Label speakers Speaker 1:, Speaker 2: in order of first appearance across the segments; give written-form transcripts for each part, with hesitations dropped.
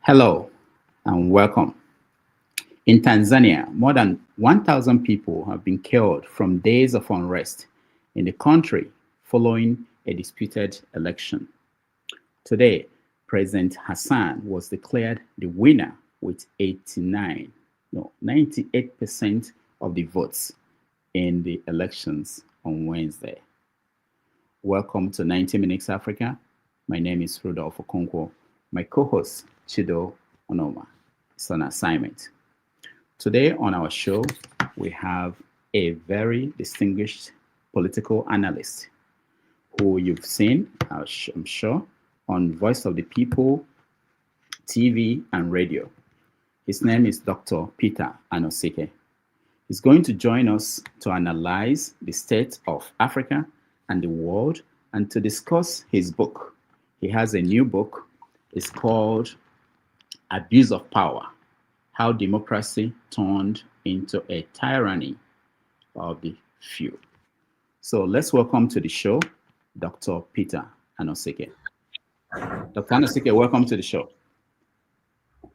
Speaker 1: Hello and welcome. In Tanzania, more than 1,000 people have been killed from days of unrest in the country following a disputed election. Today, President Hassan was declared the winner with 98% of the votes in the elections on Wednesday. Welcome to 90 Minutes Africa. My name is Rudolph Okonkwo. My co-host, Chido Onoma, is on assignment. Today on our show, we have a very distinguished political analyst who you've seen, I'm sure, on Voice of the People, TV, and radio. His name is Dr. Peter Anosike. He's going to join us to analyze the state of Africa and the world and to discuss his book. He has a new book. It's called Abuse of Power: How Democracy Turned into a Tyranny of the Few. So let's welcome to the show, Dr. Peter Anosike. Dr. Anosike, welcome to the show.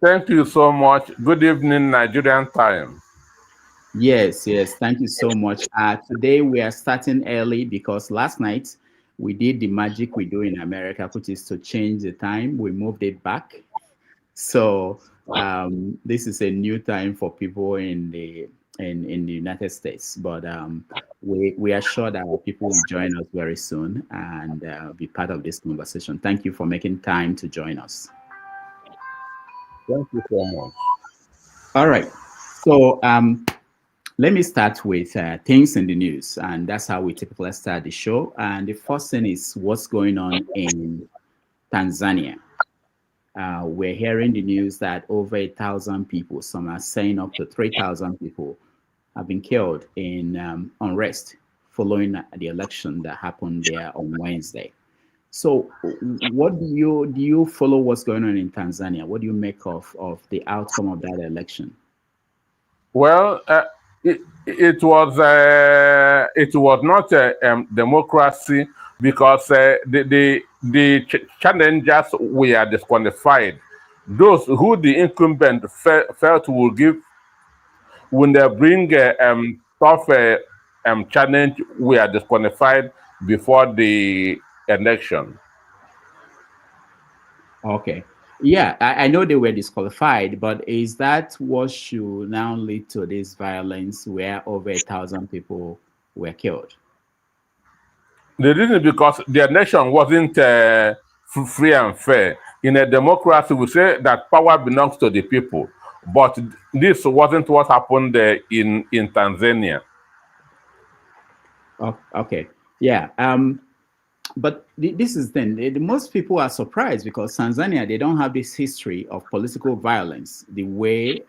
Speaker 2: Thank you so much. Good evening, Nigerian time.
Speaker 1: Yes, thank you so much. Today we are starting early because last night we did the magic we do in America, which is to change the time. We moved it back. So this is a new time for people in the United States. But we are sure that people will join us very soon and be part of this conversation. Thank you for making time to join us.
Speaker 2: Thank you so much.
Speaker 1: All right. So let me start with things in the news, and that's how we typically start the show. And the first thing is what's going on in Tanzania. We're hearing the news that over 1,000 people, some are saying up to 3,000 people, have been killed in unrest following the election that happened there on Wednesday. So, what do you follow what's going on in Tanzania? What do you make of the outcome of that election?
Speaker 2: Well, it was not a democracy because the challengers were disqualified. Those who the incumbent felt will give when they bring tough challenge were disqualified before the election.
Speaker 1: Okay. Yeah, I know they were disqualified, but is that what should now lead to this violence where over 1,000 people were killed?
Speaker 2: The reason because the election wasn't free and fair. In a democracy, we say that power belongs to the people, but this wasn't what happened in Tanzania.
Speaker 1: Oh, okay. Yeah. But this is then most people are surprised because Tanzania, they don't have this history of political violence the way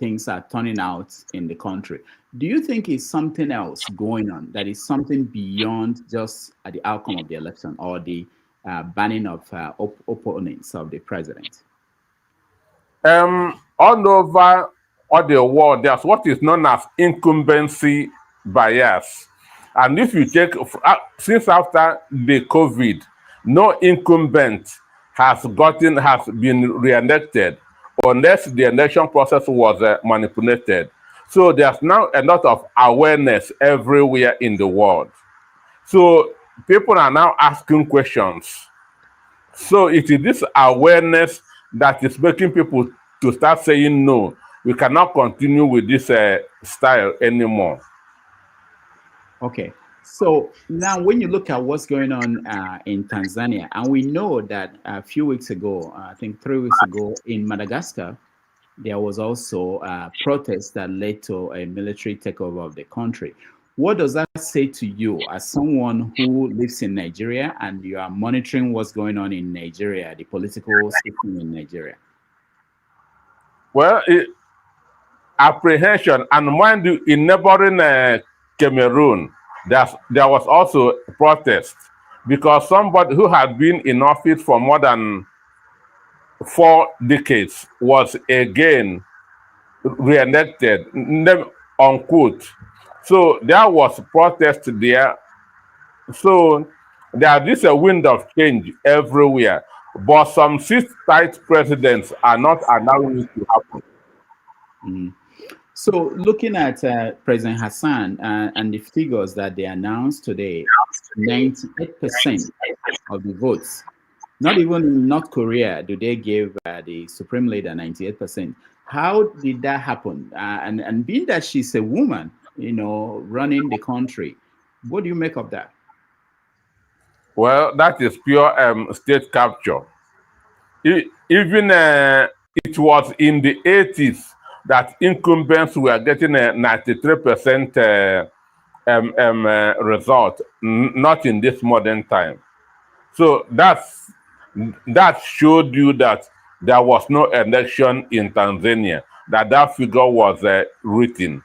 Speaker 1: things are turning out in the country. Do you think it's something else going on that is something beyond just the outcome of the election or the banning of opponents of the president?
Speaker 2: All over the world, there's what is known as incumbency bias. And if you take, since after the COVID, no incumbent has been re-elected unless the election process was manipulated. So there's now a lot of awareness everywhere in the world. So people are now asking questions. So it is this awareness that is making people to start saying, no, we cannot continue with this style anymore.
Speaker 1: Okay, so now when you look at what's going on in Tanzania, and we know that a few weeks ago, I think 3 weeks ago in Madagascar, there was also a protest that led to a military takeover of the country. What does that say to you as someone who lives in Nigeria and you are monitoring what's going on in Nigeria, the political system in Nigeria?
Speaker 2: Well, apprehension, and mind you, in neighboring Cameroon, there was also a protest because somebody who had been in office for more than 4 decades was again re-elected, unquote. So there was protest there. So there is a wind of change everywhere. but some sit-tight presidents are not allowing it to happen.
Speaker 1: So, looking at President Hassan and the figures that they announced today, 98% of the votes. Not even in North Korea do they give the supreme leader 98%. How did that happen? And being that she's a woman, running the country, what do you make of that?
Speaker 2: Well, that is pure state capture. Even it was in the 80s that incumbents were getting a 93% result, not in this modern time. So that showed you that there was no election in Tanzania, that figure was written.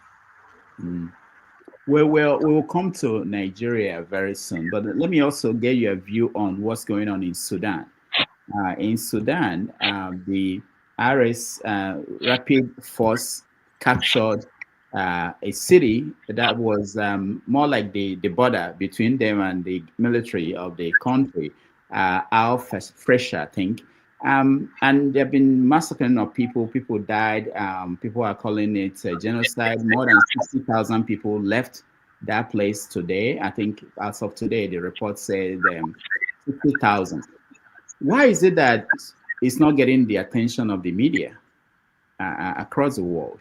Speaker 1: We will come to Nigeria very soon, but let me also get your view on what's going on in Sudan. In Sudan, the RS Rapid Force captured a city that was more like the border between them and the military of the country, Al Fresha, I think. And they've been massacring of people. People died. People are calling it a genocide. More than 60,000 people left that place today. I think as of today, the report said 60,000. Why is it that it's not getting the attention of the media across the world?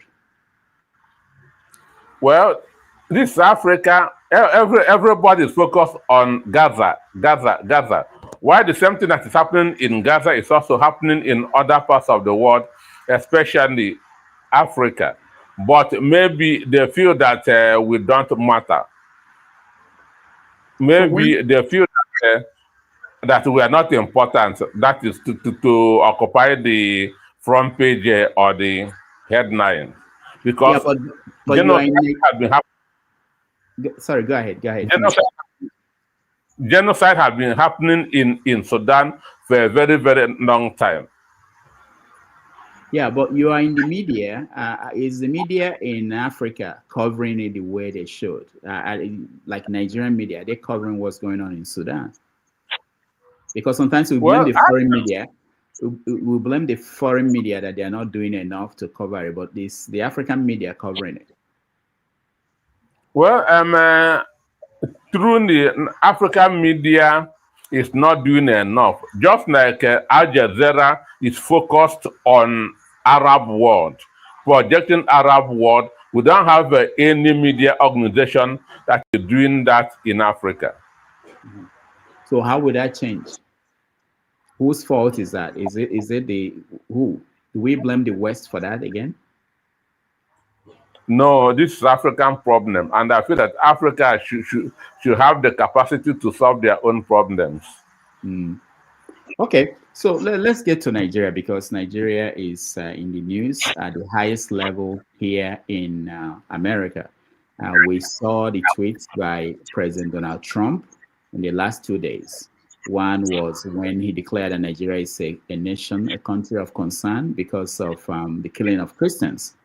Speaker 2: Well, this Africa, everybody is focused on Gaza. Why the same thing that is happening in Gaza is also happening in other parts of the world, especially Africa. But maybe they feel that we don't matter. Maybe they feel that we are not important. That is to occupy the front page or the headline. Because
Speaker 1: but
Speaker 2: genocide has been happening.
Speaker 1: Sorry, go ahead.
Speaker 2: Genocide has been happening in Sudan for a very, very long time.
Speaker 1: Yeah, but you are in the media. Is the media in Africa covering it the way they should? Like Nigerian media, they're covering what's going on in Sudan. Because sometimes we blame the foreign media. We blame the foreign media that they are not doing enough to cover it, but the African media covering it.
Speaker 2: Well, through the African media is not doing enough. Just like Al Jazeera is focused on Arab world, projecting Arab world, we don't have any media organization that is doing that in Africa.
Speaker 1: So how would that change? Whose fault is that? Is it the who? Do we blame the West for that again?
Speaker 2: No, this is African problem, and I feel that Africa should have the capacity to solve their own problems.
Speaker 1: Okay, so let's get to Nigeria, because Nigeria is in the news at the highest level here in America. We saw the tweets by President Donald Trump in the last 2 days. One was when he declared that Nigeria is a nation, a country of concern because of the killing of Christians.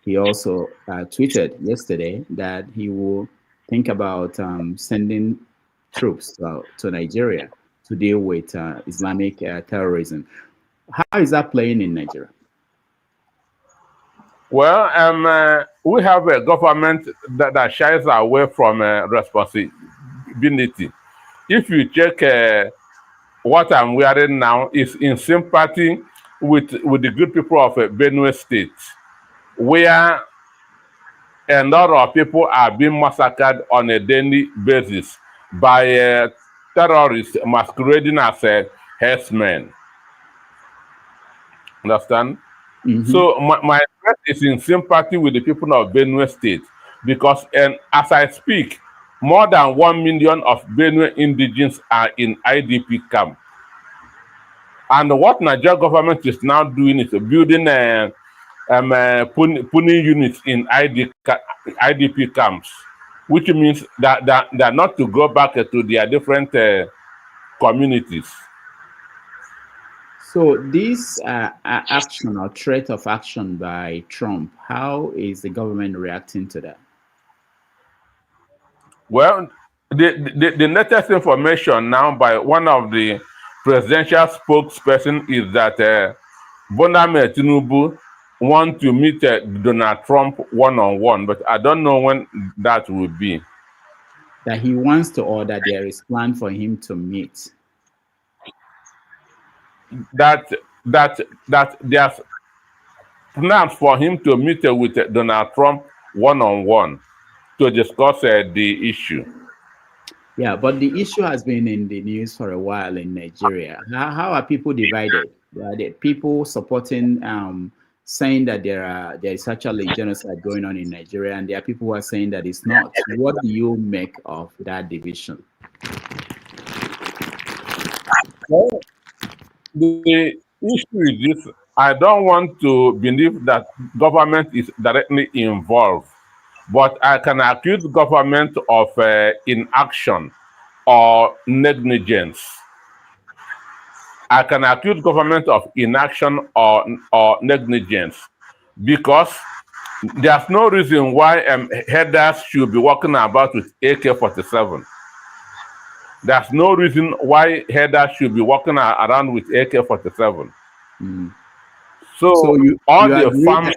Speaker 1: He also tweeted yesterday that he will think about sending troops to Nigeria to deal with Islamic terrorism. How is that playing in Nigeria?
Speaker 2: Well, we have a government that shies away from responsibility. If you check what I'm wearing now, is in sympathy with the good people of Benue State, where a lot of people are being massacred on a daily basis by terrorists masquerading as herdsmen. Understand? So my threat is in sympathy with the people of Benue State, because as I speak, more than 1 million of Benue indigenes are in IDP camp. And what Nigeria government is now doing is building puni units in IDP camps, which means that they're not to go back to their different communities.
Speaker 1: So this action or threat of action by Trump, how is the government reacting to that?
Speaker 2: Well, the latest information now by one of the presidential spokesperson is that Bola Tinubu want to meet Donald Trump one-on-one, but I don't know when that will be.
Speaker 1: That he wants to, or that there is plan for him to meet.
Speaker 2: That there's plans for him to meet with Donald Trump one-on-one to discuss the issue.
Speaker 1: Yeah, but the issue has been in the news for a while in Nigeria. How are people divided? Are there people supporting, saying that there is actually genocide going on in Nigeria, and there are people who are saying that it's not. What do you make of that division?
Speaker 2: Well, the issue is this: I don't want to believe that government is directly involved, but I can accuse government of inaction or negligence. I can accuse government of inaction or negligence because there's no reason why headers should be walking about with AK-47. There's no reason why headers should be walking around with AK-47.
Speaker 1: Mm.
Speaker 2: So
Speaker 1: you
Speaker 2: all
Speaker 1: agree
Speaker 2: the farmers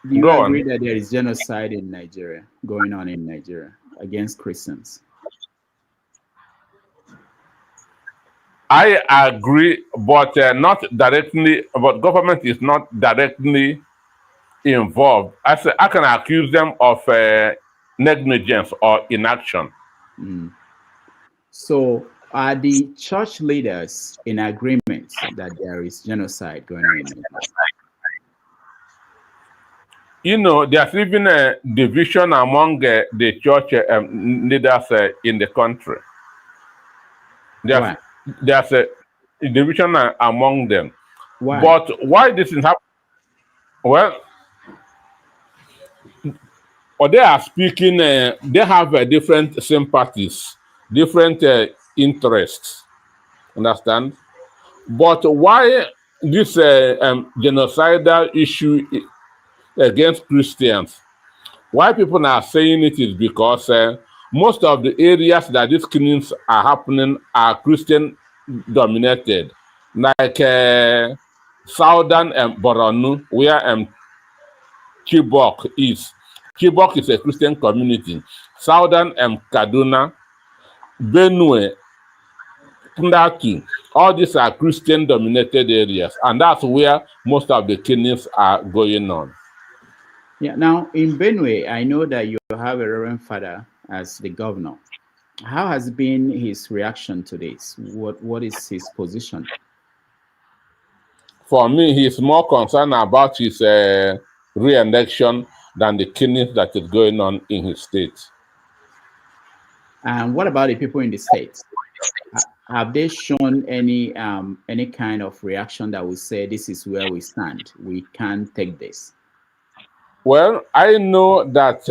Speaker 1: do you
Speaker 2: go
Speaker 1: agree
Speaker 2: on.
Speaker 1: that there is genocide in Nigeria, going on in Nigeria against Christians?
Speaker 2: I agree, but not directly. But government is not directly involved. I can accuse them of negligence or inaction.
Speaker 1: Mm. So are the church leaders in agreement that there is genocide going on in Nigeria?
Speaker 2: You know, there's even a division among the church leaders in the country.
Speaker 1: Why?
Speaker 2: There's a division among them.
Speaker 1: Why?
Speaker 2: But why this is happening? Well, or they are speaking, they have different sympathies, different interests. Understand? But why this genocidal issue against Christians? Why people are saying it is because most of the areas that these killings are happening are Christian dominated, like southern Borno, where Chibok is. Chibok is a Christian community. Southern Kaduna, Benue, Plateau, all these are Christian dominated areas, and that's where most of the killings are going on.
Speaker 1: Yeah. Now in Benue, I know that you have a Reverend Father as the governor. How has been his reaction to this? What is his position?
Speaker 2: For me, he's more concerned about his re-election than the killings that is going on in his state.
Speaker 1: And what about the people in the states? Have they shown any kind of reaction that will say this is where we stand? We can't take this.
Speaker 2: Well, I know that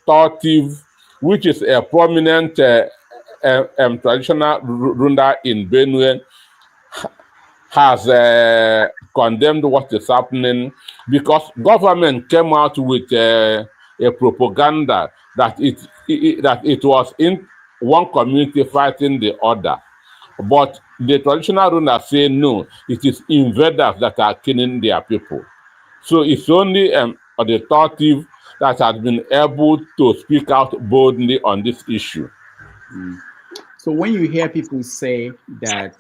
Speaker 2: Tortiv, which is a prominent traditional ruler in Benue, has condemned what is happening because government came out with a propaganda that it was in one community fighting the other. But the traditional rulers say no, it is invaders that are killing their people. So it's only the Tortiv that has been able to speak out boldly on this issue.
Speaker 1: Mm. So when you hear people say that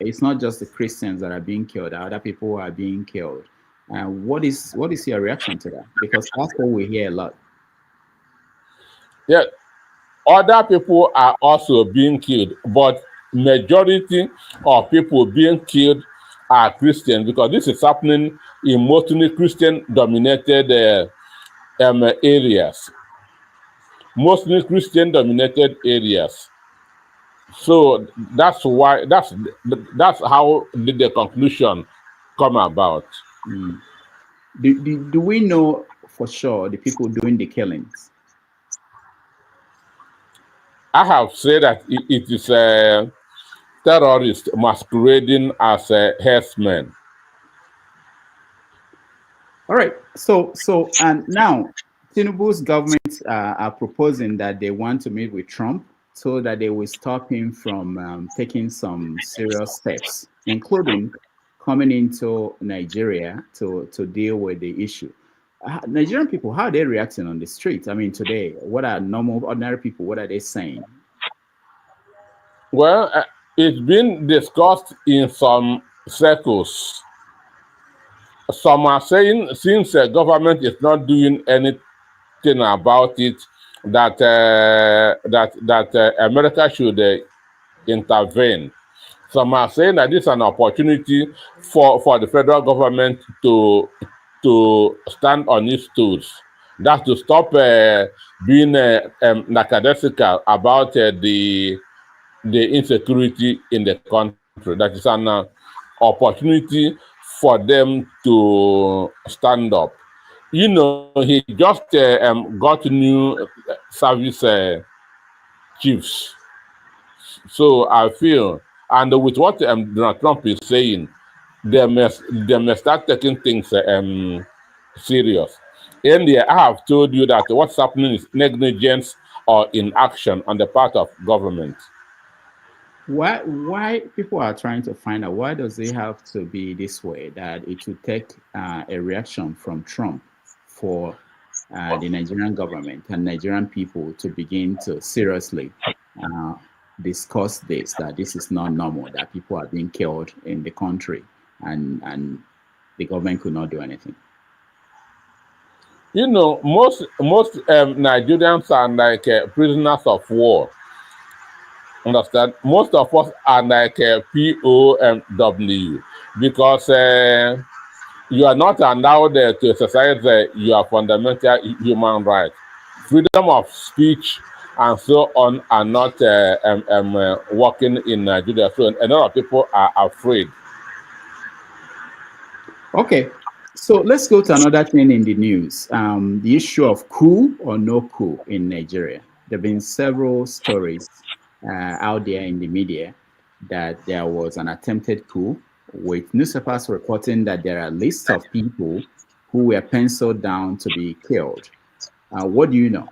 Speaker 1: it's not just the Christians that are being killed, other people are being killed, what is your reaction to that? Because that's what we hear a lot.
Speaker 2: Yeah, other people are also being killed, but majority of people being killed are Christians because this is happening in mostly Christian-dominated areas. Mostly Christian-dominated areas. So that's why that's how did the conclusion come about.
Speaker 1: Mm. Do we know for sure the people doing the killings?
Speaker 2: I have said that it is terrorists masquerading as herdsmen.
Speaker 1: All right. So and now Tinubu's government are proposing that they want to meet with Trump told that they will stop him from taking some serious steps, including coming into Nigeria to deal with the issue. Nigerian people, how are they reacting on the street? I mean, today, what are normal, ordinary people, what are they saying?
Speaker 2: Well, it's been discussed in some circles. Some are saying since the government is not doing anything about it, that America should intervene. Some are saying that this is an opportunity for the federal government to stand on its toes. That's to stop being lackadaisical about the insecurity in the country. That is an opportunity for them to stand up. You know, he just got new service chiefs. So I feel, and with what Donald Trump is saying, they must start taking things serious. Earlier, I have told you that what's happening is negligence or inaction on the part of government.
Speaker 1: Why people are trying to find out, why does it have to be this way, that it will take a reaction from Trump for the Nigerian government and Nigerian people to begin to seriously discuss this, that this is not normal, that people are being killed in the country and the government could not do anything?
Speaker 2: You know, most Nigerians are like prisoners of war. Understand? Most of us are like POW, because you are not allowed to exercise your fundamental human rights. Freedom of speech and so on are not working in Nigeria. So a lot of people are afraid.
Speaker 1: Okay, so let's go to another thing in the news. The issue of coup or no coup in Nigeria. There have been several stories out there in the media that there was an attempted coup, with newspapers reporting that there are lists of people who were penciled down to be killed. What do you know?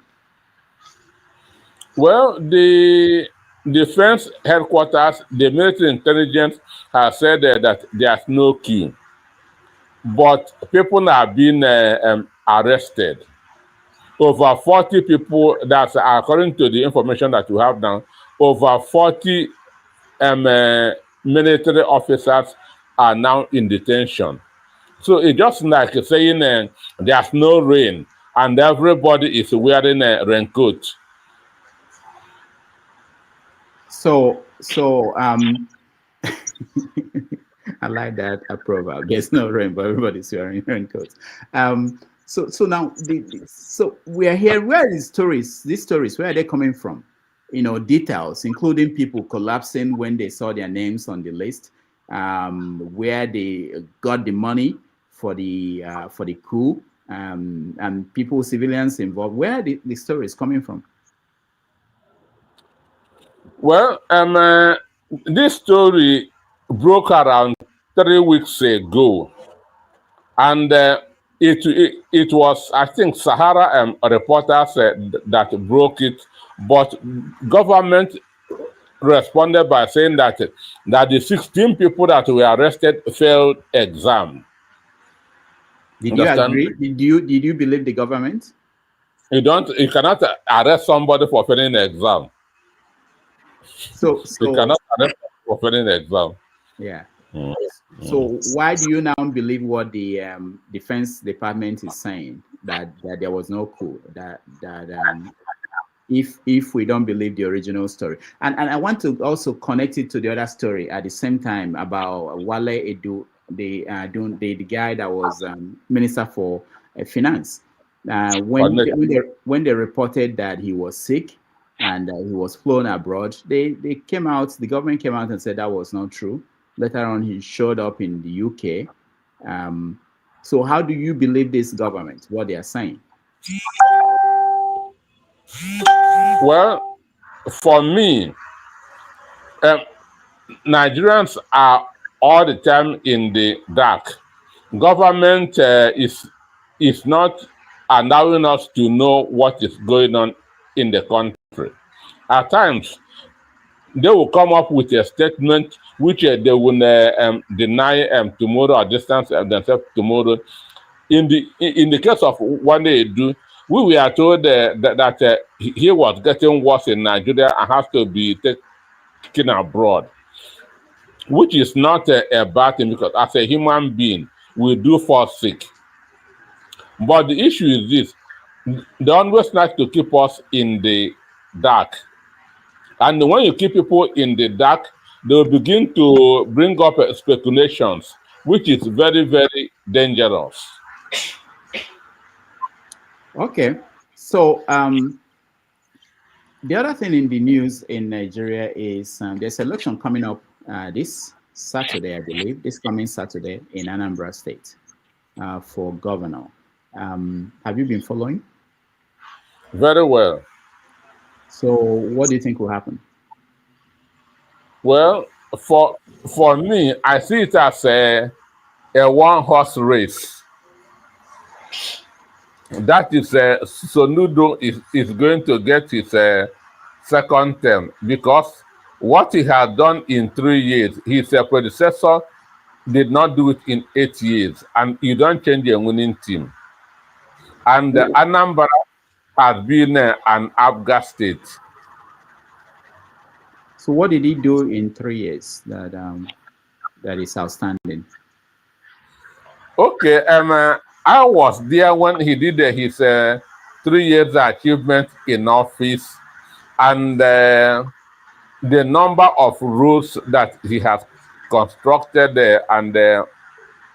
Speaker 2: Well, the defense headquarters, the military intelligence has said that there's no coup, but people are being arrested. Over 40 people, that's according to the information that you have now, over 40 military officers are now in detention. So it's just like saying there's no rain and everybody is wearing a raincoat.
Speaker 1: So I like that proverb. There's no rain, but everybody's wearing raincoats. So now, so we are here. Where are these stories? These stories, where are they coming from? You know, details, including people collapsing when they saw their names on the list, where they got the money for the coup, and people, civilians involved. Where are the stories coming from?
Speaker 2: Well, this story broke around 3 weeks ago, and it was, I think, Sahara reporters that broke it, but government responded by saying that the 16 people that were arrested failed exam.
Speaker 1: Did you agree? Did you believe the government?
Speaker 2: You cannot arrest somebody for failing the exam.
Speaker 1: So
Speaker 2: you cannot arrest for failing the exam.
Speaker 1: Yeah. So why do you now believe what the Defense Department is saying, that there was no coup, that if we don't believe the original story? And I want to also connect it to the other story at the same time about Wale Edu, the guy that was Minister for Finance. When they reported that he was sick and he was flown abroad, they came out, the government came out and said that was not true. Later on, he showed up in the UK. So how do you believe this government, what they are saying?
Speaker 2: Well, for me, Nigerians are all the time in the dark. Government is not allowing us to know what is going on in the country. At times, they will come up with a statement which they will deny tomorrow or distance themselves tomorrow. In the case of what they do, we were told that he was getting worse in Nigeria and has to be taken abroad, which is not a bad thing because as a human being, we do fall sick. But the issue is this: they always like to keep us in the dark. And when you keep people in the dark, they'll begin to bring up speculations, which is very, very dangerous.
Speaker 1: Okay. So the other thing in the news in Nigeria is there's election coming up this Saturday, I believe, this coming Saturday in Anambra State for governor. Have you been following?
Speaker 2: Very well.
Speaker 1: So what do you think will happen?
Speaker 2: Well, for me, I see it as a one-horse race. That is, Sonudo is going to get his second term because what he had done in 3 years, his predecessor did not do it in 8 years, and you don't change a winning team. And Anambra has been an Abga state.
Speaker 1: So what did he do in 3 years that is outstanding?
Speaker 2: Okay, I was there when he did his 3 years achievement in office, and the number of roads that he has constructed and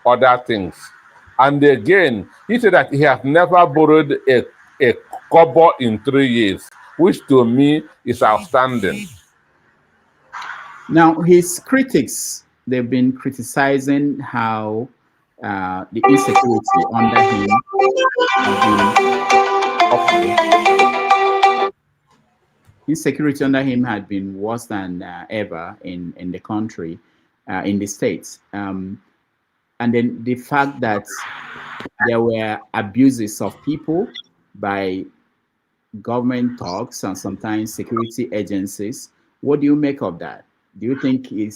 Speaker 2: other things. And again, he said that he has never borrowed a kobo in 3 years, which to me is outstanding.
Speaker 1: Now, his critics, they've been criticizing how the insecurity under him had been worse than ever in the country, in the states. And then the fact that there were abuses of people by government talks and sometimes security agencies. What do you make of that? Do you think you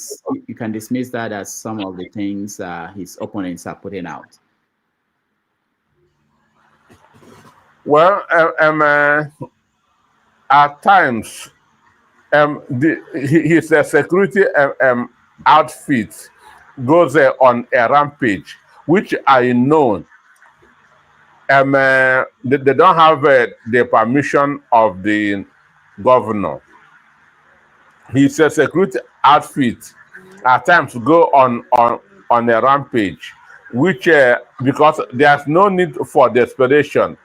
Speaker 1: can dismiss that as some of the things his opponents are putting out?
Speaker 2: Well, at times, his security outfit goes on a rampage, which I know they don't have the permission of the governor. His security outfit at times go on a rampage, which because there's no need for desperation.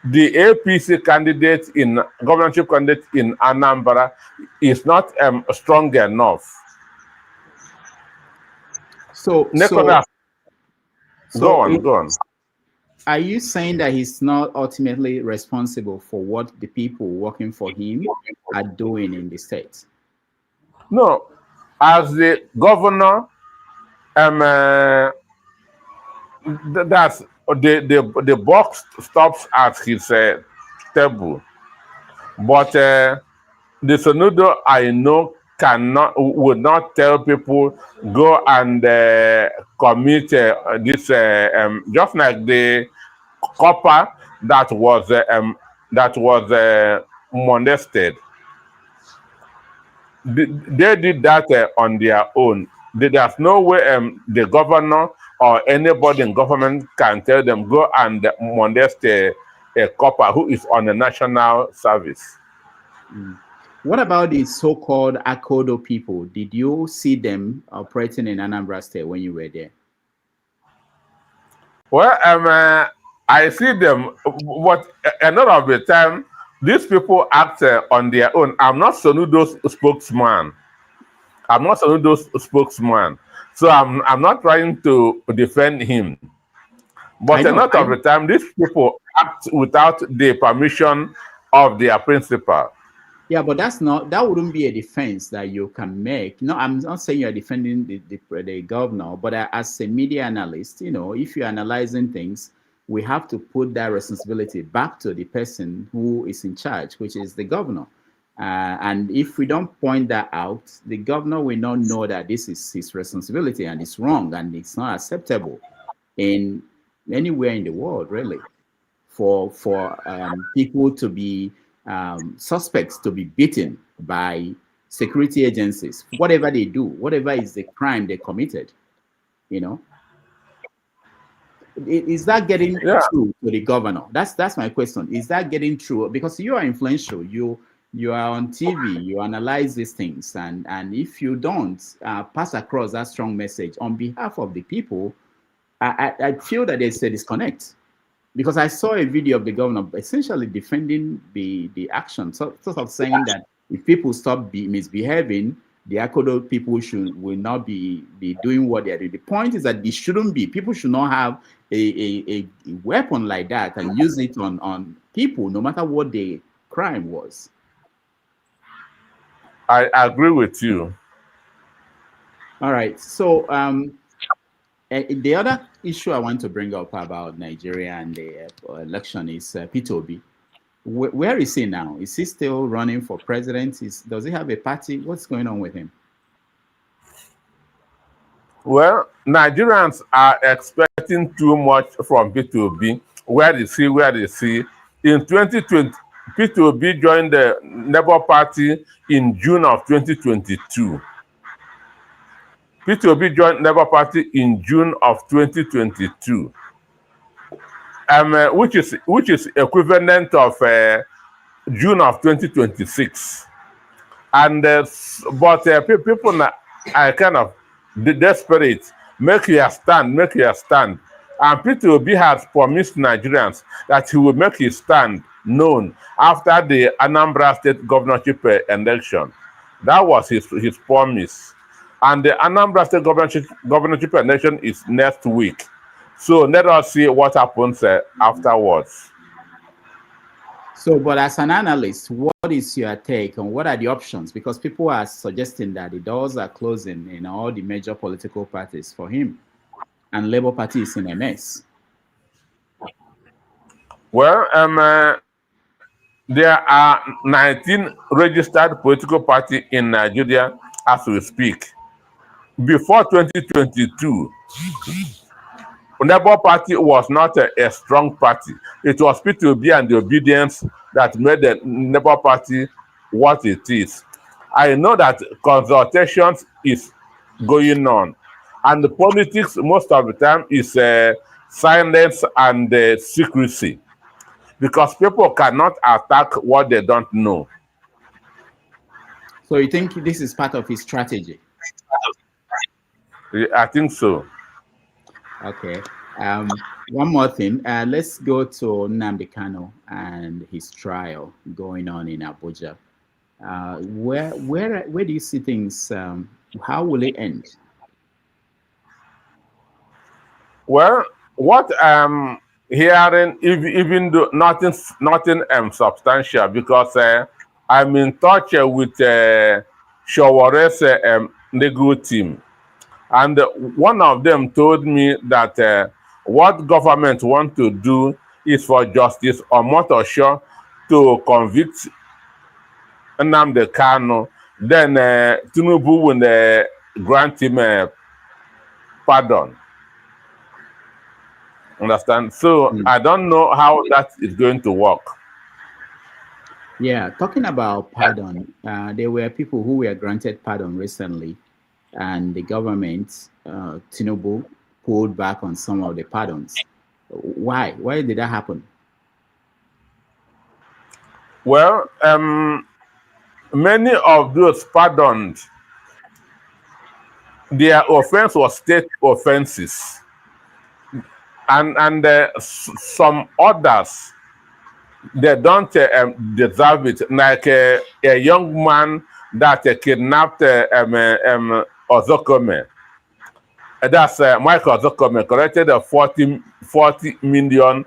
Speaker 2: The APC candidate in governorship candidate in Anambra is not strong enough.
Speaker 1: So
Speaker 2: go on.
Speaker 1: Are you saying that he's not ultimately responsible for what the people working for him are doing in the state?
Speaker 2: No, as the governor, that's the box stops at his table, but the Sonudo I know would not tell people go and commit this just like the copper that was molested. They did that on their own. There's no way the governor or anybody in government can tell them go and molest a copper who is on a national service.
Speaker 1: What about the so-called Akodo people? Did you see them operating in Anambra State when you were there?
Speaker 2: Well, I see them, but a lot of the time, these people act on their own. I'm not Sonudo's spokesman. So I'm not trying to defend him. But a lot of the time, these people act without the permission of their principal.
Speaker 1: Yeah, but that wouldn't be a defense that you can make. No, I'm not saying you're defending the governor, but as a media analyst, if you're analyzing things, we have to put that responsibility back to the person who is in charge, which is the governor. And if we don't point that out, the governor will not know that this is his responsibility and it's wrong and it's not acceptable in anywhere in the world, really, for people to be suspects to be beaten by security agencies, whatever they do, whatever is the crime they committed, you know. Is that getting through to the governor? That's my question. Is that getting through? Because you are influential. You are on TV. You analyze these things, and if you don't pass across that strong message on behalf of the people, I feel that there's a disconnect. Because I saw a video of the governor essentially defending the action, sort of saying that if people stop misbehaving, the Akodo people will not be doing what they're doing. The point is that it shouldn't be. People should not have a weapon like that and use it on people, no matter what the crime was.
Speaker 2: I agree with you.
Speaker 1: All right. So the other issue I want to bring up about Nigeria and the election is Peter Obi. Where is he now? Is he still running for president? Does he have a party? What's going on with him?
Speaker 2: Well, Nigerians are expecting too much from Peter Obi. Where is he? Where is he? In 2020, Peter Obi joined the Labour Party in June of 2022. Peter Obi joined Labour Party in June of 2022. Which is equivalent of June of 2026, and but people are kind of desperate. Make your stand, make your stand. And Peter Obi has promised Nigerians that he will make his stand known after the Anambra State governorship election. That was his promise. And the Anambra State governorship election is next week. So let us see what happens afterwards.
Speaker 1: So, but as an analyst, what is your take on what are the options? Because people are suggesting that the doors are closing in all the major political parties for him, and Labour Party is in a mess.
Speaker 2: Well, there are 19 registered political parties in Nigeria as we speak. Before 2022, Labour Party was not a strong party. It was Peter Obi and the obedience that made the Labour Party what it is. I know that consultations is going on, and the politics most of the time is silence and secrecy, because people cannot attack what they don't know.
Speaker 1: So you think this is part of his strategy?
Speaker 2: I think so.
Speaker 1: Okay. One more thing. Let's go to Nnamdi Kanu and his trial going on in Abuja. Where do you see things? How will it end?
Speaker 2: Well, what I'm hearing, even though nothing substantial, because I'm in touch with Sowore's legal team. And one of them told me that what government want to do is for Justice Omotosho to convict Nnamdi Kanu. Then Tinubu will grant him pardon. Understand? So I don't know how that is going to work.
Speaker 1: Yeah, talking about pardon, there were people who were granted pardon recently, and the government, Tinubu, pulled back on some of the pardons. Why? Why did that happen?
Speaker 2: Well, many of those pardoned, their offense was state offenses, and some others, they don't deserve it. Like a young man that kidnapped Ozokome. That's Michael Ozokome collected 40 million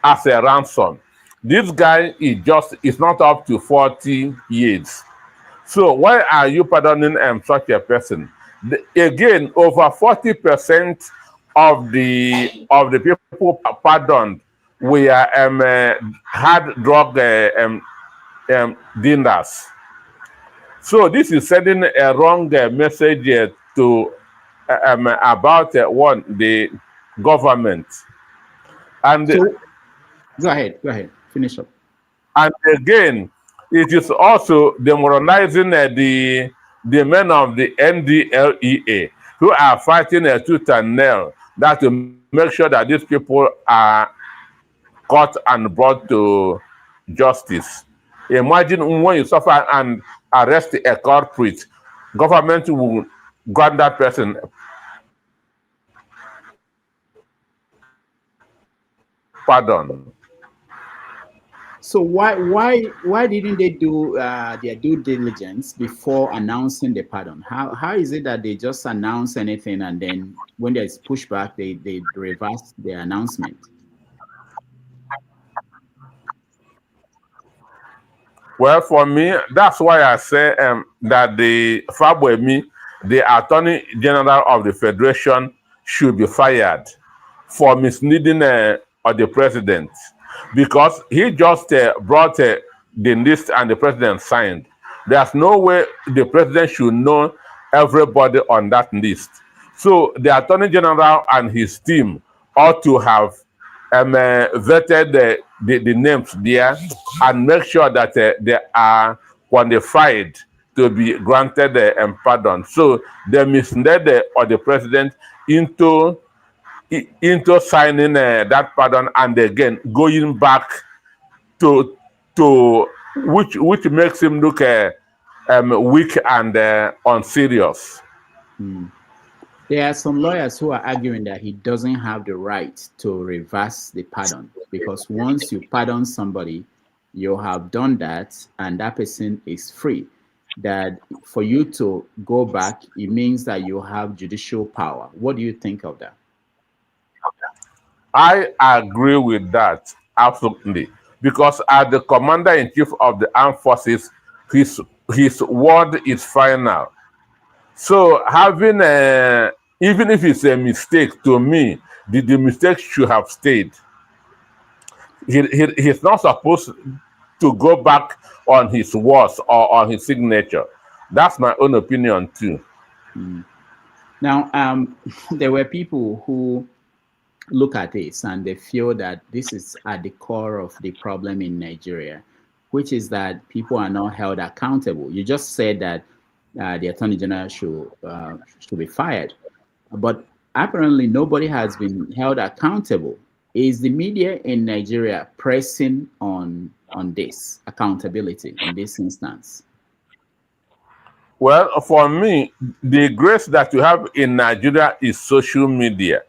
Speaker 2: as a ransom. This guy is not up to 40 years. So why are you pardoning such a person? Again, over 40% of the people pardoned were hard drug dinners. So this is sending a wrong message to about the government. And
Speaker 1: So go ahead, finish up.
Speaker 2: And again, it is also demoralizing the men of the NDLEA who are fighting a tooth and nail that to make sure that these people are caught and brought to justice. Imagine when you suffer and arrest a culprit, government will grant that person pardon.
Speaker 1: So why didn't they do their due diligence before announcing the pardon? How is it that they just announce anything and then when there's pushback they reverse their announcement?
Speaker 2: Well, for me, that's why I say that the Fabwemi, the Attorney General of the Federation, should be fired for misleading the president, because he just brought the list and the president signed. There's no way the president should know everybody on that list. So the Attorney General and his team ought to have vetted the names there and make sure that they are qualified to be granted pardon. So they misled the president into signing that pardon and again going back to which makes him look weak and unserious.
Speaker 1: There are some lawyers who are arguing that he doesn't have the right to reverse the pardon, because once you pardon somebody, you have done that and that person is free. That for you to go back, it means that you have judicial power. What do you think of that?
Speaker 2: I agree with that, absolutely. Because as the commander-in-chief of the armed forces, his word is final. So having even if it's a mistake, to me, the mistake should have stayed. He's not supposed to go back on his words or on his signature. That's my own opinion too.
Speaker 1: Now, there were people who look at this and they feel that this is at the core of the problem in Nigeria, which is that people are not held accountable. You just said that the Attorney General should be fired, but apparently nobody has been held accountable. Is the media in Nigeria pressing on this accountability in this instance?
Speaker 2: Well, for me, the grace that you have in Nigeria is social media,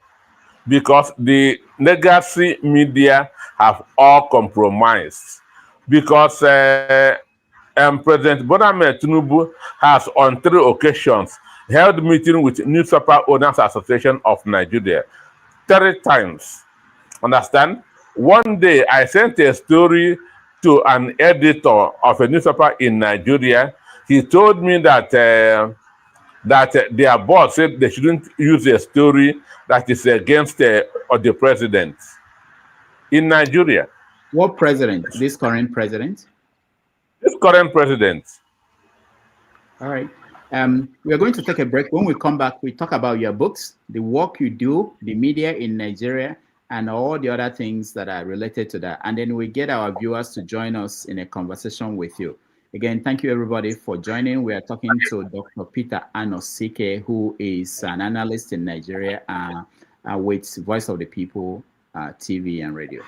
Speaker 2: because the legacy media have all compromised. Because President Bola Ahmed Tinubu has on 3 occasions held meeting with Newspaper Owners Association of Nigeria 3 times. Understand? One day I sent a story to an editor of a newspaper in Nigeria. He told me that their boss said they shouldn't use a story that is against the president in Nigeria.
Speaker 1: What president? This current president?
Speaker 2: This current president.
Speaker 1: All right. We are going to take a break. When we come back, we talk about your books, the work you do, the media in Nigeria, and all the other things that are related to that. And then we get our viewers to join us in a conversation with you. Again, thank you everybody for joining. We are talking to Dr. Peter Anosike, who is an analyst in Nigeria with Voice of the People TV and radio.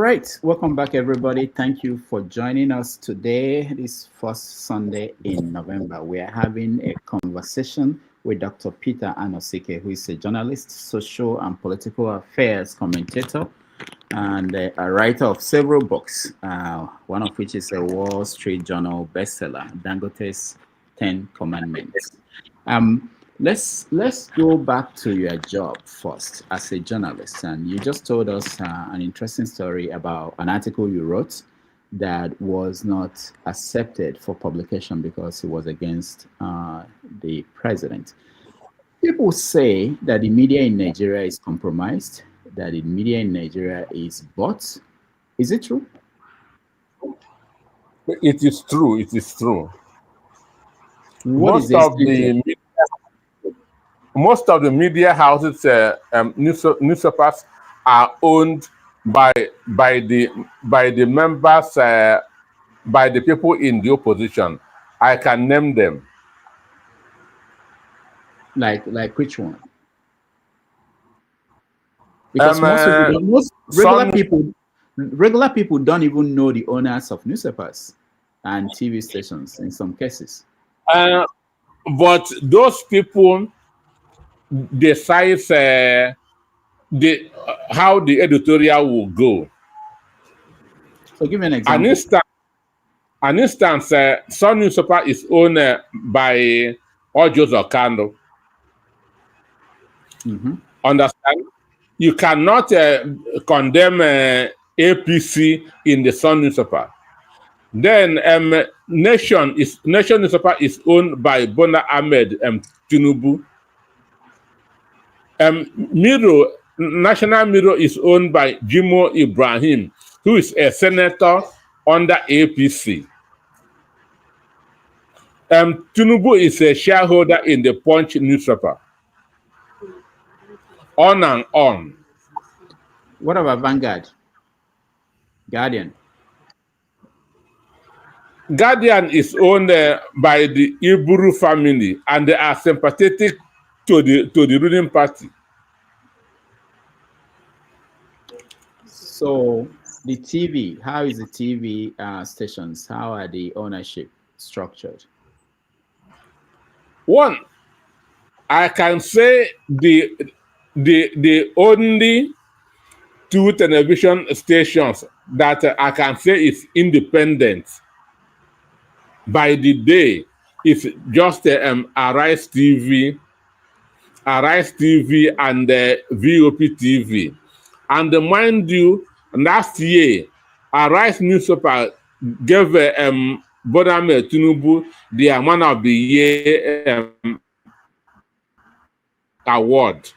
Speaker 1: right, welcome back, everybody. Thank you for joining us today. This first Sunday in November, we are having a conversation with Dr. Peter Anosike, who is a journalist, social and political affairs commentator, and a writer of several books, one of which is a Wall Street Journal bestseller, Dangote's 10 Commandments. Let's go back to your job first as a journalist, and you just told us an interesting story about an article you wrote that was not accepted for publication because it was against the president. People say that the media in Nigeria is compromised, that the media in Nigeria is bought. Is it true?
Speaker 2: It is true. It is true.
Speaker 1: Most of
Speaker 2: the media houses, newspapers, are owned by the members, by the people in the opposition. I can name them.
Speaker 1: Like which one? Because most regular people don't even know the owners of newspapers and TV stations in some cases.
Speaker 2: But those people decide how the editorial will go.
Speaker 1: So give me an example.
Speaker 2: An instance, some newspaper is owned by Ojos Okando. Understand? You cannot condemn APC in the Sun newspaper. Then Nation newspaper is owned by Bola Ahmed Tinubu. National Mirror is owned by Jimo Ibrahim, who is a senator under APC. Tinubu is a shareholder in the Punch newspaper. On and on.
Speaker 1: What about Vanguard? Guardian?
Speaker 2: Guardian is owned by the Iburu family, and they are sympathetic to the ruling party.
Speaker 1: So the TV, how is the TV stations? How are the ownership structured?
Speaker 2: One, I can say the only two television stations that I can say is independent by the day is just Arise TV and VOP TV. And mind you, last year, Arise newspaper gave Bola Ahmed Tinubu the Man of the Year award.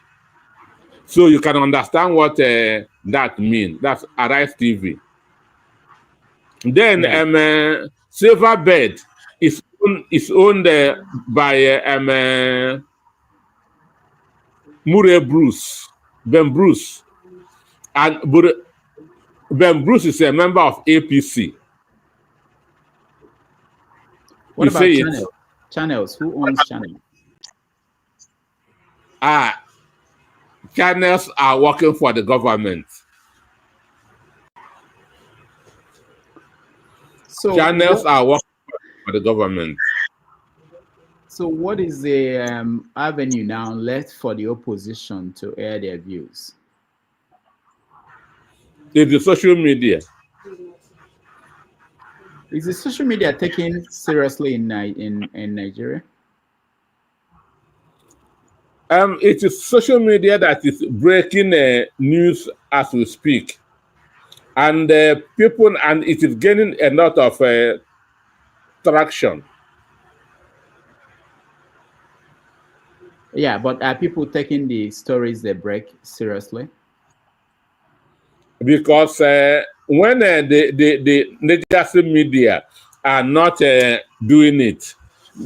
Speaker 2: So you can understand what that means. That's Arise TV. Then Silverbird is owned by Murray Bruce, Ben Bruce. And Ben Bruce is a member of APC.
Speaker 1: What about channels? Channels? Who owns channels?
Speaker 2: Channels are working for the government.
Speaker 1: So
Speaker 2: channels are working for the government.
Speaker 1: So what is the avenue now left for the opposition to air their views?
Speaker 2: It's the social media.
Speaker 1: Is the social media taken seriously in Nigeria?
Speaker 2: It is social media that is breaking news as we speak, and people, and it is gaining a lot of traction.
Speaker 1: Yeah, but are people taking the stories they break seriously?
Speaker 2: Because when the legacy media are not doing it,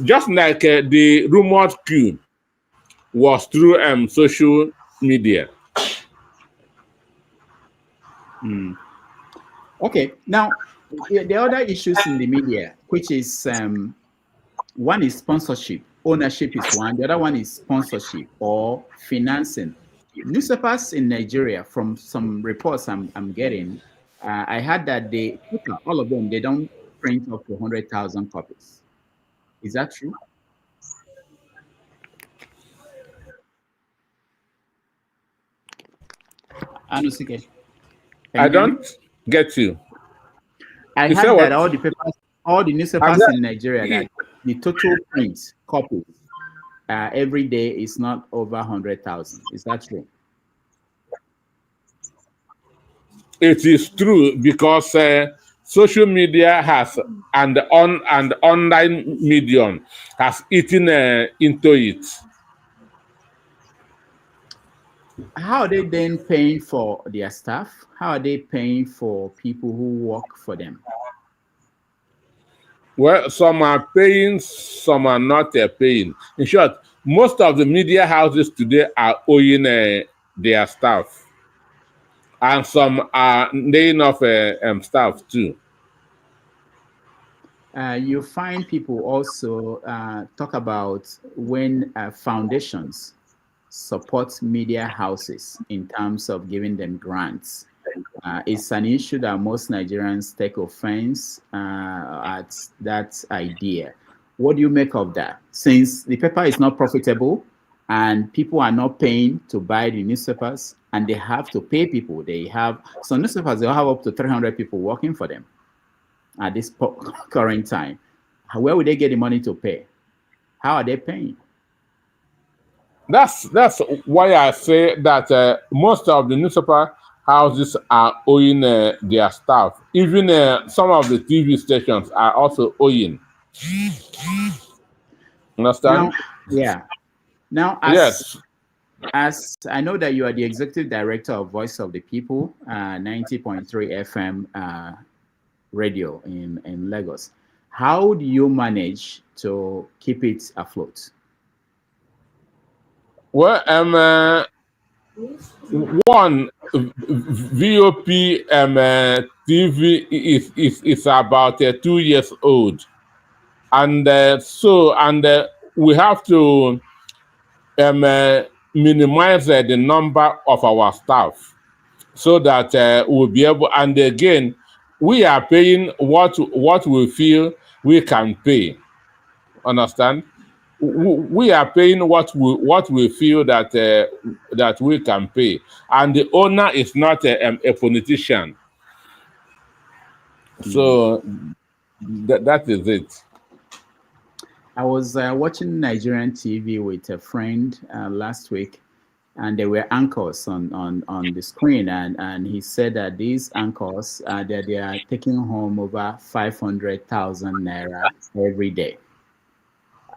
Speaker 2: just like the rumored coup was through social media.
Speaker 1: Okay, now the other issues in the media, which is one is sponsorship. Ownership is one. The other one is sponsorship or financing. Newspapers in Nigeria, from some reports I'm getting, I heard that all of them, they don't print up to 100,000 copies. Is that true? Anosike, can
Speaker 2: I
Speaker 1: you hear me?
Speaker 2: don't get you.
Speaker 1: I
Speaker 2: You say
Speaker 1: heard that
Speaker 2: what?
Speaker 1: all the
Speaker 2: I'm
Speaker 1: newspapers in Nigeria,
Speaker 2: not,
Speaker 1: that the total print copies every day is not over 100,000. Is that true?
Speaker 2: it is true because social media has and online medium has eaten into it.
Speaker 1: How are they then paying for their staff? How are they paying for people who work for them?
Speaker 2: Well, some are paying, some are not paying. In short, most of the media houses today are owing their staff, and some are laying off staff too.
Speaker 1: You find people also talk about when foundations support media houses in terms of giving them grants. It's an issue that most Nigerians take offense at that idea. What do you make of that? Since the paper is not profitable and people are not paying to buy the newspapers and they have to pay people, they have some newspapers, they'll have up to 300 people working for them at this current time. Where would they get the money to pay? How are they paying?
Speaker 2: That's why I say that most of the newspaper houses are owing their staff. Even some of the TV stations are also owing. Understand?
Speaker 1: Now, yeah. Now,
Speaker 2: Yes.
Speaker 1: as I know that you are the executive director of Voice of the People, 90.3 FM radio in Lagos. How do you manage to keep it afloat?
Speaker 2: Well, one VOP TV is about 2 years old, and we have to minimize the number of our staff so that we'll be able. And again, we are paying what we feel we can pay. Understand? We are paying what we feel that we can pay, and the owner is not a politician. So that is it.
Speaker 1: I was watching Nigerian TV with a friend last week, and there were anchors on the screen, and he said that these anchors that they are taking home over 500,000 naira every day.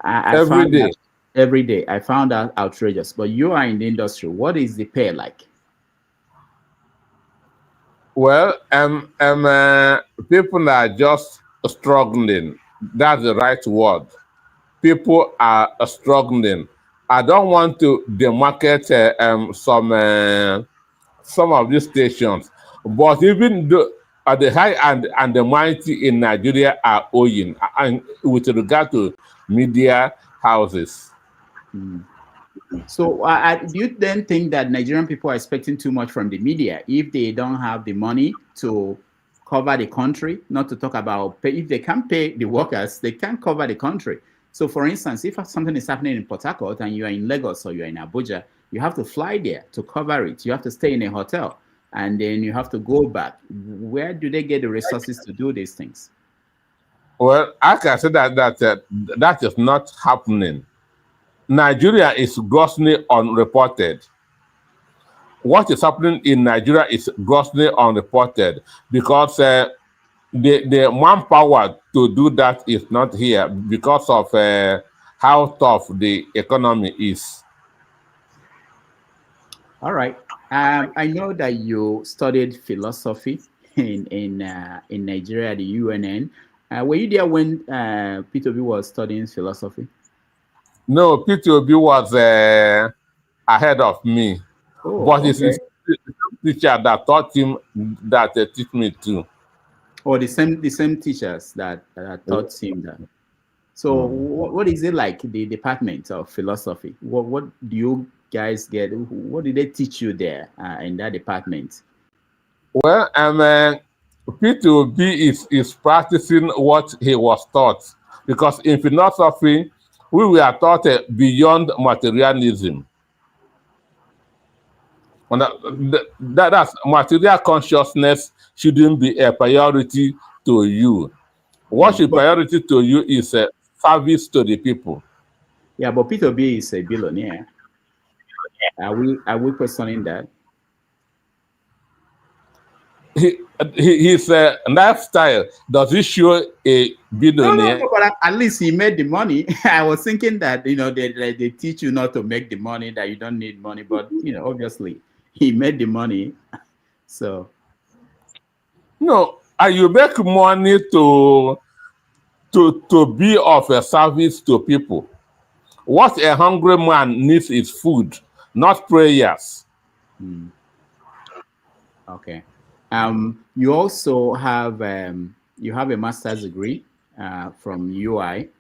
Speaker 1: I
Speaker 2: Every
Speaker 1: found
Speaker 2: day.
Speaker 1: that every day. I found that outrageous. But you are in the industry. What is the pay like?
Speaker 2: Well, people are just struggling. That's the right word. People are struggling. I don't want to demarcate some of these stations, but even the at the high and the mighty in Nigeria are owing, and with regard to media houses.
Speaker 1: So, do you then think that Nigerian people are expecting too much from the media if they don't have the money to cover the country? Not to talk about if they can't pay the workers, they can't cover the country. So, for instance, if something is happening in Port Harcourt and you are in Lagos or you are in Abuja, you have to fly there to cover it. You have to stay in a hotel and then you have to go back. Where do they get the resources to do these things?
Speaker 2: Well, I can say that is not happening. Nigeria is grossly unreported. What is happening in Nigeria is grossly unreported because the manpower to do that is not here because of how tough the economy is.
Speaker 1: All right. I know that you studied philosophy in Nigeria at the UNN. Were you there when P2B was studying philosophy?
Speaker 2: No, P2B was ahead of me, but it's
Speaker 1: Okay.
Speaker 2: his teacher that taught him that teach me too.
Speaker 1: Or the same teachers that taught him that. So what is it like, the department of philosophy? What do you guys get? What did they teach you there in that department?
Speaker 2: Well, P2B is practicing what he was taught, because in philosophy, we were taught beyond materialism. And that's material consciousness shouldn't be a priority to you. What should priority to you is a service to the people.
Speaker 1: Yeah, but P2B is a billionaire. Are we questioning that?
Speaker 2: His lifestyle, does he show a billionaire?
Speaker 1: No, but at least he made the money. I was thinking that, they teach you not to make the money, that you don't need money, but obviously he made the money. So
Speaker 2: no, and you make money to be of a service to people. What a hungry man needs is food, not prayers.
Speaker 1: Okay. You also have a master's degree from UI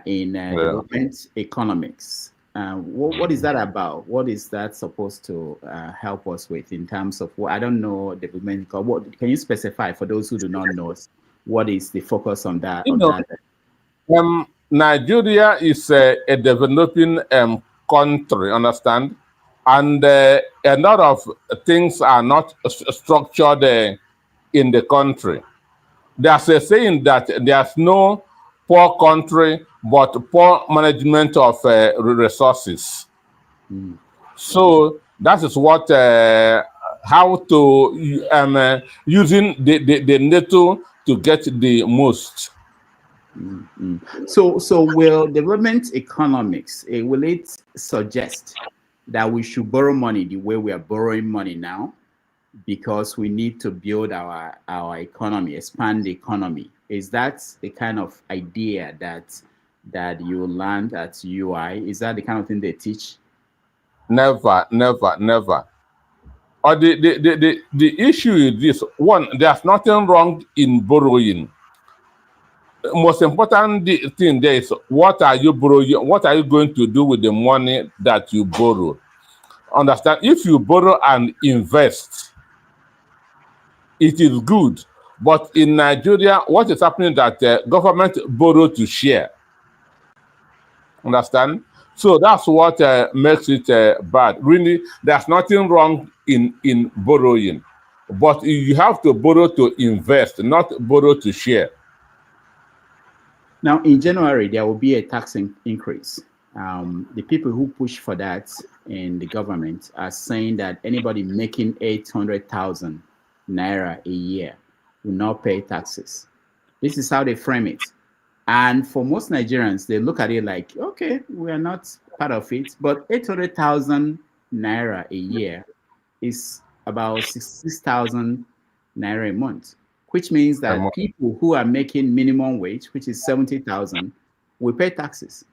Speaker 1: in development economics. What is that about? What is that supposed to help us with in terms of I don't know development? What can you specify for those who do not know? What is the focus on that?
Speaker 2: Nigeria is a developing country, understand? And a lot of things are not structured in the country. There's a saying that there's no poor country, but poor management of resources. So that is what how to using the little to get the most.
Speaker 1: So will development economics will it suggest that we should borrow money the way we are borrowing money now, because we need to build our economy, expand the economy? Is that the kind of idea that you learned at UI? Is that the kind of thing they teach?
Speaker 2: Never. Or the issue is this: one, there's nothing wrong in borrowing. The most important thing there is, what are you borrowing? What are you going to do with the money that you borrow? Understand? If you borrow and invest, it is good. But in Nigeria, what is happening is that government borrow to share. Understand? So that's what makes it bad. Really, there's nothing wrong in borrowing, but you have to borrow to invest, not borrow to share.
Speaker 1: Now, in January, there will be a tax increase. The people who push for that in the government are saying that anybody making 800,000 naira a year will not pay taxes. This is how they frame it. And for most Nigerians, they look at it like, okay, we are not part of it, but 800,000 naira a year is about 66,000 naira a month, which means that people who are making minimum wage, which is 70,000, will pay taxes.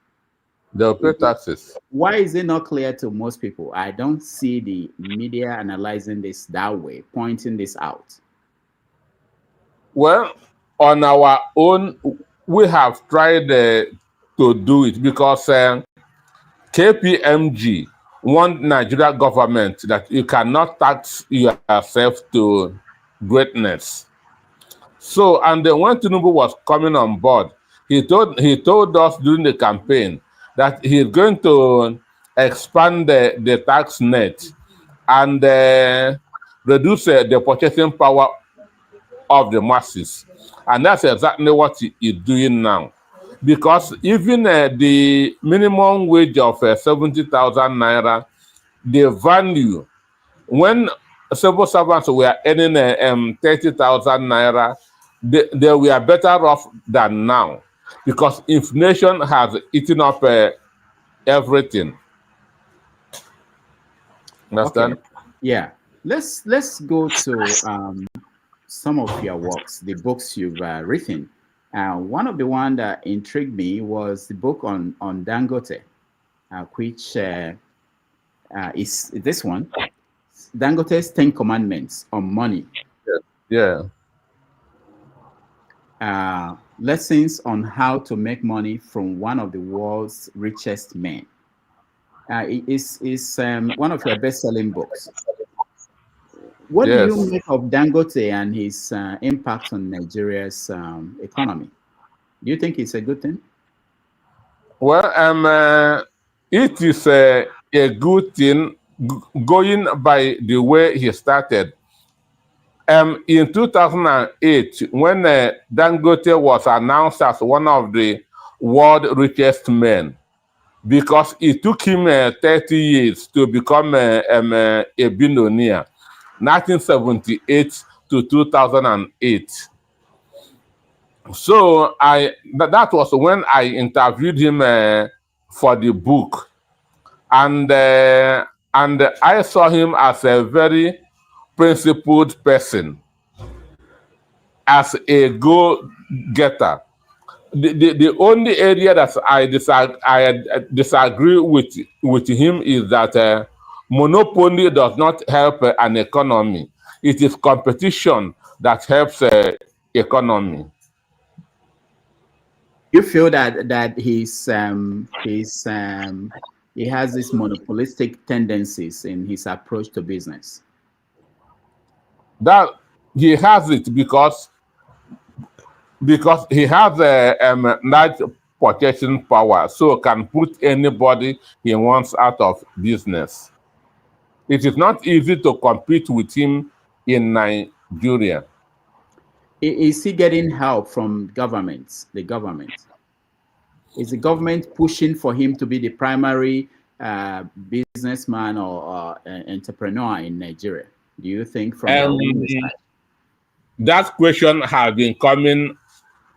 Speaker 2: They'll pay taxes.
Speaker 1: Why is it not clear to most people? I don't see the media analyzing this that way, pointing this out.
Speaker 2: Well, on our own, we have tried to do it, because KPMG warned Nigeria government that you cannot tax yourself to greatness. So, and then when Tinubu was coming on board, he told us during the campaign that he's going to expand the tax net and reduce the purchasing power of the masses. And that's exactly what he is doing now. Because even the minimum wage of 70,000 naira, the value, when civil servants were earning 30,000 naira, they were better off than now, because inflation has eaten up everything. Understand?
Speaker 1: Okay. Yeah. Let's go to some of your works, the books you've written. One of the ones that intrigued me was the book on Dangote, which is this one, Dangote's 10 Commandments on Money.
Speaker 2: Yeah.
Speaker 1: Lessons on how to make money from one of the world's richest men. It is one of your best-selling books. What do you
Speaker 2: Yes.
Speaker 1: make of Dangote and his impact on Nigeria's economy? Do you think it's a good thing?
Speaker 2: Well, it is a good thing going by the way he started. In 2008, when Dangote was announced as one of the world richest men, because it took him 30 years to become a billionaire, 1978 to 2008. So that was when I interviewed him for the book, and I saw him as a very principled person, as a go-getter. The only area that I disagree with him is that monopoly does not help an economy. It is competition that helps economy.
Speaker 1: You feel that he has these monopolistic tendencies in his approach to business.
Speaker 2: That he has it because he has a large purchasing power, so can put anybody he wants out of business. It is not easy to compete with him in Nigeria.
Speaker 1: Is he getting help from governments? The government? Is the government pushing for him to be the primary businessman or entrepreneur in Nigeria? Do you think from your own side?
Speaker 2: That question has been coming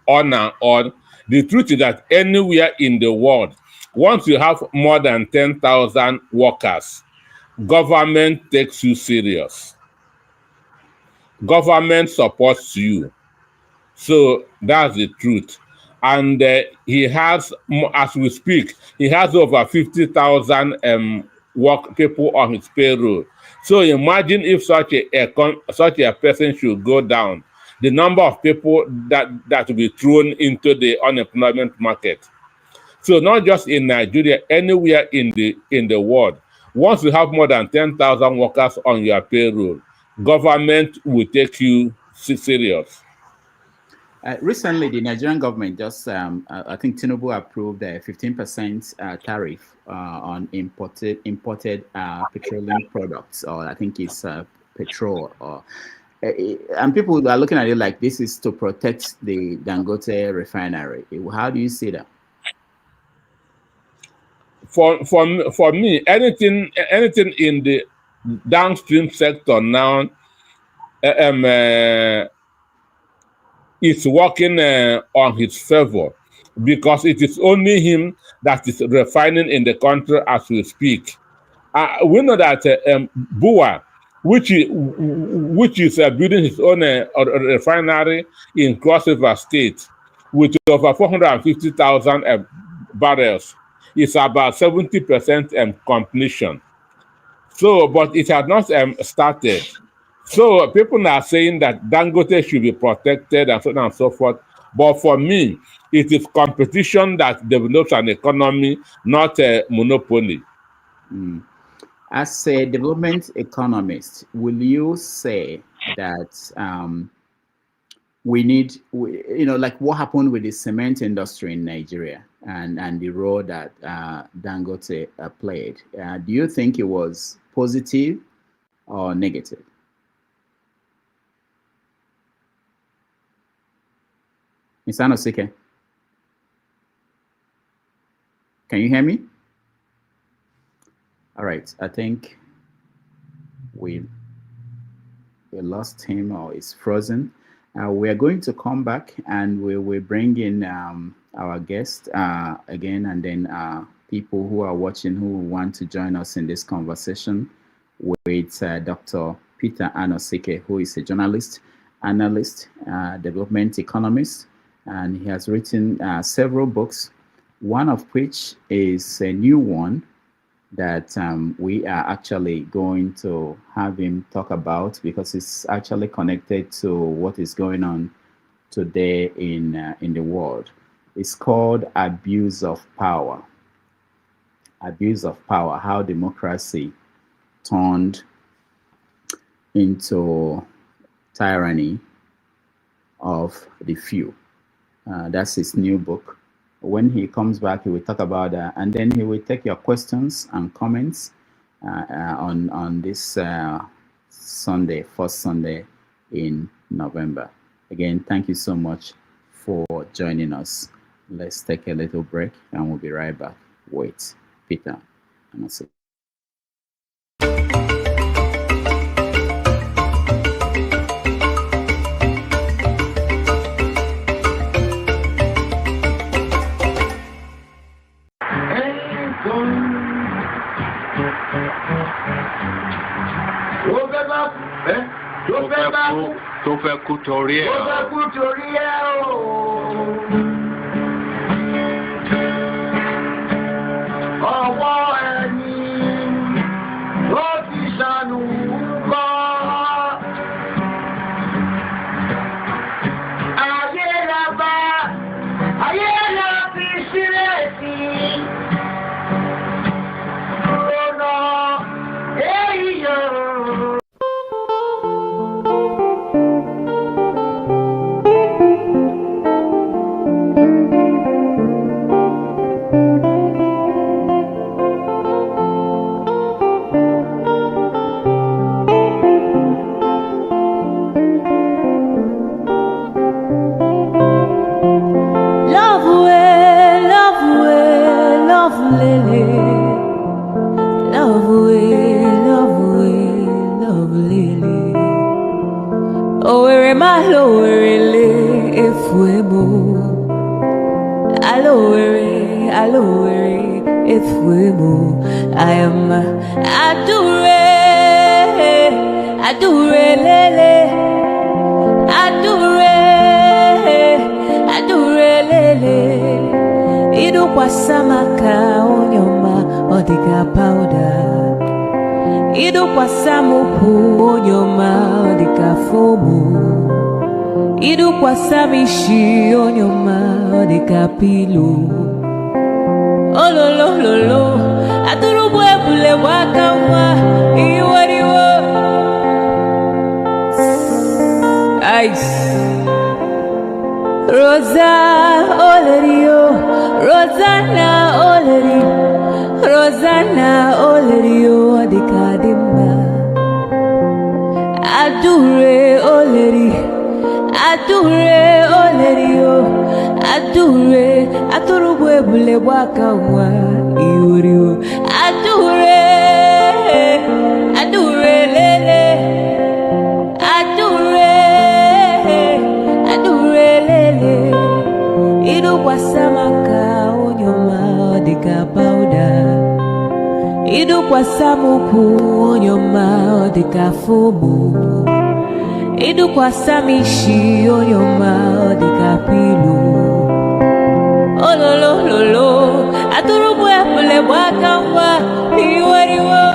Speaker 2: on and on. The truth is that anywhere in the world, once you have more than 10,000 workers, government takes you serious. Government supports you. So that's the truth. And he has, as we speak, he has over 50,000 work people on his payroll. So imagine if such a person should go down, the number of people that will be thrown into the unemployment market. So not just in Nigeria, anywhere in the world, once you have more than 10,000 workers on your payroll, government will take you serious.
Speaker 1: Recently, the Nigerian government just, I think Tinubu approved a 15% tariff on imported petroleum products, or I think it's petrol. And people are looking at it like this is to protect the Dangote refinery. How do you see that?
Speaker 2: For me, anything in the downstream sector now, it's working on his favor, because it is only him that is refining in the country as we speak. We know that Bua, which is building his own refinery in Cross River State with over 450,000 barrels, is about 70% completion. So, but it has not started. So people are saying that Dangote should be protected and so on and so forth. But for me, it is competition that develops an economy, not a monopoly.
Speaker 1: As a development economist, will you say that we need, like what happened with the cement industry in Nigeria and the role that Dangote played? Do you think it was positive or negative? Ms. Anosike, can you hear me? All right, I think we lost him, or is frozen. We are going to come back and we will bring in our guest again, and then people who are watching who want to join us in this conversation with Dr. Peter Anosike, who is a journalist, analyst, development economist, and he has written several books, one of which is a new one that we are actually going to have him talk about, because it's actually connected to what is going on today in the world. It's called Abuse of Power. Abuse of Power, how democracy turned into Tyranny of the Few. That's his new book. When he comes back, he will talk about that, and then he will take your questions and comments on this Sunday, first Sunday in November. Again, thank you so much for joining us. Let's take a little break, and we'll be right back. Wait, Peter, Anosike.
Speaker 3: Tó fẹ́ kú torí ẹ̀ o. Ọwọ́ ẹni ló ti ṣàánú kọ́. Ayé la bá, ayé la fi sílẹ̀ sí. Ọ̀nà èyí yóò.
Speaker 4: I am adure lele, idu kwa samaka onyoma odika powder, idu kwa samupu onyoma odika fomu, idu kwa samishi onyoma odika pilo. Oh lo lo lo lo, aturubu ebule wakamwa iwariwo. Ice. Rosa Olerio, Rosanna Olerio, Rosanna Olerio adikadimba. Adure Oleri, Adure Olerio. Adure, aturubu ebule wakamwa iwariwo. Adure, adure lele, adure, adure lele. Idu kwa samaka onyoma odika powder, idu kwa samuku onyoma odika fomu, idu kwa samishi onyoma odika pilo. Oh lo lo lo lo, aturubu ebule wakamwa iwariwo.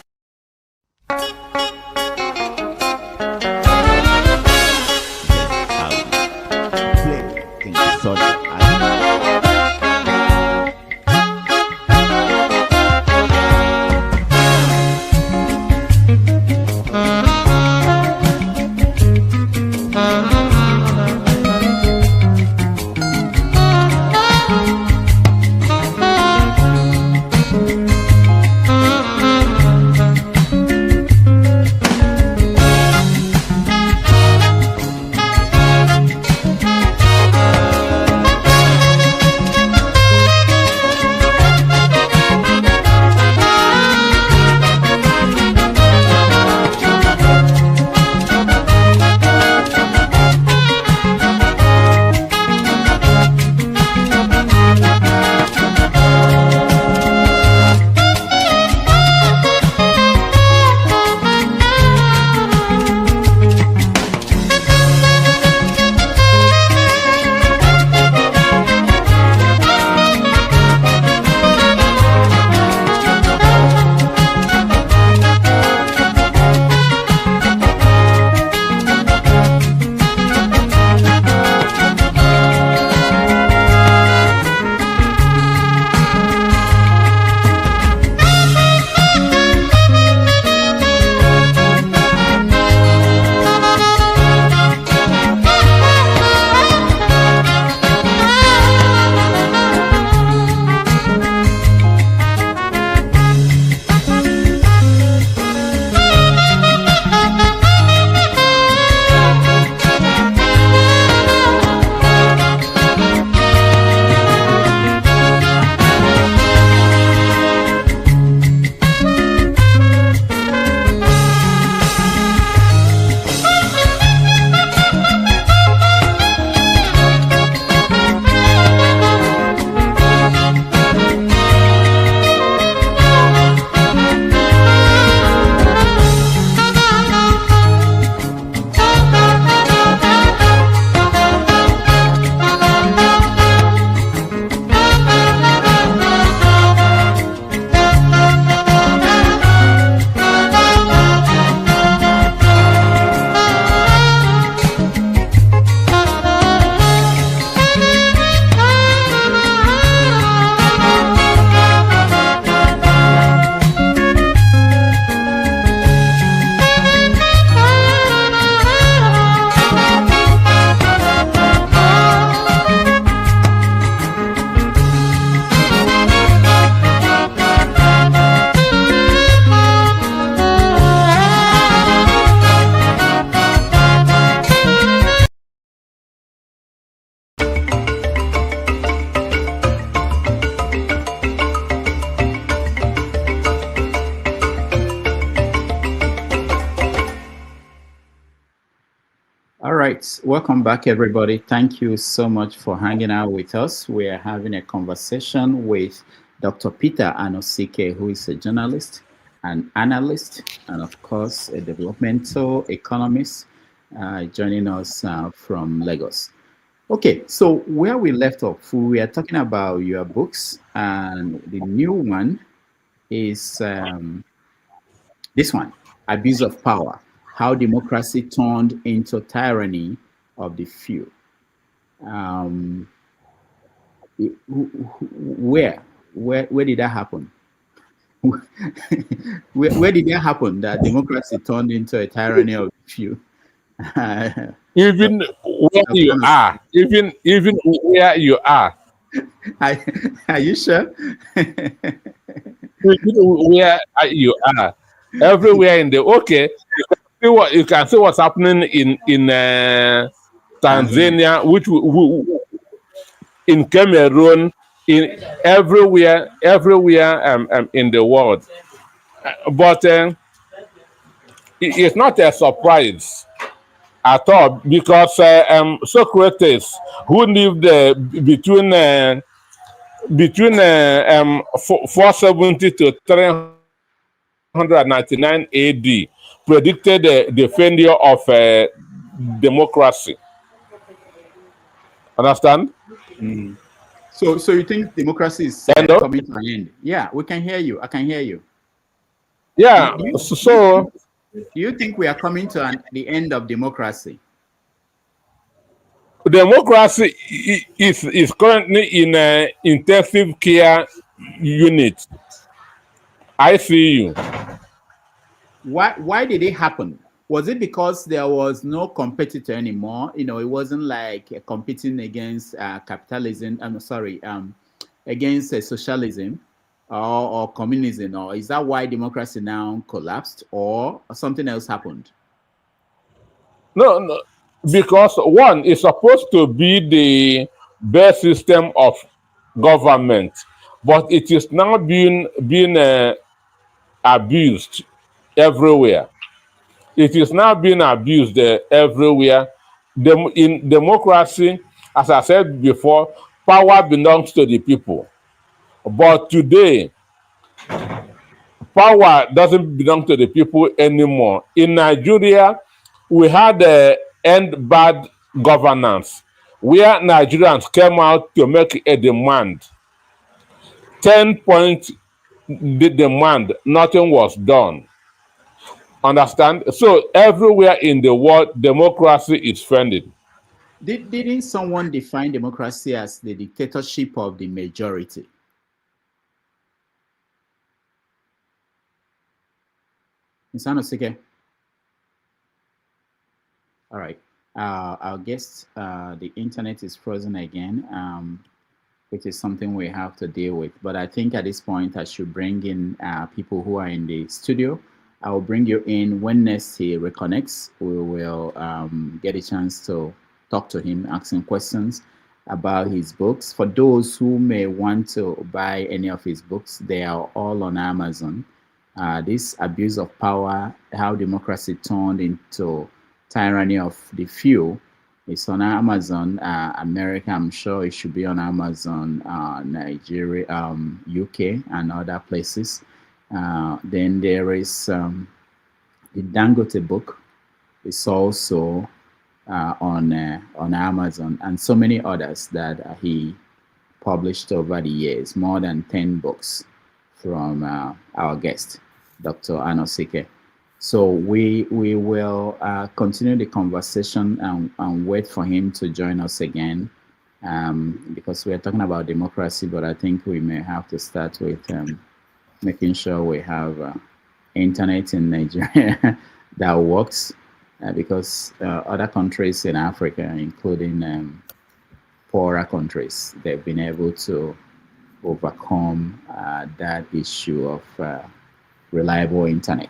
Speaker 1: right, welcome back, everybody. Thank you so much for hanging out with us. We are having a conversation with Dr. Peter Anosike, who is a journalist, an analyst, and of course, a developmental economist, joining us from Lagos. Okay, so where we left off, we are talking about your books, and the new one is this one, Abuse of Power, How Democracy Turned into Tyranny of the Few. Where did that happen? where did that happen, that democracy turned into a tyranny of the few?
Speaker 2: Even where you are, even where you are.
Speaker 1: Are you sure?
Speaker 2: Where you are, everywhere in the you can see what's happening in Tanzania, which in Cameroon, in everywhere in the world. But it's not a surprise at all, because Socrates, who lived between 470 to 399 AD, predicted the failure of democracy. Understand?
Speaker 1: Mm. So you think democracy is coming to an end? Yeah, we can hear you. I can hear you.
Speaker 2: Yeah.
Speaker 1: Do you think we are coming to the end of democracy?
Speaker 2: Democracy is currently in an intensive care unit, ICU.
Speaker 1: Why did it happen? Was it because there was no competitor anymore? You know, it wasn't like competing against capitalism. I'm sorry, against socialism or communism, or is that why democracy now collapsed, or something else happened?
Speaker 2: No, because one is supposed to be the best system of government, but it is now being abused everywhere. It is now being abused everywhere. In democracy, as I said before, power belongs to the people. But today, power doesn't belong to the people anymore. In Nigeria, we had end bad governance, where Nigerians came out to make a demand. 10-point demand, nothing was done. Understand? So everywhere in the world, democracy is failing.
Speaker 1: Didn't someone define democracy as the dictatorship of the majority? Ms. Anosike? All right. Our guest, the internet is frozen again, which is something we have to deal with. But I think at this point, I should bring in people who are in the studio. I will bring you in when next he reconnects. We will get a chance to talk to him, ask him questions about his books. For those who may want to buy any of his books, they are all on Amazon. This Abuse of Power, How Democracy Turned into Tyranny of the Few, is on Amazon. America, I'm sure it should be on Amazon, Nigeria, UK, and other places. Then there is the Dangote book. It's also on Amazon, and so many others that he published over the years. More than 10 books from our guest, Dr. Anosike. So we will continue the conversation and wait for him to join us again, because we are talking about democracy, but I think we may have to start with making sure we have internet in Nigeria that works, because other countries in Africa, including poorer countries, they've been able to overcome that issue of reliable internet.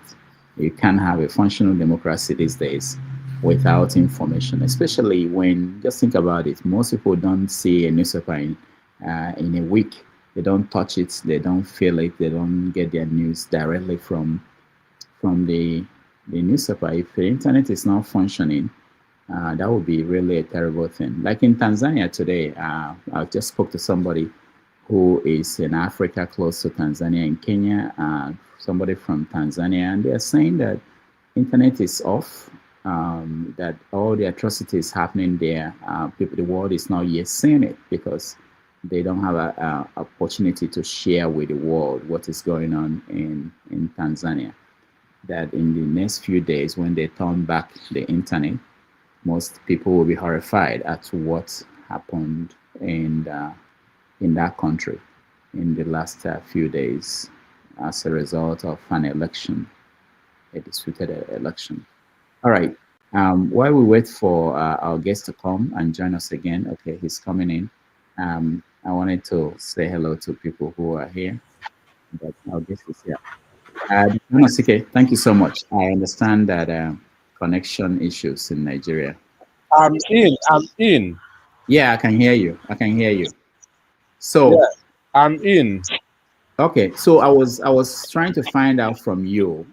Speaker 1: You can't have a functional democracy these days without information, especially when, just think about it, most people don't see a newspaper in a week. They don't touch it, they don't feel it, they don't get their news directly from the newspaper. If the internet is not functioning, That would be really a terrible thing. Like in Tanzania today, I just spoke to somebody who is in Africa, close to Tanzania, in Kenya, somebody from Tanzania, and they're saying that internet is off, that all the atrocities happening there, people, the world is not yet seeing it because they don't have a opportunity to share with the world what is going on in Tanzania. That in the next few days, when they turn back the internet, most people will be horrified at what happened in that country in the last few days as a result of an election, a disputed election. All right. While we wait for our guest to come and join us again, okay, he's coming in. I wanted to say hello to people who are here, but our guest is here. Anosike, thank you so much. I understand that connection issues in Nigeria.
Speaker 2: I'm in.
Speaker 1: Yeah, I can hear you. I can hear you. So
Speaker 2: yeah, I'm in.
Speaker 1: Okay, so I was trying to find out from you.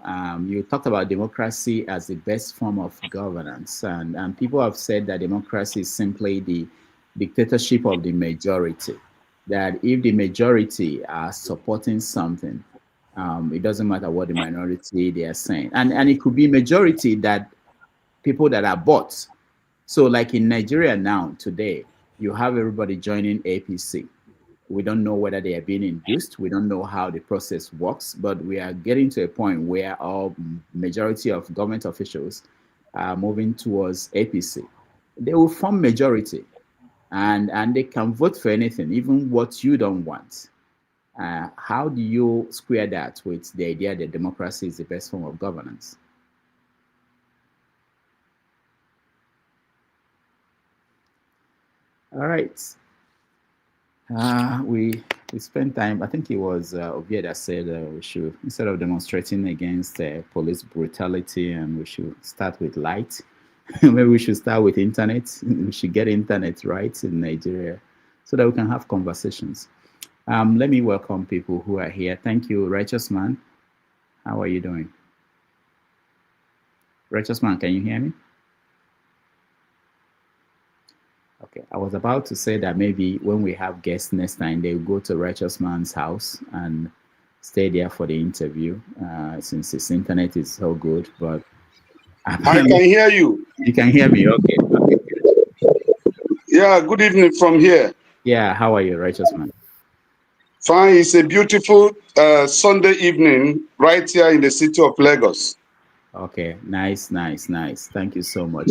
Speaker 1: You talked about democracy as the best form of governance, and people have said that democracy is simply the dictatorship of the majority. That if the majority are supporting something, it doesn't matter what the minority they are saying, and it could be majority that people that are bought. So, like in Nigeria now today, you have everybody joining APC. We don't know whether they are being induced. We don't know how the process works, but we are getting to a point where our majority of government officials are moving towards APC. They will form majority, and they can vote for anything, even what you don't want. How do you square that with the idea that democracy is the best form of governance? All right. We spent time. I think it was Ovie that said we should, instead of demonstrating against police brutality, and we should start with light. Maybe we should start with internet. We should get internet right in Nigeria, so that we can have conversations. Let me welcome people who are here. Thank you, Righteous Man. How are you doing? Righteous Man, can you hear me? Okay, I was about to say that maybe when we have guests next time, they'll go to Righteous Man's house and stay there for the interview, since his internet is so good. But
Speaker 5: I can hear you.
Speaker 1: You can hear me, okay.
Speaker 5: Yeah, good evening from here.
Speaker 1: Yeah, how are you, Righteous Man?
Speaker 5: Fine. It's a beautiful Sunday evening right here in the city of Lagos.
Speaker 1: Okay, nice. Thank you so much.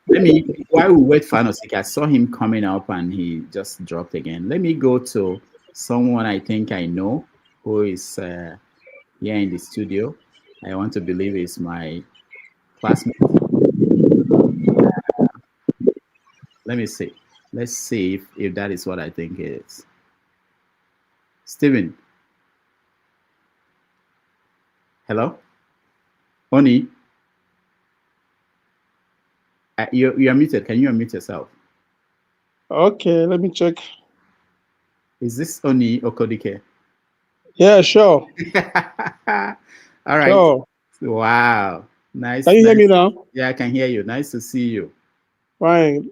Speaker 1: Let me, while we wait for Anosike, I saw him coming up and he just dropped again. Let me go to someone I think I know who is here in the studio. I want to believe it's my classmate. Let me see. Let's see if that is what I think it is. Stephen. Hello? Oni? You are muted. Can you unmute yourself?
Speaker 6: Okay, let me check.
Speaker 1: Is this Oni Okodike?
Speaker 6: Yeah, sure.
Speaker 1: All right.
Speaker 6: Sure.
Speaker 1: Wow. Nice.
Speaker 6: Can you hear me now?
Speaker 1: Yeah, I can hear you. Nice to see you.
Speaker 6: Fine.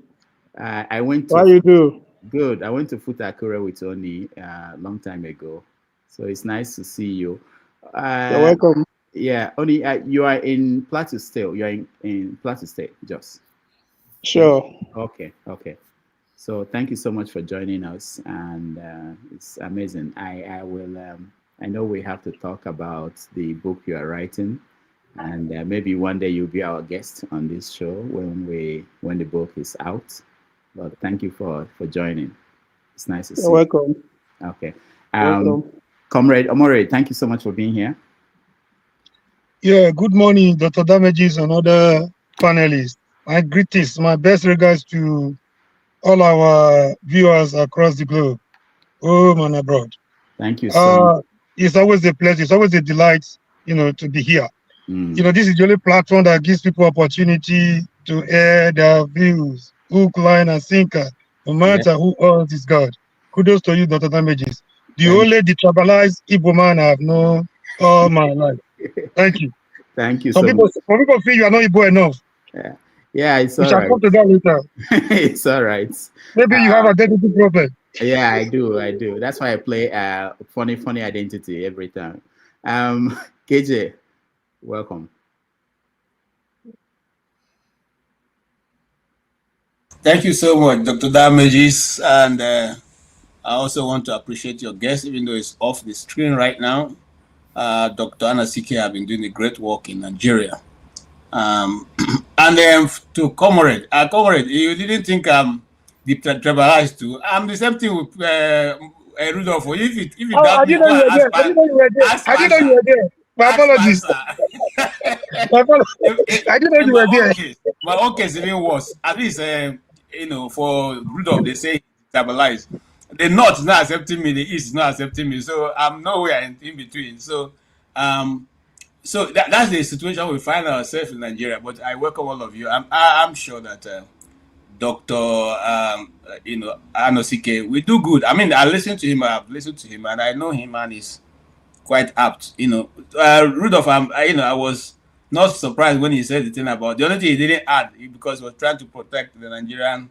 Speaker 1: I went to.
Speaker 6: How you do?
Speaker 1: Good. I went to Futakura with Oni a long time ago, so it's nice to see you.
Speaker 6: You're welcome.
Speaker 1: Yeah, Oni, you are in Plateau State. You are in Plateau State, Jos.
Speaker 6: Sure.
Speaker 1: Okay. So thank you so much for joining us, and it's amazing. I will. I know we have to talk about the book you are writing, and maybe one day you'll be our guest on this show when the book is out. But thank you for joining. It's nice to see you.
Speaker 6: You're welcome.
Speaker 1: Okay.
Speaker 6: Welcome.
Speaker 1: Comrade Omoyele, thank you so much for being here.
Speaker 7: Yeah, good morning, Dr. Damages and other panelists. My greetings, my best regards to all our viewers across the globe, home and abroad.
Speaker 1: Thank you so much.
Speaker 7: It's always a pleasure, it's always a delight, to be here. This is the only platform that gives people opportunity to air their views, hook, line, and sinker, no matter who else is God. Kudos to you, Dr. Damages. The only detribalized Igbo man I have known all my life. Thank you.
Speaker 1: Thank you
Speaker 7: Some people feel you are not Igbo enough.
Speaker 1: Yeah, it's
Speaker 7: We
Speaker 1: all
Speaker 7: shall
Speaker 1: right.
Speaker 7: come to that later.
Speaker 1: It's all right.
Speaker 7: Maybe you have identity problem.
Speaker 1: Yeah, I do. That's why I play funny identity every time. KJ, welcome.
Speaker 8: Thank you so much, Dr. Damages, and I also want to appreciate your guest, even though it's off the screen right now. Dr. Anosike have been doing a great work in Nigeria. And then to Comrade, Comrade, you didn't think I'm tribalized too. I'm the same thing with Rudolph. If it
Speaker 7: I
Speaker 8: doubt me,
Speaker 7: didn't know
Speaker 8: go
Speaker 7: you were
Speaker 8: and
Speaker 7: there. I didn't know you were there.
Speaker 8: ask
Speaker 7: I didn't know you were there. My apologies. My apologies. I didn't know you were there.
Speaker 8: My own case even worse. At least, for Rudolph, they say stabilized. The North is not accepting me. The East is not accepting me. So I'm nowhere in between. So, so that's the situation we find ourselves in Nigeria. But I welcome all of you. I'm sure that Dr. Anosike, we do good. I mean, I listen to him. I've listened to him, and I know him, and he's quite apt. Rudolph, I was not surprised when he said the thing about the only thing he didn't add because he was trying to protect the Nigerian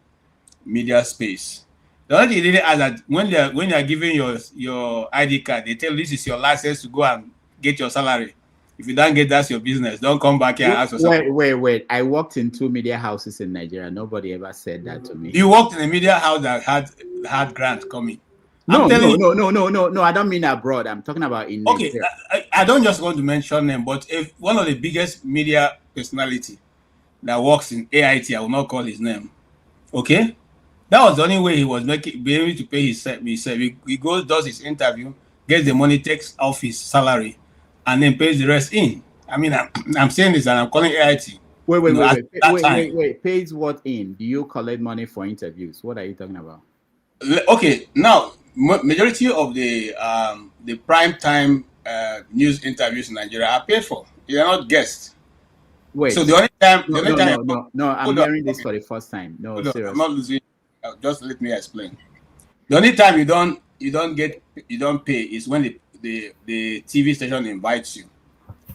Speaker 8: media space. The only thing he didn't add that when you are giving your ID card, they tell you this is your license to go and get your salary. If you don't get that's your business. Don't come back here and ask for something.
Speaker 1: Wait. I worked in 2 media houses in Nigeria. Nobody ever said that to me.
Speaker 8: You worked in a media house that had grant coming.
Speaker 1: No. I don't mean abroad. I'm talking about in Nigeria.
Speaker 8: I don't just want to mention them, but if one of the biggest media personality that works in AIT, I will not call his name. Okay, that was the only way he was being able to pay his set. He goes, does his interview, gets the money, takes off his salary, and then pays the rest in. I mean, I'm saying this, and I'm calling AIT.
Speaker 1: Wait. Pays what in? Do you collect money for interviews? What are you talking about?
Speaker 8: Okay, now majority of the prime time news interviews in Nigeria are paid for. They are not guests.
Speaker 1: Wait.
Speaker 8: So the only time,
Speaker 1: no. I'm hearing this for the first time. No, seriously.
Speaker 8: I'm not losing. Just let me explain. The only time you don't pay is when the TV station invites you.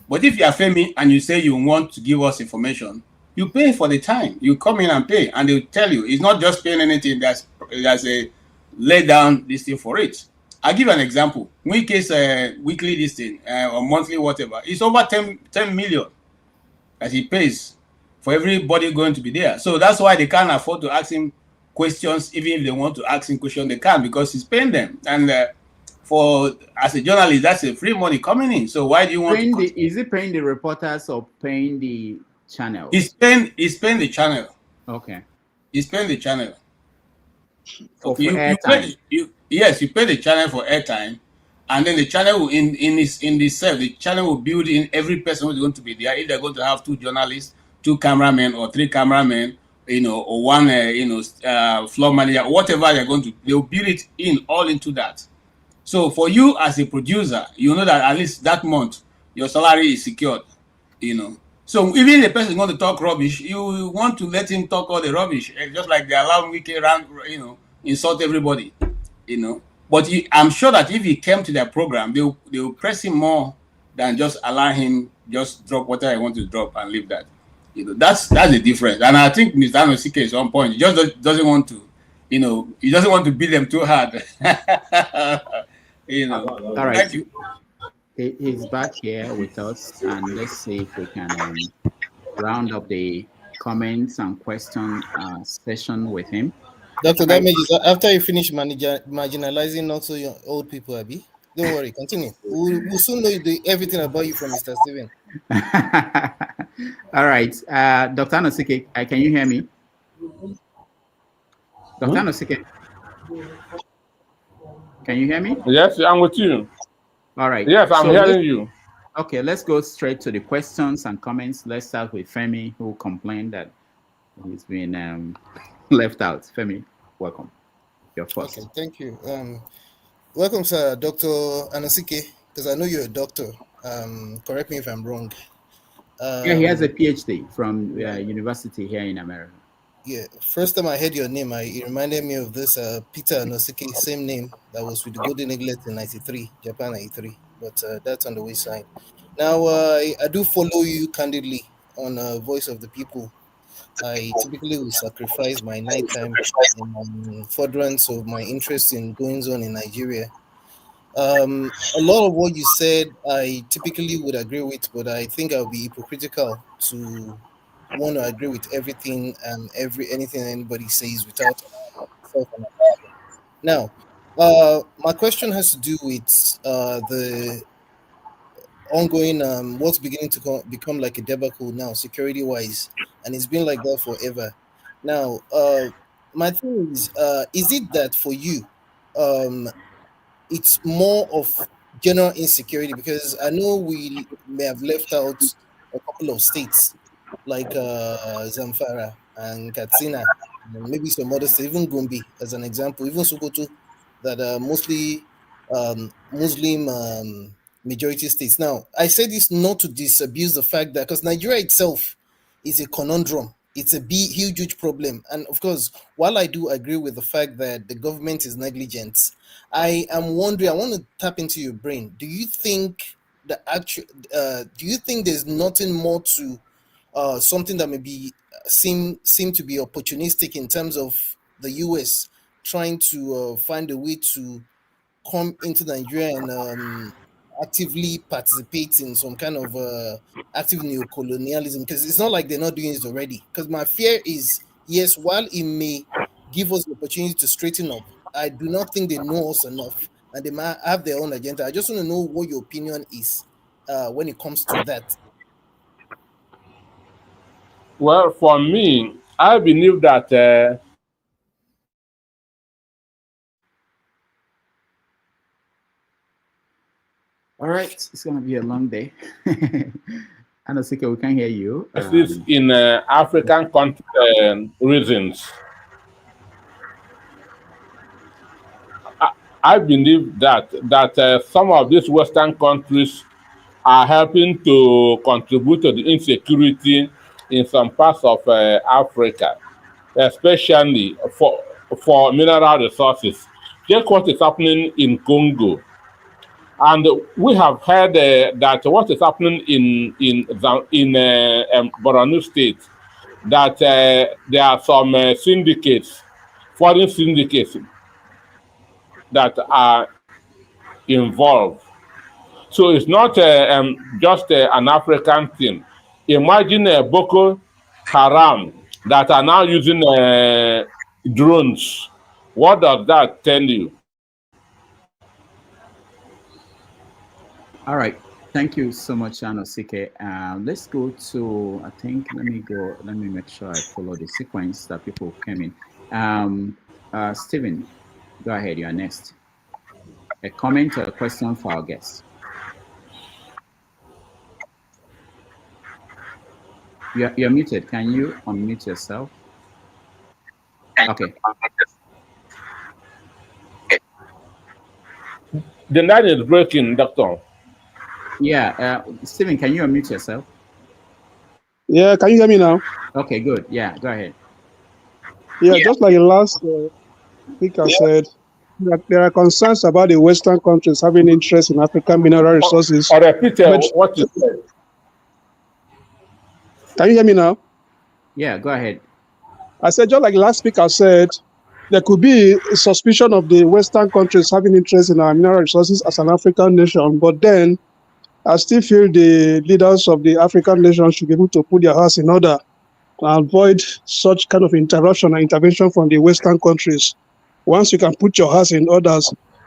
Speaker 8: But if you are famous and you say you want to give us information, you pay for the time. You come in and pay, and they'll tell you. It's not just paying anything. There's a lay down this thing for it. I'll give you an example. Weekly this thing or monthly whatever. It's over 10 million that he pays for everybody going to be there. So that's why they can't afford to ask him questions. Even if they want to ask him questions, they can't because he's paying them. And as a journalist, that's a free money coming in. So why do you want
Speaker 1: is he paying the reporters or paying the channel?
Speaker 8: He's paying the channel.
Speaker 1: Okay.
Speaker 8: He's paying the channel.
Speaker 1: For airtime.
Speaker 8: Yes, you pay the channel for airtime, and then the channel will the channel will build in every person who's going to be there. If they're going to have 2 journalists, 2 cameramen, or 3 cameramen, or 1 floor manager, whatever they're going to, they'll build it all into that. So for you as a producer, you know that at least that month your salary is secured. So even if the person is going to talk rubbish, you want to let him talk all the rubbish, just like they allow Wiki around, insult everybody, But I'm sure that if he came to their program, they will press him more than just allow him just drop whatever he wants to drop and leave that. That's the difference. And I think Mr. Anosike is on point. He just doesn't want to, he doesn't want to beat them too hard.
Speaker 1: All right.
Speaker 8: Thank you.
Speaker 1: He's back here with us, and let's see if we can round up the comments and question session with him.
Speaker 9: Dr. Damages, after you finish marginalizing not so young old people, Abby, don't worry, continue. We'll soon know everything about you from Mr. Steven.
Speaker 1: All right. Dr. Anosike, can you hear me? Dr. Anosike, can you hear me?
Speaker 2: Yes, I'm with you.
Speaker 1: All right.
Speaker 2: Yes, I'm hearing you.
Speaker 1: Okay, let's go straight to the questions and comments. Let's start with Femi, who complained that he's been left out. Femi, welcome. You're first.
Speaker 9: Okay, thank you. Welcome, sir, Dr. Anosike, because I know you're a doctor. Correct me if I'm wrong.
Speaker 1: Yeah, he has a PhD from university here in America.
Speaker 9: Yeah, first time I heard your name, it reminded me of this Peter Anosike, same name that was with the Golden Eaglet in '93, Japan '93. But that's on the wayside. Now, I do follow you candidly on Voice of the People. I typically will sacrifice my nighttime in furtherance of my interest in goings on in Nigeria. A lot of what you said, I typically would agree with, but I think I'll be hypocritical to want to agree with everything and anything anybody says without self-analysis. Now, my question has to do with the ongoing what's beginning to become like a debacle now, security wise, and it's been like that forever. Now, my thing is it that for you, um, it's more of general insecurity? Because I know we may have left out a couple of states like Zamfara and Katsina, and maybe some other states, even Gombe as an example, even Sokoto, that are mostly Muslim majority states. Now, I say this not to disabuse the fact that because Nigeria itself is a conundrum. It's a big, huge, huge problem. And of course, while I do agree with the fact that the government is negligent, I am wondering, I want to tap into your brain. Do you think do you think there's nothing more to something that may be seem to be opportunistic in terms of the US trying to find a way to come into Nigeria and actively participate in some kind of active neocolonialism? Because it's not like they're not doing it already. Because my fear is, yes, while it may give us the opportunity to straighten up, I do not think they know us enough, and they might have their own agenda. I just want to know what your opinion is when it comes to that.
Speaker 2: Well, for me, I believe that
Speaker 1: All right, it's going to be a long day. Anosike, we can hear you.
Speaker 2: This in African reasons. I believe that some of these Western countries are helping to contribute to the insecurity in some parts of Africa, especially for mineral resources. Check what is happening in Congo. And we have heard that what is happening in Borno State, that there are some syndicates, foreign syndicates, that are involved. So it's not just an African thing. Imagine Boko Haram that are now using drones. What does that tell you?
Speaker 1: All right. Thank you so much, Anosike. Let's go to, I think, let me make sure I follow the sequence that people came in. Stephen, go ahead, you are next. A comment or a question for our guest. You're muted. Can you unmute yourself? Okay.
Speaker 2: The line is breaking, Doctor.
Speaker 1: Yeah, Stephen, can you unmute yourself?
Speaker 6: Yeah, can you hear me now?
Speaker 1: Okay, good. Yeah, go ahead.
Speaker 6: Yeah, just like the last speaker said, that there are concerns about the Western countries having interest in African mineral resources.
Speaker 2: Or repeat what you said.
Speaker 6: Can you hear me now?
Speaker 1: Yeah, go ahead.
Speaker 6: I said, just like the last speaker said, there could be a suspicion of the Western countries having interest in our mineral resources as an African nation, but then I still feel the leaders of the African nations should be able to put their house in order and avoid such kind of interruption and intervention from the Western countries. Once you can put your house in order,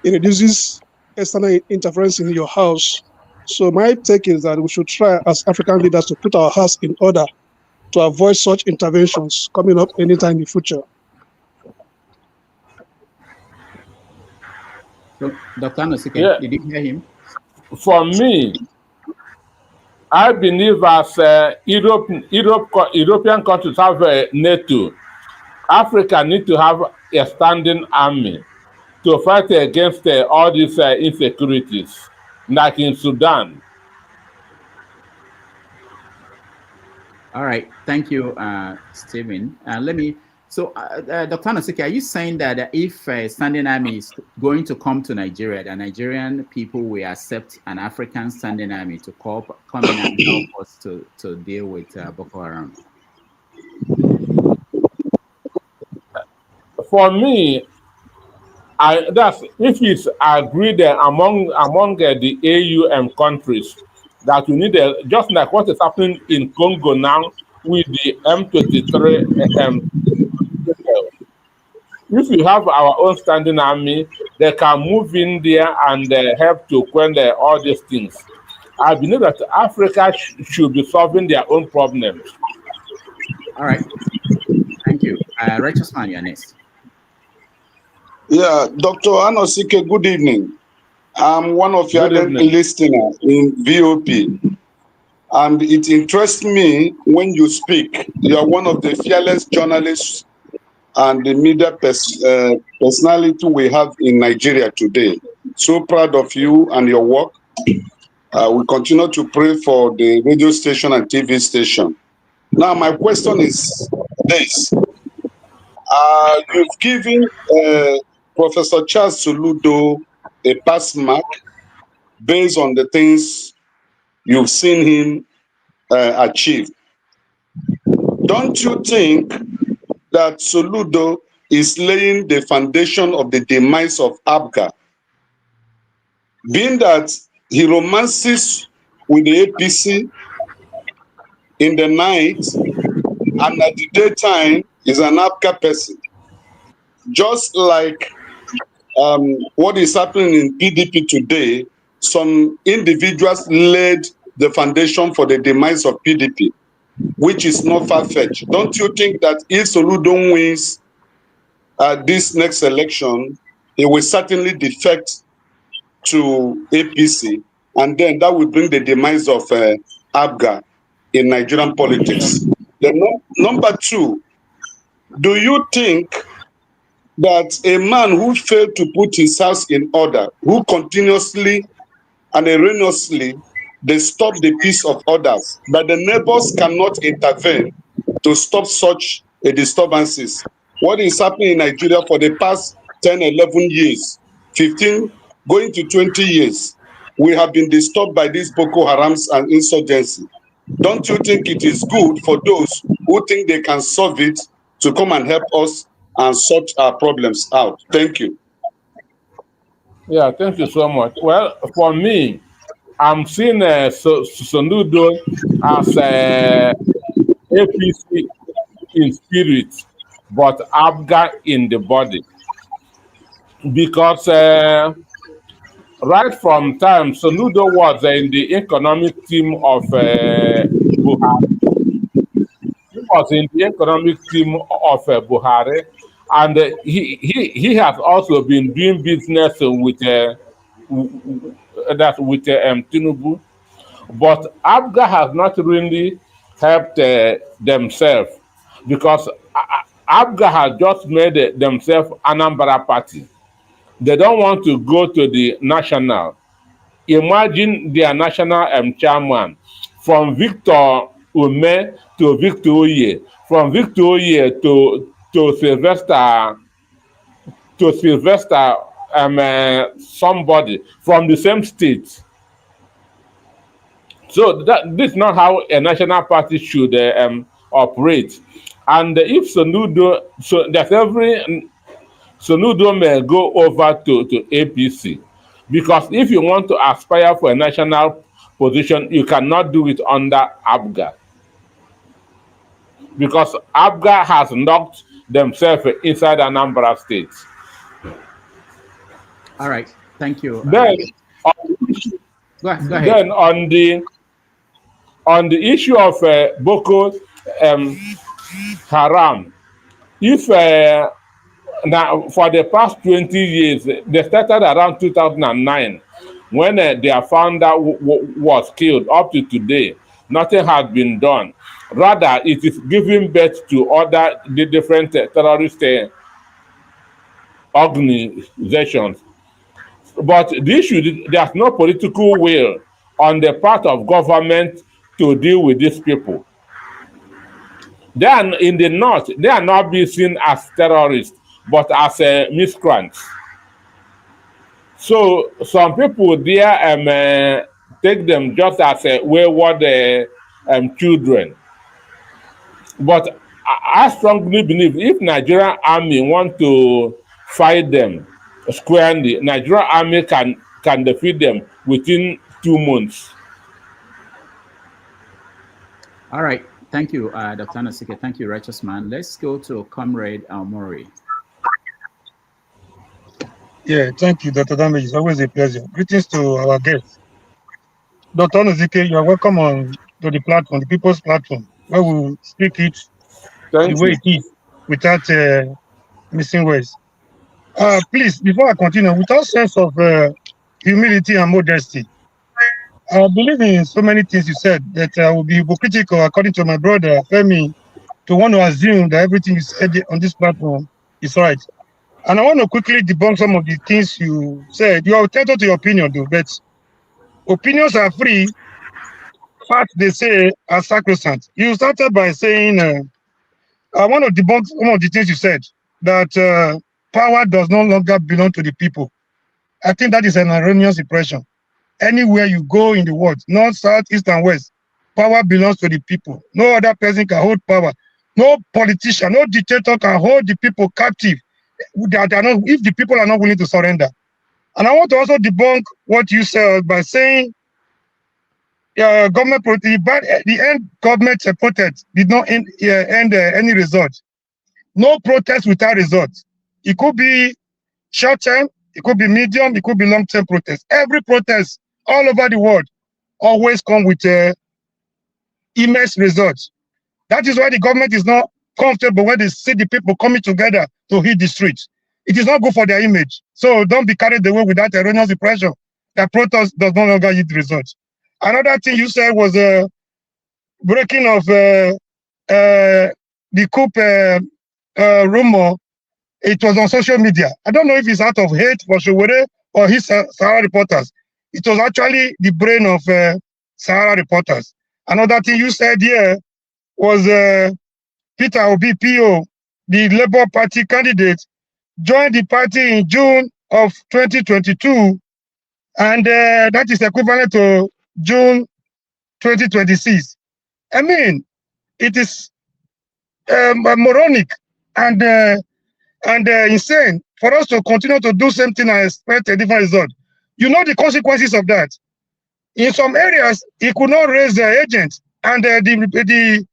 Speaker 6: it reduces external interference in your house. So my take is that we should try as African leaders to put our house in order to avoid such interventions coming up anytime in the future.
Speaker 1: So, Dr. Anosike, did you hear him?
Speaker 2: For me, I believe as European countries have NATO, Africa needs to have a standing army to fight against all these insecurities, like in Sudan.
Speaker 1: All right, thank you, Stephen. So, Dr. Anosike, are you saying that if standing army is going to come to Nigeria, the Nigerian people will accept an African standing army to come in and help us to deal with Boko Haram?
Speaker 2: for me, that's if it's agreed among the AU countries that we need just like what is happening in Congo now with the M23. If we have our own standing army, they can move in there and help to quell all these things. I believe that Africa should be solving their own problems.
Speaker 1: All right. Thank you. Righteous Man, you're next.
Speaker 5: Yeah, Dr. Anosike, good evening. I'm one of your listeners in VOP. And it interests me when you speak. You are one of the fearless journalists and the media personality we have in Nigeria today. So proud of you and your work. We continue to pray for the radio station and TV station. Now, my question is this. You've given Professor Charles Soludo a pass mark based on the things you've seen him achieve. Don't you think that Soludo is laying the foundation of the demise of ABGA? Being that he romances with the APC in the night and at the daytime is an ABGA person. Just like what is happening in PDP today, some individuals laid the foundation for the demise of PDP, which is not far-fetched. Don't you think that if Soludo wins this next election, he will certainly defect to APC, and then that will bring the demise of ABGA in Nigerian politics? Number two, do you think that a man who failed to put his house in order, who continuously and erroneously disturb the peace of others, that the neighbors cannot intervene to stop such disturbances? What is happening in Nigeria for the past 10, 11 years, 15, going to 20 years? We have been disturbed by these Boko Harams and insurgency. Don't you think it is good for those who think they can solve it to come and help us and sort our problems out? Thank you.
Speaker 2: Yeah, thank you so much. Well, for me, I'm seeing Soludo as APC in spirit, but ABGA in the body. Because right from time, Soludo was in the economic team of Buhari. He was in the economic team of Buhari, and he has also been doing business with Tinubu. But ABGA has not really helped themselves, because ABGA has just made themselves Anambra party. They don't want to go to the national. Imagine their national chairman, from Victor Ume to Victor Oye, from Victor Oye to Sylvester somebody from the same state. So this is not how a national party should operate. And if Soludo, so that Soludo may go over to APC, because if you want to aspire for a national position, you cannot do it under ABGA, because ABGA has knocked themselves inside Anambra State.
Speaker 1: All right, thank you.
Speaker 2: Then,
Speaker 1: go ahead.
Speaker 2: Then on the issue of Boko Haram, if now, for the past 20 years, they started around 2009, when their founder was killed. Up to today, nothing has been done. Rather, it is giving birth to other different terrorist organizations. But the issue, there's no political will on the part of government to deal with these people. Then in the north, they are not being seen as terrorists, but as miscreants. So some people there take them just as wayward children. But I strongly believe if Nigerian army want to fight them squarely, Nigerian army can defeat them within 2 months.
Speaker 1: All right. Thank you, Dr. Anosike. Thank you, Righteous Man. Let's go to Comrade Mori.
Speaker 7: Yeah, thank you, Dr. Damage. It's always a pleasure. Greetings to our guests. Dr. Ezike, you are welcome on to the platform, the people's platform, where we speak it the way it is, without missing words. Please, before I continue, without sense of humility and modesty, I believe in so many things you said that I will be hypocritical, according to my brother Femi, to want to assume that everything you said on this platform is right. And I want to quickly debunk some of the things you said. You are entitled to your opinion, though, but opinions are free. Facts, they say, are sacrosanct. You started by saying, I want to debunk some of the things you said, that power does no longer belong to the people. I think that is an erroneous impression. Anywhere you go in the world, north, south, east, and west, power belongs to the people. No other person can hold power. No politician, no dictator can hold the people captive if the people are not willing to surrender. And I want to also debunk what you said by saying the end government protest did not end any result. No protest without result. It could be short term, it could be medium, it could be long term protest. Every protest all over the world always come with immense results. That is why the government is not comfortable when they see the people coming together to hit the streets. It is not good for their image. So don't be carried away with that erroneous impression that protest does no longer yield results. Another thing you said was breaking of the coup rumor. It was on social media. I don't know if it's out of hate for Sowore or his Sahara reporters. It was actually the brain of Sahara reporters. Another thing you said here was Peter Obi, PO, the Labour Party candidate, joined the party in June of 2022, and that is equivalent to June 2026. I mean, it is moronic and insane for us to continue to do something and expect a different result. You know the consequences of that. In some areas, he could not raise the agent, and the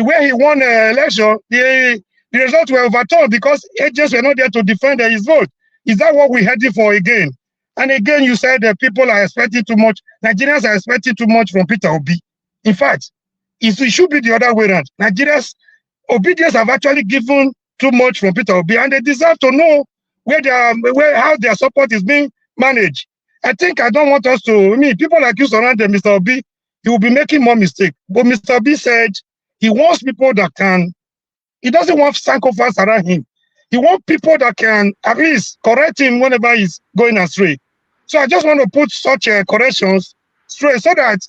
Speaker 7: way he won the election, the results were overturned because agents were not there to defend his vote. Is that what we're heading for again? And again, you said that people are expecting too much. Nigerians are expecting too much from Peter Obi. In fact, it should be the other way around. Nigerians' obedience have actually given too much from Peter Obi, and they deserve to know how their support is being managed. I don't want us to, people like you surround Mr. Obi, he will be making more mistakes. But Mr. Obi said he wants people that can, he doesn't want psychopaths around him. He wants people that can at least correct him whenever he's going astray. So I just want to put such corrections straight so that,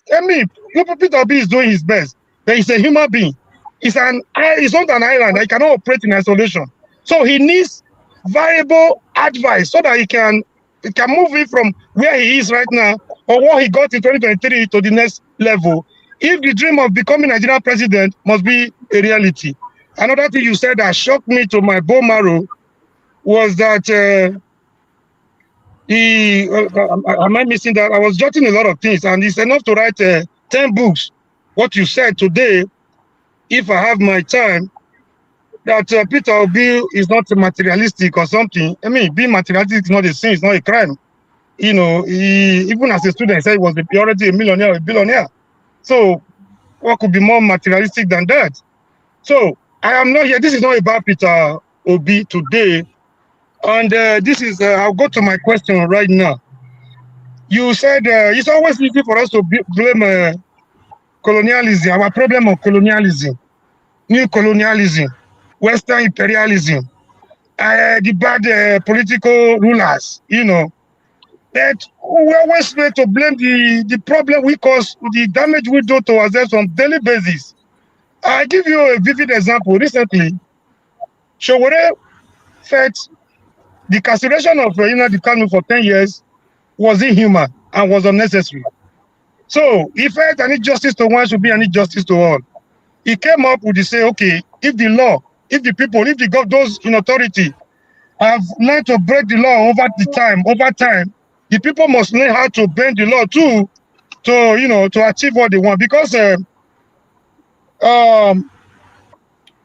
Speaker 7: Peter Obi is doing his best. But he's a human being. He's not an island. He cannot operate in isolation. So he needs variable advice so that he can move it from where he is right now or what he got in 2023 to the next level. If the dream of becoming Nigerian president must be a reality. Another thing you said that shocked me to my bone marrow was that am I missing that? I was jotting a lot of things, and it's enough to write 10 books. What you said today, if I have my time, that Peter Obi is not materialistic or something. Being materialistic is not a sin, it's not a crime. Even as a student, he said he was already a millionaire or a billionaire. So what could be more materialistic than that? So I am not here. This is not about Peter Obi today. And this is, I'll go to my question right now. You said it's always easy for us to blame colonialism, our problem of colonialism, new colonialism, Western imperialism, the bad political rulers, But we always try to blame the problem we cause, the damage we do to ourselves on daily basis. I give you a vivid example. Recently, Sowore felt the consideration of the Kanu for 10 years was inhuman and was unnecessary. So he felt an injustice to one should be an injustice to all. he came up with the say, okay, if the law, if the people, if the those in authority have learned to break the law over time, the people must learn how to bend the law too, to achieve what they want. Because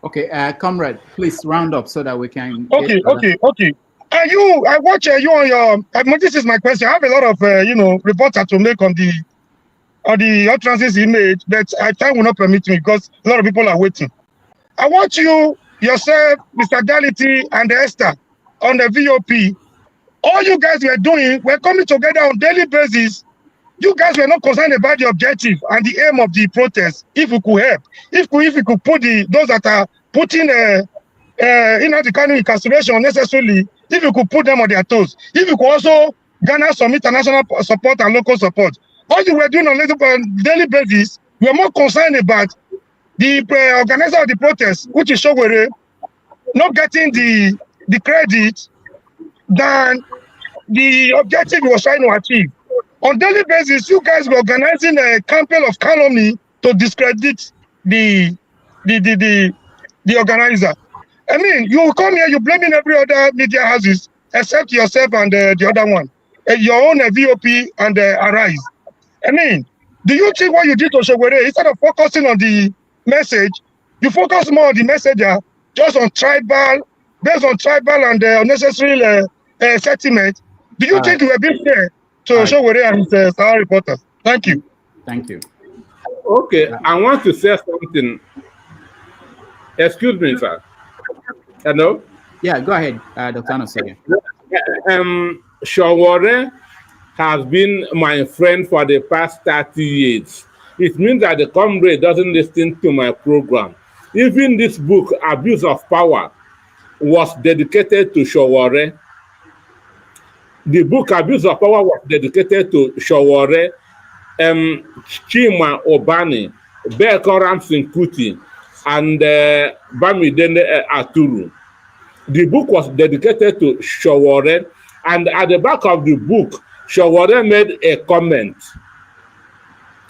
Speaker 1: okay, Comrade, please round up so that we can.
Speaker 7: Okay. I watch you on your. This is my question. I have a lot of reports to make on the utterances he made, but time will not permit me because a lot of people are waiting. I want you yourself, Mr. Gality, and Esther on the VOP. All you guys were doing, we're coming together on daily basis. You guys were not concerned about the objective and the aim of the protest. If we could help, if we could put those that are putting the kind of incarceration unnecessarily, if you could put them on their toes, if you could also garner some international support and local support. All you were doing on a daily basis, we are more concerned about the organizer of the protest, which is Sowore, not getting the credit than the objective he was trying to achieve. On daily basis, you guys were organizing a campaign of calumny to discredit the organizer. I mean, you come here, you're blaming every other media houses except yourself and the other one, your own VOP and Arise. I mean, do you think what you did to Sowore, instead of focusing on the message, you focus more on the messenger, just on tribal, based on tribal and unnecessary sentiment? Do you think you were being fair to Sowore and his Sahara reporters? Thank you.
Speaker 1: Thank you.
Speaker 2: Okay, I want to say something. Excuse me, sir. Hello?
Speaker 1: Yeah, go ahead, Dr. Anosike.
Speaker 2: Sowore has been my friend for the past 30 years. It means that the Comrade doesn't listen to my program. Even this book, Abuse of Power, was dedicated to Sowore. The book Abuse of Power was dedicated to Sowore, Chima Obani, Bekoram Sinkuti, and Bamidele Aturu. The book was dedicated to Sowore, and at the back of the book, Sowore made a comment.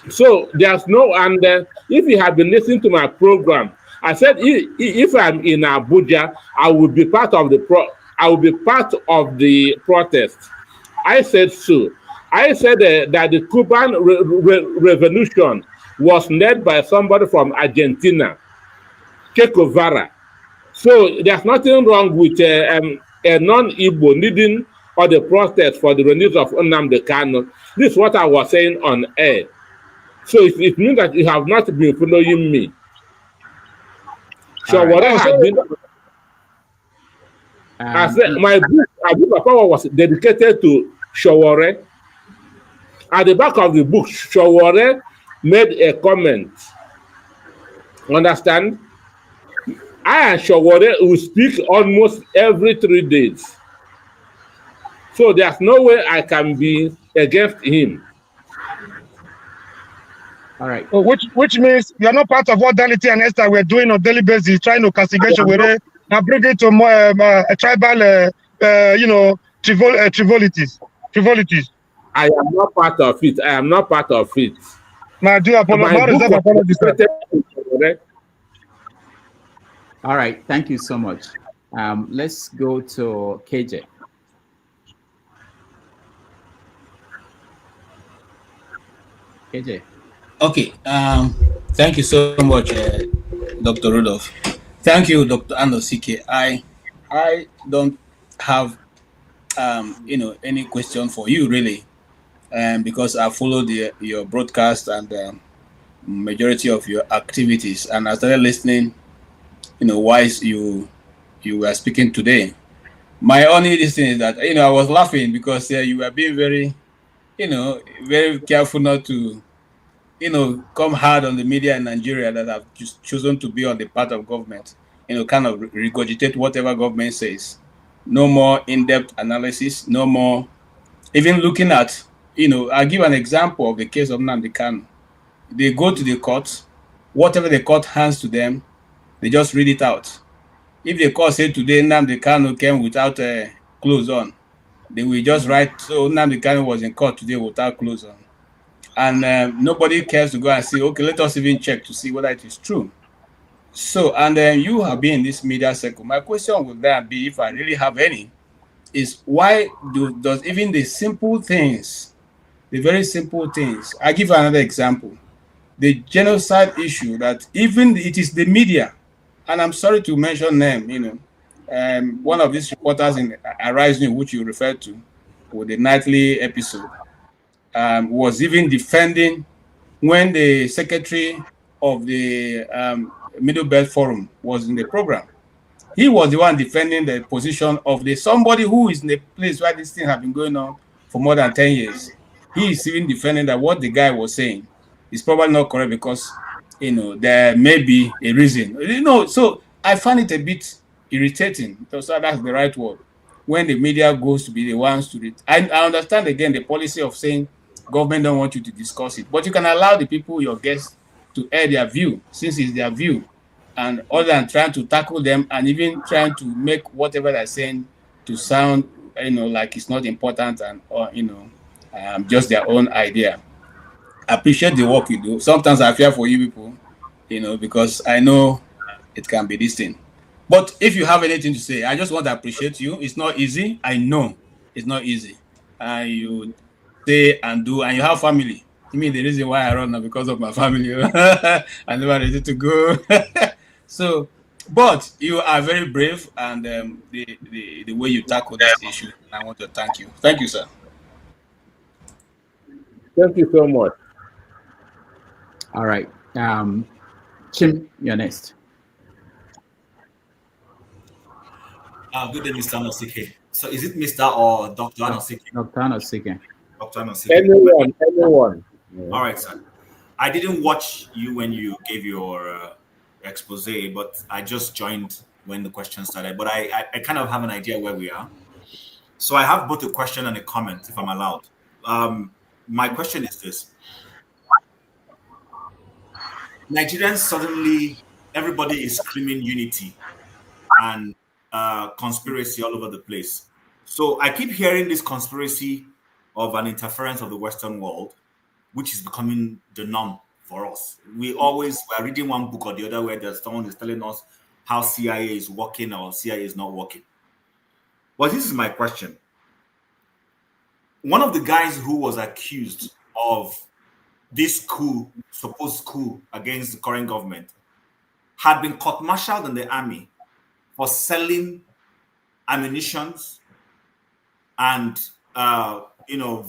Speaker 2: So there's no, and if you have been listening to my program, I said if I'm in Abuja, I will be part of the protest. I said so. I said that the Cuban revolution was led by somebody from Argentina, Che Guevara. So there's nothing wrong with a non-Igbo leading or the protest for the release of Nnamdi Kanu. This is what I was saying on air. So it means that you have not been following me. So what I have been, I said my book, Abuse of Power, was dedicated to Sowore. At the back of the book, Sowore made a comment. Understand? I and Sowore will speak almost every 3 days. So there's no way I can be against him.
Speaker 1: All right.
Speaker 7: Which means you're not part of what Danity and Esther were doing on daily basis, trying to castigate Sowore and bring it to more tribal, frivolities.
Speaker 2: I am not part of it. I am not part of it.
Speaker 7: My dear, apologies.
Speaker 1: All right. Thank you so much. Let's go to KJ. KJ.
Speaker 8: Okay. Thank you so much, Dr. Rudolph. Thank you, Dr. Anosike. I don't have any question for you really, because I followed your broadcast and majority of your activities, and I started listening. Why you were speaking today. My only thing is that I was laughing because you were being very, very careful not to, come hard on the media in Nigeria that have just chosen to be on the part of government. Kind of regurgitate whatever government says. No more in-depth analysis. No more even looking at. I'll give an example of the case of Nnamdi Kanu. They go to the court, whatever the court hands to them, they just read it out. If the court said today Nnamdi Kanu came without clothes on, they will just write, so Nnamdi Kanu was in court today without clothes on. And nobody cares to go and say, okay, let us even check to see whether it is true. So, and then you have been in this media circle. My question would then be, if I really have any, is why does even the simple things, the very simple things, I give another example, the genocide issue, that even it is the media, and I'm sorry to mention them, one of these reporters in Arise News, which you referred to, with the nightly episode, was even defending when the secretary of the Middle Belt Forum was in the program. He was the one defending the position of the somebody who is in the place where this thing has been going on for more than 10 years. He is even defending that what the guy was saying is probably not correct because, there may be a reason. So I find it a bit irritating. So that's the right word. When the media goes to be the ones to read. I understand again the policy of saying government don't want you to discuss it, but you can allow the people, your guests, to air their view, since it's their view, and other than trying to tackle them and even trying to make whatever they're saying to sound, like it's not important and just their own idea. I appreciate the work you do. Sometimes I fear for you people, because I know it can be this thing. But if you have anything to say, I just want to appreciate you. It's not easy. I know it's not easy. You say and do, and you have family. I mean, the reason why I run now because of my family. I never ready to go. So, but you are very brave, and the way you tackle this issue, I want to thank you. Thank you, sir.
Speaker 2: Thank you so much.
Speaker 1: All right. Chim, you're next.
Speaker 10: Good day, Mr. Anosike. So is it Mr. or Dr. Anosike?
Speaker 1: Dr. Anosike.
Speaker 10: Dr. Anosike.
Speaker 2: Anyone. Yeah.
Speaker 10: All right, sir. I didn't watch you when you gave your expose, but I just joined when the question started. But I kind of have an idea where we are. So I have both a question and a comment, if I'm allowed. My question is this. Nigerians suddenly, everybody is screaming unity and conspiracy all over the place. So I keep hearing this conspiracy of an interference of the Western world, which is becoming the norm for us. We're reading one book or the other where there's someone is telling us how CIA is working or CIA is not working. But this is my question. One of the guys who was accused of this supposed coup against the current government, had been court-martialed in the army for selling ammunitions and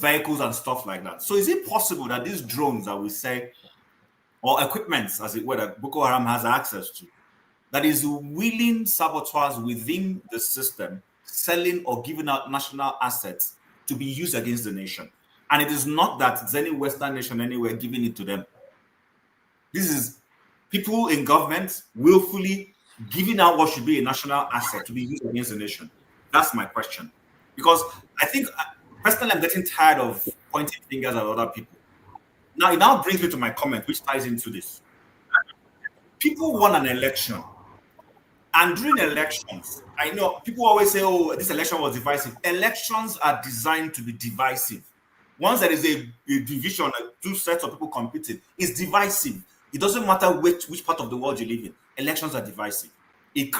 Speaker 10: vehicles and stuff like that. So is it possible that these drones that we say, or equipments, as it were, that Boko Haram has access to, that is willing saboteurs within the system selling or giving out national assets to be used against the nation? And it is not that it's any Western nation anywhere giving it to them. This is people in government willfully giving out what should be a national asset to be used against the nation. That's my question. Because I think, personally, I'm getting tired of pointing fingers at other people. Now, it now brings me to my comment, which ties into this. People won an election. And during elections, I know people always say, oh, this election was divisive. Elections are designed to be divisive. Once there is a division, two sets of people competing, it's divisive. It doesn't matter which part of the world you live in. Elections are divisive. It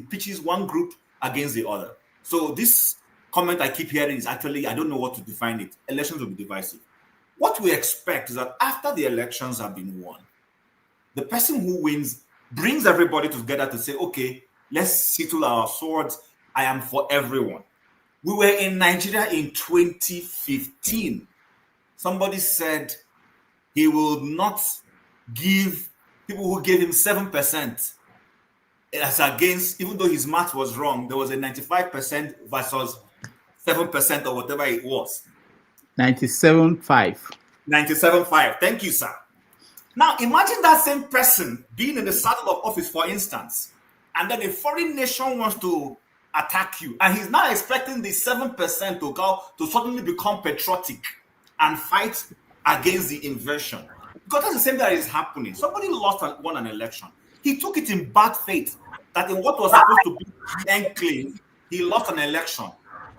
Speaker 10: pitches one group against the other. So this comment I keep hearing is actually, I don't know what to define it. Elections will be divisive. What we expect is that after the elections have been won, the person who wins brings everybody together to say, okay, let's settle our swords. I am for everyone. We were in Nigeria in 2015. Somebody said he will not give people who gave him 7% as against, even though his math was wrong, there was a 95% versus 7% or whatever it was.
Speaker 1: 97.5.
Speaker 10: 97.5. Thank you, sir. Now, imagine that same person being in the saddle of office, for instance, and then a foreign nation wants to attack you, and he's now expecting the 7% to suddenly become patriotic and fight against the invasion. Because that's the same thing that is happening. Somebody won an election. He took it in bad faith that in what was supposed to be an enclave, he lost an election.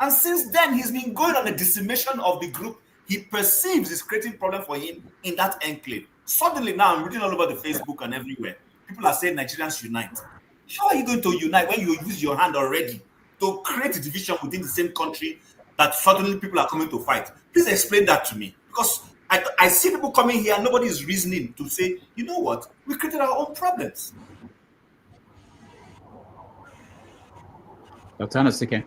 Speaker 10: And since then, he's been going on a decimation of the group he perceives is creating problem for him in that enclave. Suddenly now, I'm reading all over the Facebook and everywhere. people are saying Nigerians unite. How are you going to unite when you use your hand already to create a division within the same country that suddenly people are coming to fight? Please explain that to me, because I see people coming here and nobody is reasoning to say, you know what, we created our own problems.
Speaker 1: Dr. Anosike.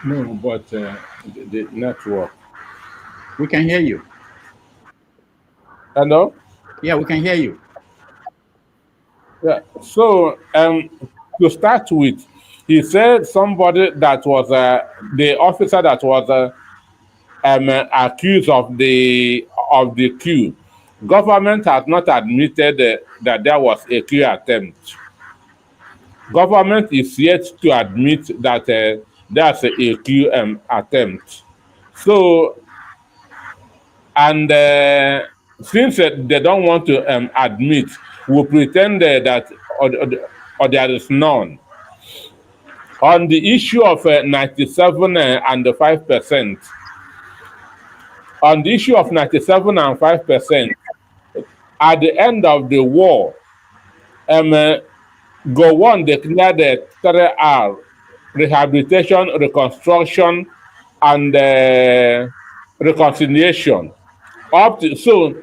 Speaker 2: No, but the network.
Speaker 1: We can hear you.
Speaker 2: Hello?
Speaker 1: Yeah, we can hear you.
Speaker 2: Yeah. So, to start with, he said somebody that was the officer that was accused of the coup. Government has not admitted that there was a coup attempt. Government is yet to admit that there's a coup attempt. So, and since they don't want to admit, we pretend that or there is none. On the issue of 97 and 5%, on the issue of 97 and 5%, at the end of the war, Gowon declared the 3R, rehabilitation, reconstruction, and reconciliation. Up to, so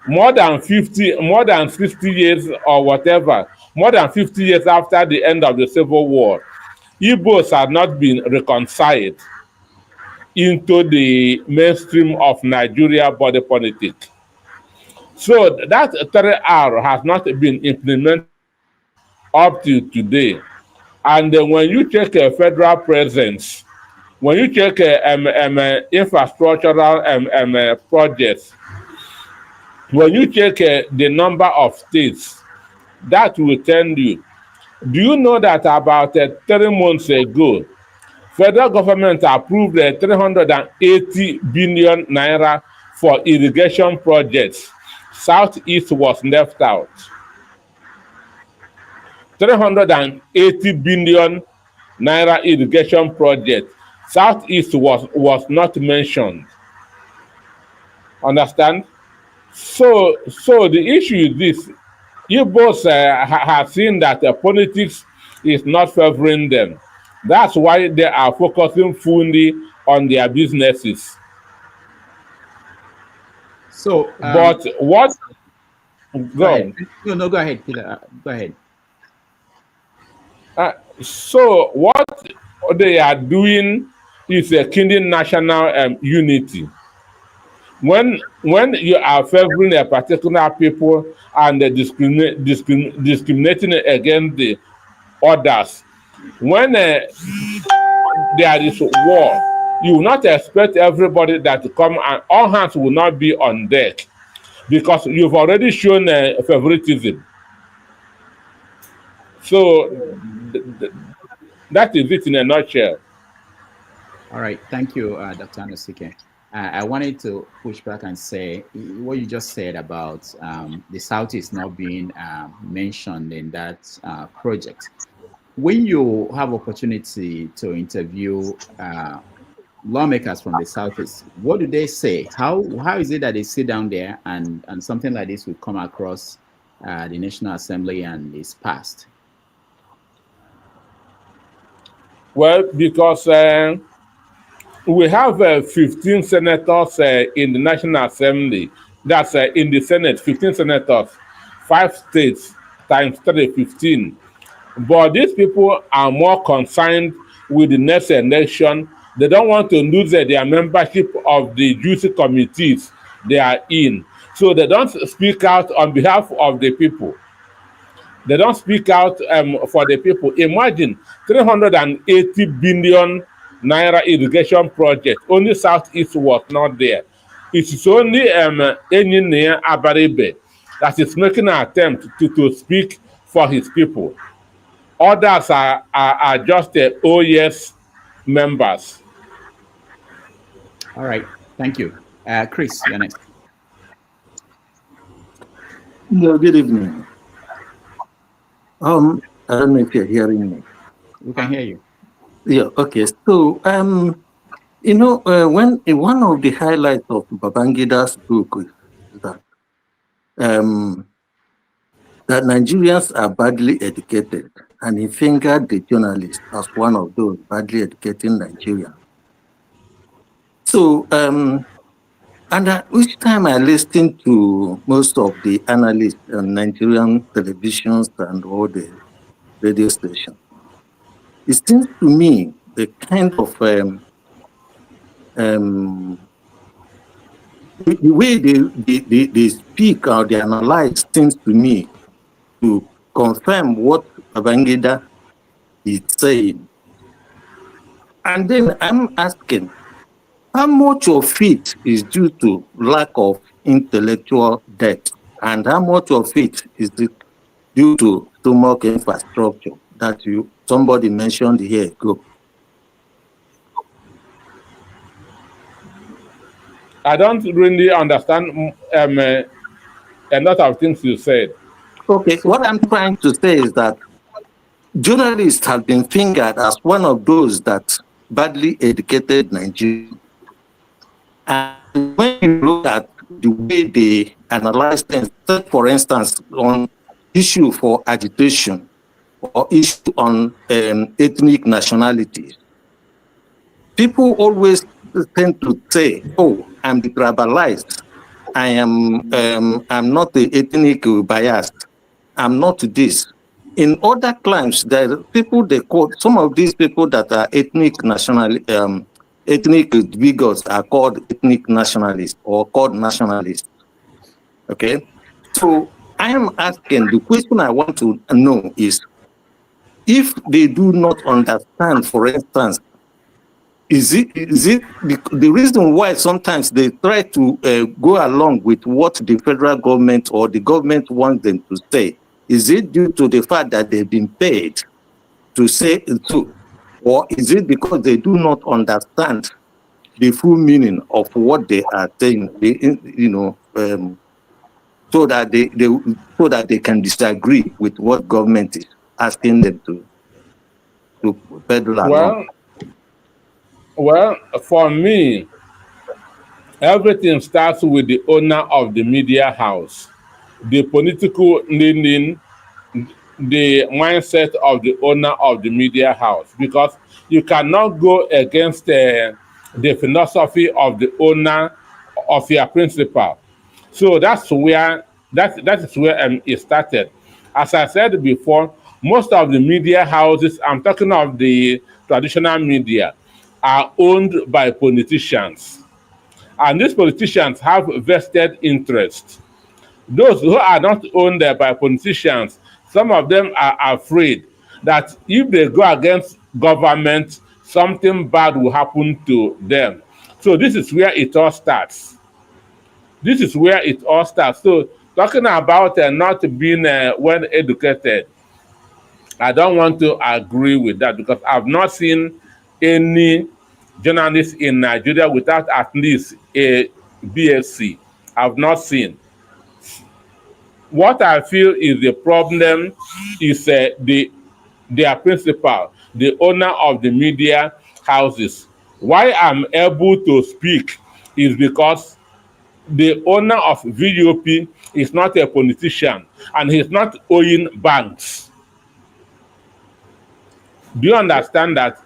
Speaker 2: more than 60 years or whatever, more than 50 years after the end of the Civil War, Igbos had not been reconciled into the mainstream of Nigeria body politic. So that 3R has not been implemented up to today. And when you check a federal presence, when you check infrastructural projects, when you check the number of states, that will tell you. Do you know that about 3 months ago, federal government approved 380 billion naira for irrigation projects? Southeast was left out. 380 billion naira irrigation project. Southeast was not mentioned. Understand? So the issue is this. Igbos have seen that politics is not favoring them. That's why they are focusing fully on their businesses.
Speaker 1: So,
Speaker 2: but what?
Speaker 1: Go ahead. No, go ahead, Peter. Go ahead.
Speaker 2: So what they are doing is killing national unity. When you are favoring a particular people and discriminating against the others, when there is war, you will not expect everybody that to come and all hands will not be on deck, because you've already shown favoritism. So that is it in a nutshell.
Speaker 1: All right, thank you, Dr. Anosike. I wanted to push back and say what you just said about the Southeast not being mentioned in that project. When you have opportunity to interview lawmakers from the Southeast, what do they say? How is it that they sit down there and something like this will come across the National Assembly and is passed?
Speaker 2: Well, because we have 15 senators in the National Assembly. That's in the Senate, 15 senators, 5 states times 3, 15. But these people are more concerned with the next election. They don't want to lose their membership of the juicy committees they are in. So they don't speak out on behalf of the people. They don't speak out for the people. Imagine 380 billion naira irrigation project. Only Southeast was not there. It is only Engineer Abaribe that is making an attempt to speak for his people. Others are just OES members.
Speaker 1: All right, thank you. Chris, you're next.
Speaker 11: Yeah, good evening. I don't know if you're hearing me.
Speaker 1: We can hear you.
Speaker 11: Yeah, okay. So You know, when one of the highlights of Babangida's book is that Nigerians are badly educated, and he fingered the journalist as one of those badly educated Nigerians. So, and each time I listen to most of the analysts on Nigerian televisions and all the radio stations, it seems to me the kind of the way they speak or they analyze seems to me to confirm what Babangida is saying. And then I'm asking, how much of it is due to lack of intellectual depth, and how much of it is due to stomach infrastructure that somebody mentioned here ago?
Speaker 2: I don't really understand a lot of things you said.
Speaker 11: Okay, what I'm trying to say is that journalists have been fingered as one of those that badly educated Nigerians. And when you look at the way they analyze things, take for instance, on issue for agitation or issue on ethnic nationalities, people always tend to say, "Oh, I'm tribalized. I'm not ethnic biased. I'm not this." In other climes, there are people they call some of these people that are ethnic bigots are called ethnic nationalists or called nationalists. Okay, so I am asking, the question I want to know is, if they do not understand, for instance, is it the reason why sometimes they try to go along with what the federal government or the government wants them to say? Is it due to the fact that they've been paid to say so, or is it because they do not understand the full meaning of what they are saying? So that they can disagree with what government is asking them to peddle along.
Speaker 2: Well, for me, everything starts with the owner of the media house, the political leaning, the mindset of the owner of the media house, because you cannot go against the philosophy of the owner of your principal. So that is where it started. As I said before, most of the media houses, I'm talking of the traditional media, are owned by politicians. And these politicians have vested interests. Those who are not owned by politicians, some of them are afraid that if they go against government, something bad will happen to them. So this is where it all starts. This is where it all starts. So talking about not being well educated, I don't want to agree with that, because I've not seen any journalist in Nigeria without at least a BSc. I've not seen. What I feel is the problem is their principal, the owner of the media houses. Why I'm able to speak is because the owner of VUP is not a politician, and he's not owing banks. Do you understand that?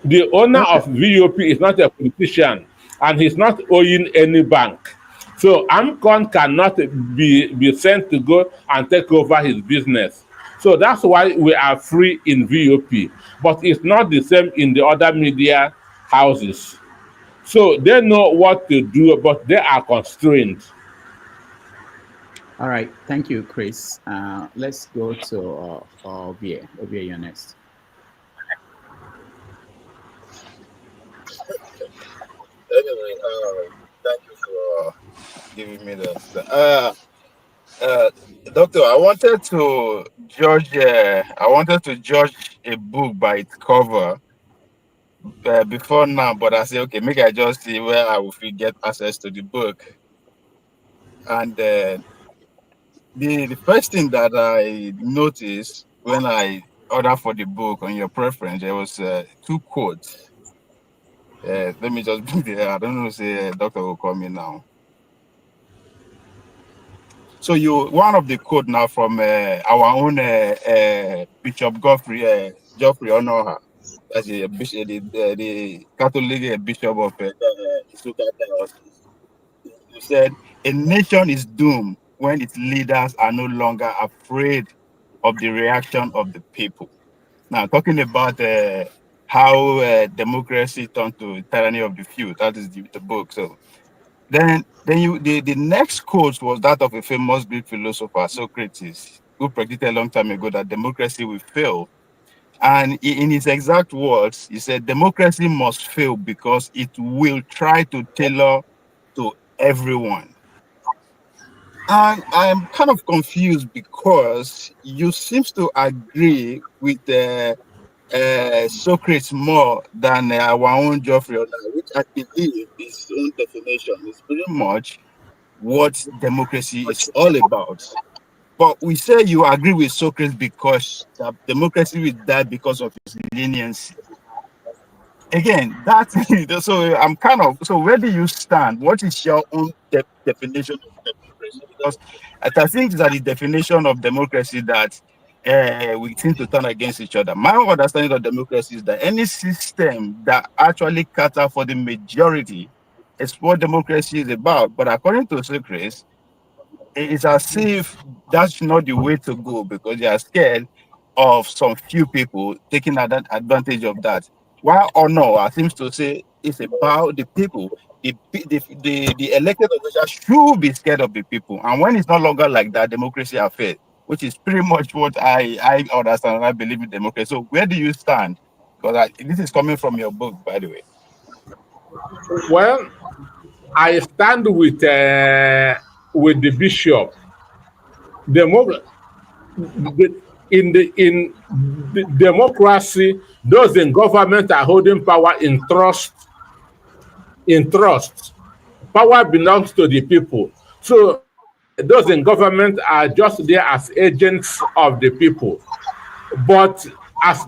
Speaker 2: The owner of VUP is not a politician, and he's not owing any bank. So AMCON cannot be sent to go and take over his business. So that's why we are free in VUP. But it's not the same in the other media houses. So they know what to do, but they are constrained.
Speaker 1: All right. Thank you, Chris. Let's go to Ovie. Ovie, you're next.
Speaker 12: Anyway, thank you for giving me the. Doctor, I wanted to judge. I wanted to judge a book by its cover before now, but I said, okay, maybe I just see where I will get access to the book. And the first thing that I noticed when I ordered for the book on your preference, there was two quotes. Let me just be there. I don't know, say doctor will call me now. So one of the quote now from our own Bishop Geoffrey Onoha, that's the bishop, the Catholic bishop of Isuka Diocese. He said, "A nation is doomed when its leaders are no longer afraid of the reaction of the people." Now, talking about how democracy turned to tyranny of the few, that is the book. So then the next quote was that of a famous Greek philosopher, Socrates, who predicted a long time ago that democracy will fail. And in his exact words, he said, democracy must fail because it will try to tailor to everyone. And I'm kind of confused because you seem to agree with Socrates more than our own Geoffrey, which I believe his own definition is pretty much what democracy is all about. But we say you agree with Socrates because democracy will die because of his leniency. Again, that's so I'm kind of, so where do you stand? What is your own definition of democracy? Because I think that the definition of democracy that we seem to turn against each other. My understanding of democracy is that any system that actually caters for the majority is what democracy is about. But according to Socrates, it's as if that's not the way to go because they are scared of some few people taking advantage of that. While Honor seems to say it's about the people. The elected officials should be scared of the people. And when it's no longer like that, democracy has failed, which is pretty much what I understand and I believe in democracy. So where do you stand? Because this is coming from your book, by the way.
Speaker 2: Well, I stand with the bishop. In the democracy, those in government are holding power in trust. In trust, power belongs to the people. So those in government are just there as agents of the people. But as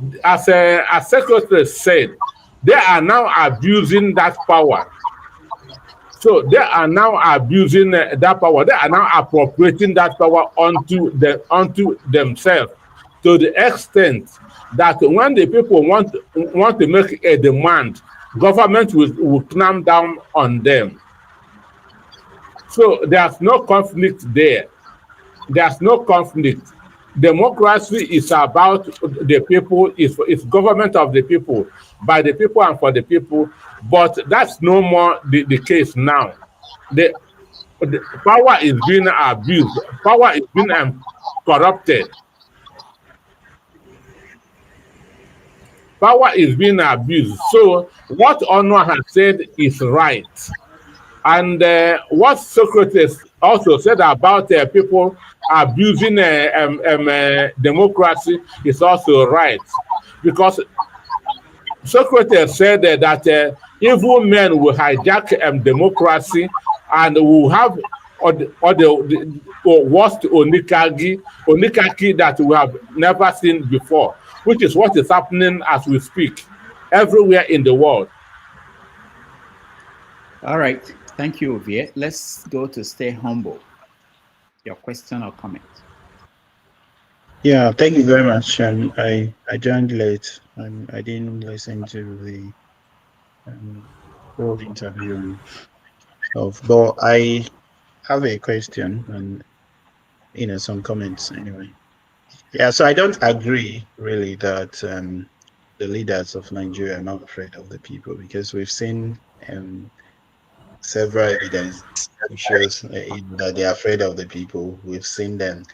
Speaker 2: Secretary said, they are now abusing that power. So they are now abusing that power. They are now appropriating that power onto themselves to the extent that when the people want to make a demand, government will clamp down on them. So there's no conflict there. There's no conflict. Democracy is about the people, it's government of the people, by the people and for the people, but that's no more the case now. The power is being abused, power is being corrupted. Power is being abused. So what Honor has said is right. And what Socrates also said about people abusing democracy is also right. Because Socrates said that evil men will hijack democracy and will have the worst oligarchy that we have never seen before, which is what is happening as we speak everywhere in the world.
Speaker 1: All right. Thank you, Ovie. Let's go to Stay Humble. Your question or comment?
Speaker 13: Yeah, thank you very much. I joined late and I didn't listen to the whole interview but I have a question and some comments anyway. Yeah, so I don't agree really that the leaders of Nigeria are not afraid of the people, because we've seen several evidence shows that they're afraid of the people. We've seen them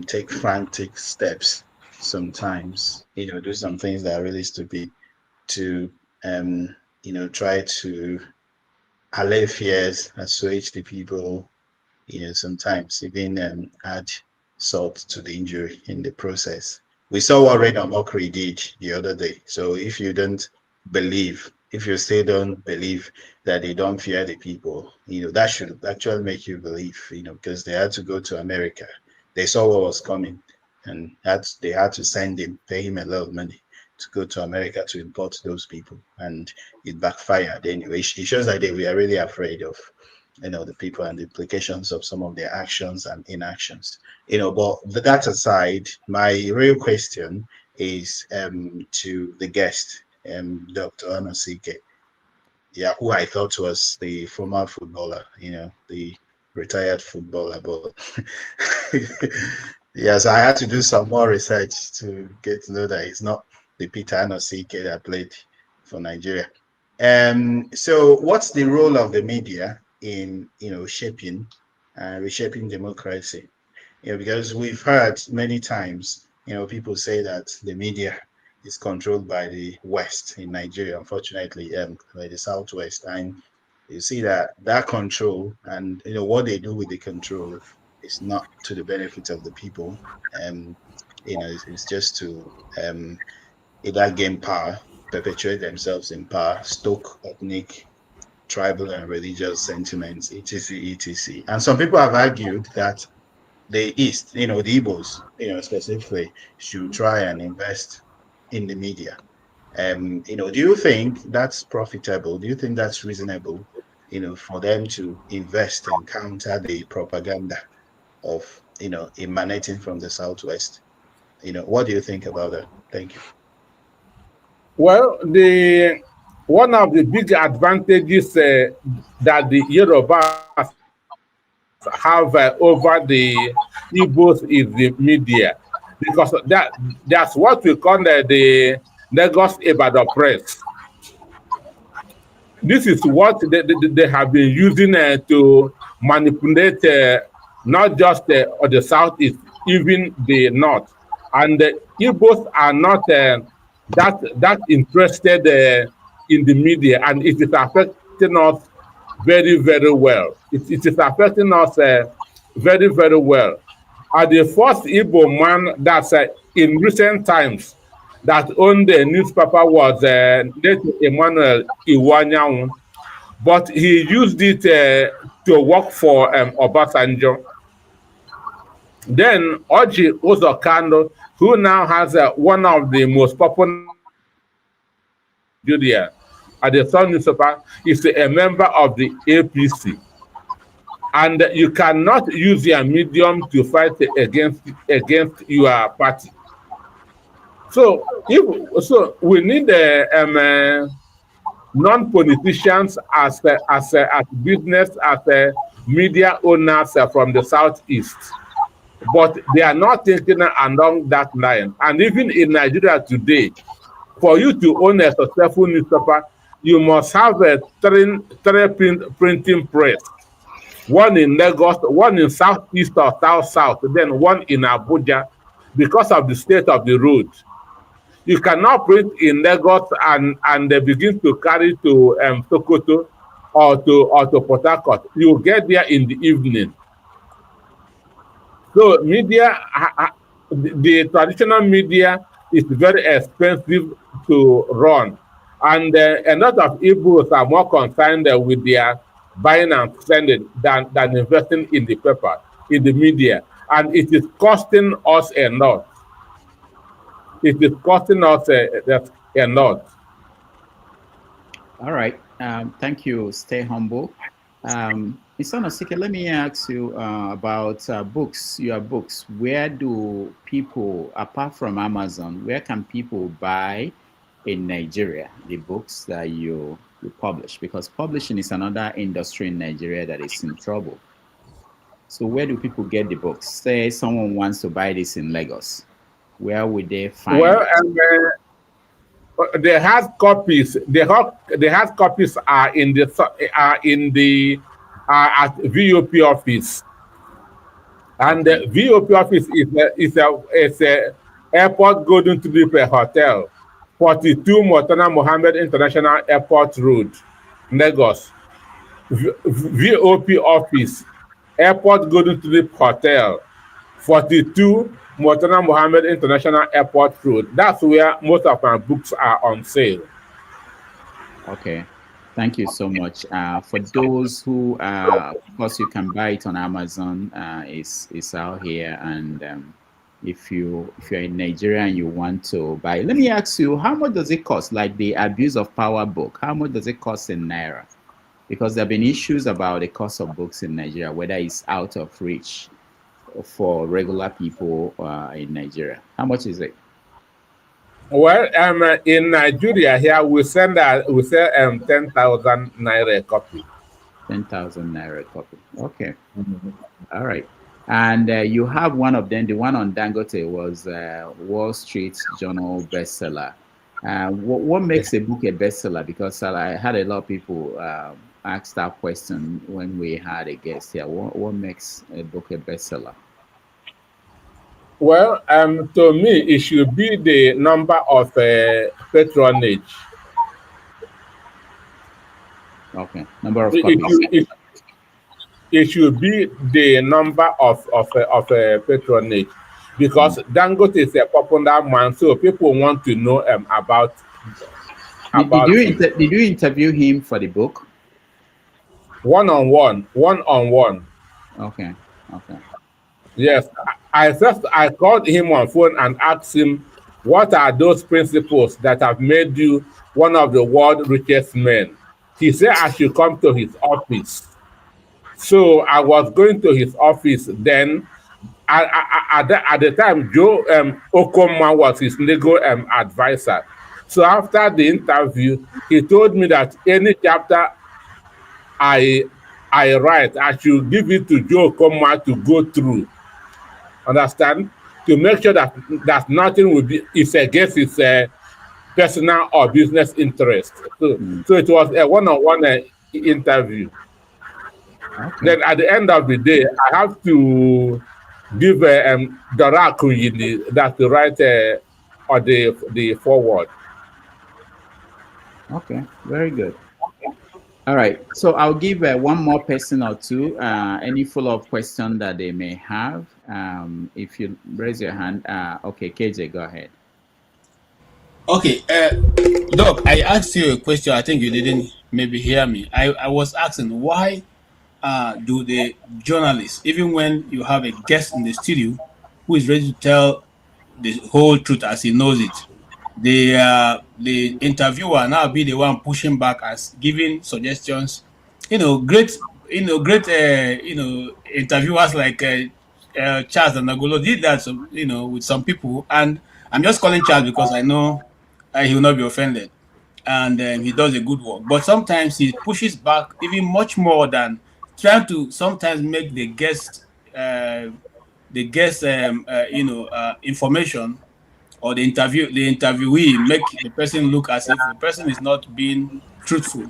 Speaker 13: take frantic steps sometimes, do some things that are really stupid to try to allay fears, assuage the people, sometimes even add salt to the injury in the process. We saw what Red Amokri did the other day. So if you don't believe, if you still don't believe that they don't fear the people, that should actually make you believe, because they had to go to America. They saw what was coming and they had to send him, pay him a lot of money to go to America to import those people, and it backfired anyway. It shows that we are really afraid of, the people and the implications of some of their actions and inactions. But that aside, my real question is to the guest, Dr. Anosike, who I thought was the former footballer, the retired footballer, but yes, I had to do some more research to get to know that it's not the Peter Anosike that played for Nigeria. So what's the role of the media in shaping reshaping democracy? Because we've heard many times, people say that the media is controlled by the West in Nigeria, unfortunately, by the Southwest. And you see that control and what they do with the control is not to the benefit of the people. It's just to either gain power, perpetuate themselves in power, stoke ethnic, tribal, and religious sentiments, etc., etc. And some people have argued that the East, the Igbos, specifically, should try and invest in the media. Do you think that's profitable? Do you think that's reasonable, for them to invest and counter the propaganda of, emanating from the Southwest? What do you think about that? Thank you.
Speaker 2: Well, one of the big advantages that the Yorubas have over the Igbos is the media, because that's what we call the Lagos Ibadan press. This is what they have been using to manipulate not just the Southeast, even the North. And the Igbos are not that interested in the media, and it is affecting us very, very well. It is affecting us very, very well. The first Igbo man that's in recent times that owned the newspaper was late Emmanuel Iwanyanwu, but he used it to work for Obasanjo. Then Oji Uzokando, who now has one of the most popular Nigeria at the Sun newspaper, is a member of the APC. And you cannot use your medium to fight against your party. So we need non-politicians as business, as media owners from the Southeast, but they are not thinking along that line. And even in Nigeria today, for you to own a successful newspaper, you must have a three printing press. One in Lagos, one in Southeast or South, then one in Abuja, because of the state of the road. You cannot print in Lagos and they begin to carry to Sokoto or to Port Harcourt. You get there in the evening. So media, the traditional media is very expensive to run. And a lot of Igbos are more concerned with their buying and selling than investing in the paper, in the media. And it is costing us a lot. It is costing us a lot.
Speaker 1: All right. Thank you. Stay humble. Mr. Anosike, let me ask you about books, your books. Where do people, apart from Amazon, where can people buy in Nigeria the books that you publish? Because publishing is another industry in Nigeria that is in trouble. So where do people get the books? Say someone wants to buy this in Lagos. Where would they find it?
Speaker 2: The hard copies. The hard copies are at VOP office, and the VOP office is a airport Golden Tulip Hotel, 42 Murtala Mohammed International Airport Road, Lagos. VOP office, Airport Golden Tulip Hotel, 42 Murtala Mohammed International Airport Road. That's where most of my books are on sale.
Speaker 1: Okay, thank you so much. For those who, of course, you can buy it on Amazon. It's out here, and if you're in Nigeria and you want to buy. Let me ask you, how much does it cost? Like the Abuse of Power book, how much does it cost in Naira? Because there have been issues about the cost of books in Nigeria, whether it's out of reach for regular people in Nigeria. How much is it?
Speaker 2: Well, in Nigeria here, we sell 10,000 Naira a copy.
Speaker 1: 10,000 Naira a copy. Okay. All right. And you have one of them, the one on Dangote was Wall Street Journal Bestseller. What makes a book a bestseller? Because I had a lot of people ask that question when we had a guest here. What makes a book a bestseller?
Speaker 2: Well, to me, it should be the number of patronage.
Speaker 1: Okay, number of copies.
Speaker 2: It should be the number of patronage, because Dangote is a popular man, so people want to know about.
Speaker 1: Did you interview him for the book?
Speaker 2: One-on-one.
Speaker 1: Okay.
Speaker 2: Yes, I called him on phone and asked him, what are those principles that have made you one of the world's richest men? He said I should come to his office. So I was going to his office then. At the time, Joe Okoma was his legal advisor. So after the interview, he told me that any chapter I write, I should give it to Joe Okoma to go through. Understand? To make sure that nothing will be against his personal or business interest. So it was a one-on-one interview. Okay. Then at the end of the day, I have to give Doraku that to write on the forward.
Speaker 1: Okay, very good. All right, so I'll give one more person or two any follow-up question that they may have. If you raise your hand, okay, KJ, go ahead.
Speaker 8: Okay, Doc, I asked you a question. I think you didn't maybe hear me. I was asking, why do the journalists, even when you have a guest in the studio who is ready to tell the whole truth as he knows it, the interviewer now be the one pushing back as giving suggestions? Great interviewers like Charles and Nagolo did that, with some people, and I'm just calling Charles because I know he will not be offended, and he does a good work. But sometimes he pushes back even much more than trying to sometimes make the guest information or the interviewee make the person look as if the person is not being truthful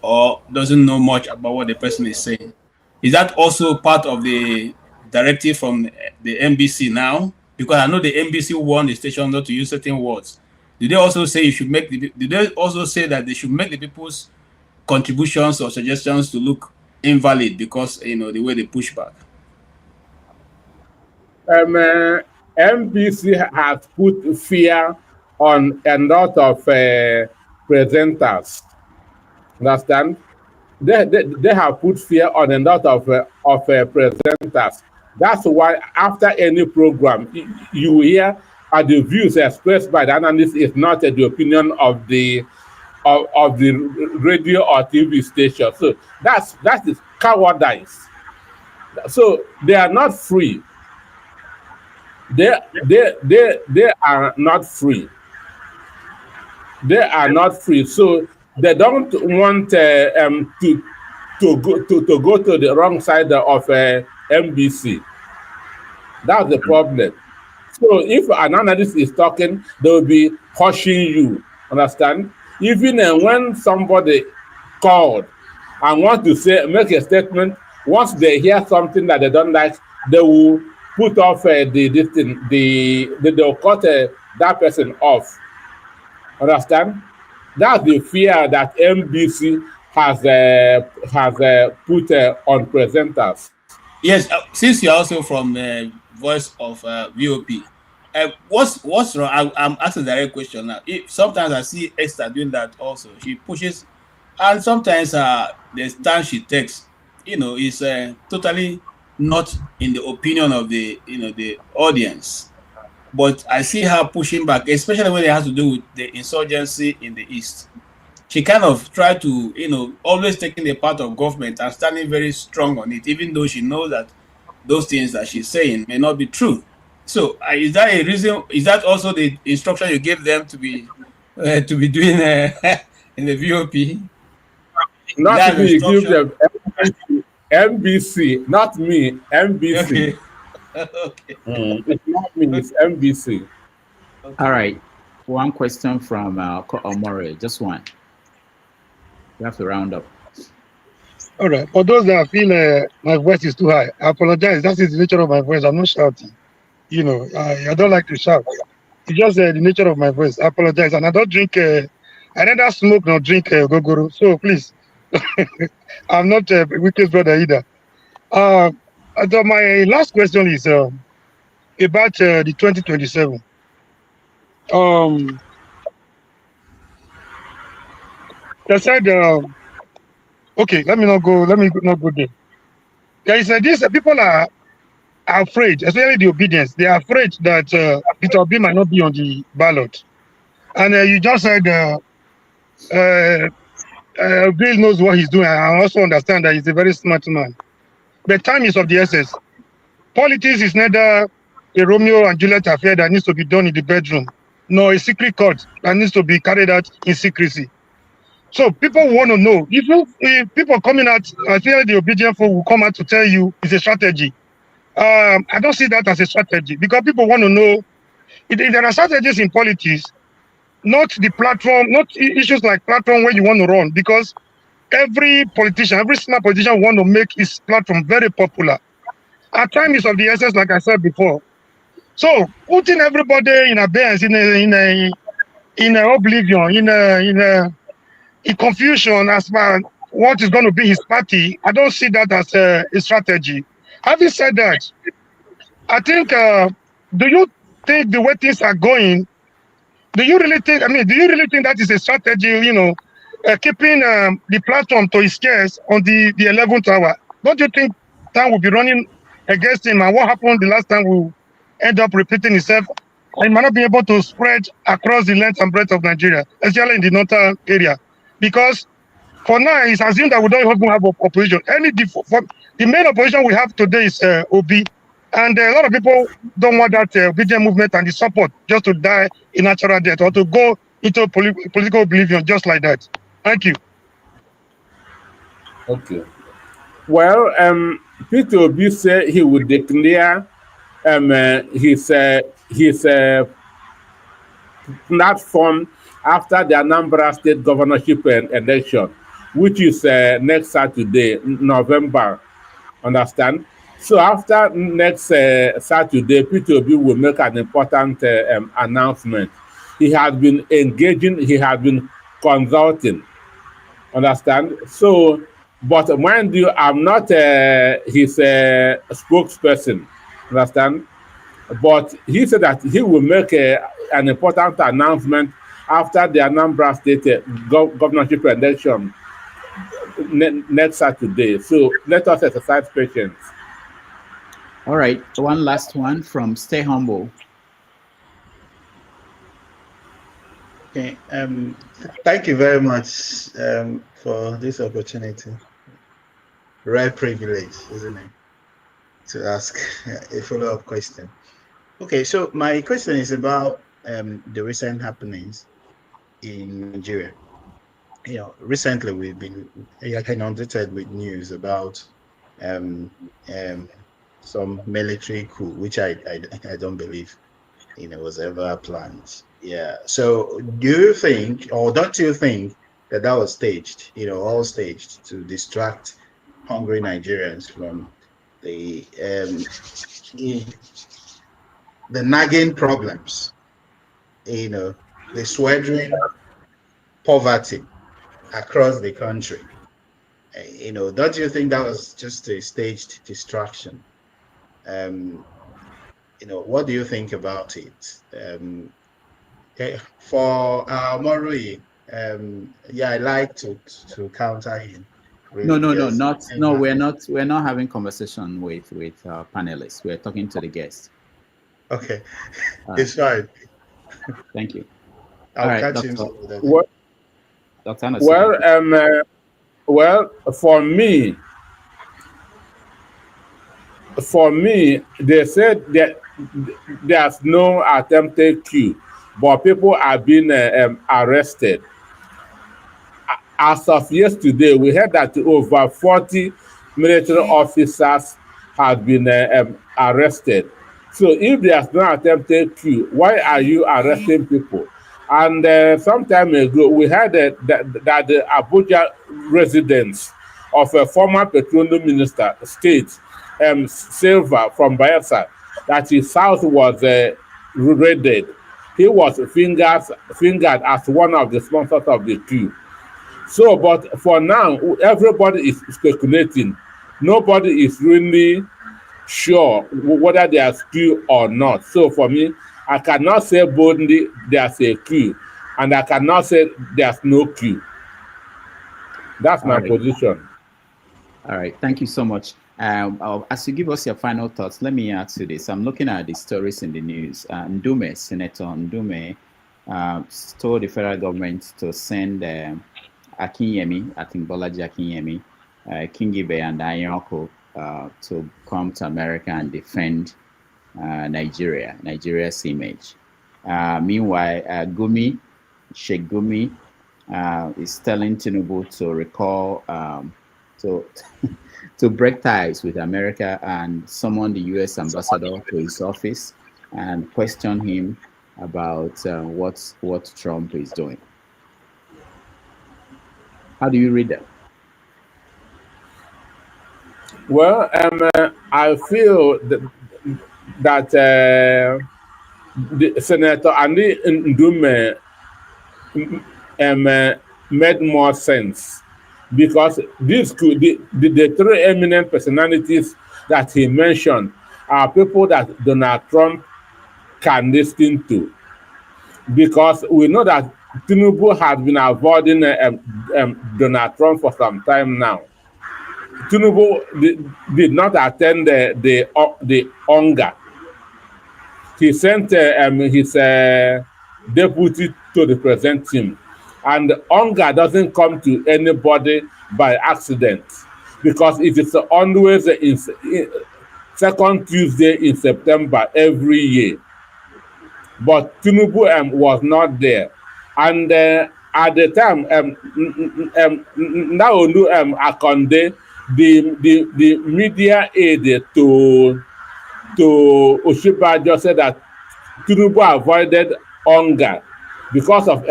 Speaker 8: or doesn't know much about what the person is saying. Is that also part of the directive from the NBC now? Because I know the NBC warned the station not to use certain words. Do they also say that they should make the people's contributions or suggestions to look invalid because the way they push back?
Speaker 2: NBC has put fear on a lot of presenters. Understand? They have put fear on a lot of presenters. That's why after any program, you hear the views expressed by the analyst is not the opinion of the radio or TV station. So that is cowardice. So they are not free. They are not free. They are not free. So they don't want to go to the wrong side of NBC. That's the problem. So if an analyst is talking, they will be hushing you. Understand? Even when somebody called and want to make a statement, once they hear something that they don't like, they will put off they'll cut that person off. Understand? That's the fear that NBC has put on presenters.
Speaker 8: Yes, since you're also from the Voice of VOP, what's wrong? I'm asking the direct question now. Sometimes I see Esther doing that also. She pushes, and sometimes the stance she takes, is totally not in the opinion of the audience. but I see her pushing back, especially when it has to do with the insurgency in the East. She kind of tried to, always taking the part of government and standing very strong on it, even though she knows that those things that she's saying may not be true. So, is that a reason? Is that also the instruction you gave them to be doing in the VOP?
Speaker 2: Not me, give them MBC, not me, MBC.
Speaker 8: Okay.
Speaker 2: It's not me, it's MBC.
Speaker 1: Okay. All right. One question from Omoyele, just one. You have to round up.
Speaker 7: All right. For those that feel my voice is too high, I apologize. That is the nature of my voice. I'm not shouting. I don't like to shout. It's just the nature of my voice. I apologize. And I don't drink, I neither smoke nor drink gogoro. So please, I'm not a wicked brother either. My last question is about the 2027. They said, okay, let me not go there. There is this people are afraid, especially the obedience. They are afraid that Peter Obi might not be on the ballot. And you just said Bill knows what he's doing. I also understand that he's a very smart man. But time is of the essence. Politics is neither a Romeo and Juliet affair that needs to be done in the bedroom, nor a secret court that needs to be carried out in secrecy. So people want to know. If people coming out, I feel the obedient folk will come out to tell you it's a strategy. I don't see that as a strategy because people want to know. If there are strategies in politics, not the platform, not issues like platform where you want to run, because every politician, every smart politician want to make his platform very popular. Our time is of the essence, like I said before. So putting everybody in abeyance, in oblivion, in confusion as far as what is going to be his party, I don't see that as a strategy. Having said that, I think, do you think the way things are going, do you really think that is a strategy, keeping the platform to his case on the 11th hour? Don't you think time will be running against him? And what happened the last time will end up repeating itself? And he might not be able to spread across the length and breadth of Nigeria, especially in the northern area. Because for now, it's assumed that we don't even have opposition. The main opposition we have today is Obi. And a lot of people don't want that obedient movement and the support just to die in natural death or to go into political oblivion just like that. Thank you.
Speaker 2: Okay. Well, Peter Obi said he would declare his platform after the Anambra State governorship election, which is next Saturday, November. Understand? So after next Saturday, Peter Obi will make an important announcement. He has been engaging, he has been consulting. Understand? So, but mind you, I'm not his spokesperson. Understand? But he said that he will make an important announcement after the Anambra State governorship election next Saturday. So let us exercise patience.
Speaker 1: All right, one last one from Stay Humble.
Speaker 13: Okay, thank you very much for this opportunity. Rare privilege, isn't it, to ask a follow-up question. Okay, so my question is about the recent happenings in Nigeria. Recently we've been inundated with news about some military coup, which I don't believe was ever planned. Yeah. So do you think, or don't you think that was staged? All staged to distract hungry Nigerians from the nagging problems, the sweltering poverty across the country. Don't you think that was just a staged distraction? What do you think about it? Okay, for Morui, I like to counter him.
Speaker 1: Really, we're not having conversation with panelists. We're talking to the guests.
Speaker 13: Okay, it's fine.
Speaker 1: Thank you.
Speaker 13: I'll
Speaker 1: All right,
Speaker 13: catch him
Speaker 1: Doctor.
Speaker 13: some other day.
Speaker 2: Well,
Speaker 1: Dr. Anosike.
Speaker 2: well, for me, they said that there's no attempted coup, but people are being arrested. As of yesterday, we heard that over 40 military officers have been arrested. So if there's no attempted coup, why are you arresting people? And some time ago, we heard that the Abuja residents of a former petroleum minister, state, Silva from Bayelsa, that his house was raided. He was fingered as one of the sponsors of the coup. So, but for now, everybody is speculating. Nobody is really sure whether there's coup or not. So for me, I cannot say boldly there's a coup, and I cannot say there's no coup. That's my position.
Speaker 1: All right, thank you so much. As you give us your final thoughts, let me ask you this. I'm looking at the stories in the news. Ndume, Senator Ndume, told the federal government to send Akinyemi, I think Bolaji Akinyemi, Kingibe and Ayoko to come to America and defend Nigeria's image. Meanwhile, Sheikh Gumi is telling Tinubu to recall, to break ties with America and summon the U.S. ambassador to his office and question him about what Trump is doing. How do you read that?
Speaker 2: Well, I feel that the Senator Andy Ndume made more sense, because the three eminent personalities that he mentioned are people that Donald Trump can listen to, because we know that Tinubu has been avoiding Donald Trump for some time now. Tinubu did not attend the UNGA. He sent his deputy to represent him. And UNGA doesn't come to anybody by accident, because it is always in second Tuesday in September every year. But Tinubu was not there. And at the time, Naonu Akonde, the media aide to Oshiba just said that Tinubu avoided UNGA because of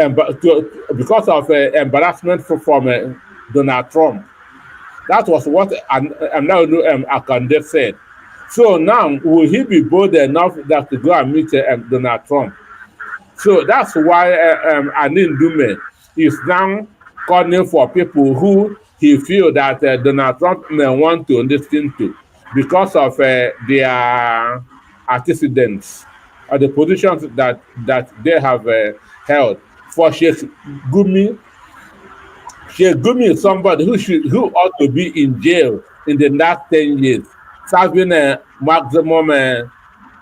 Speaker 2: embarrassment from Donald Trump. That was what Naonu Akonde said. So now, will he be bold enough that to go and meet Donald Trump? So that's why Anin Dume is now calling for people who he feel that Donald Trump may want to listen to, because of their antecedents or the positions that they have held. For Sheikh Gumi is somebody who ought to be in jail in the last 10 years, serving a maximum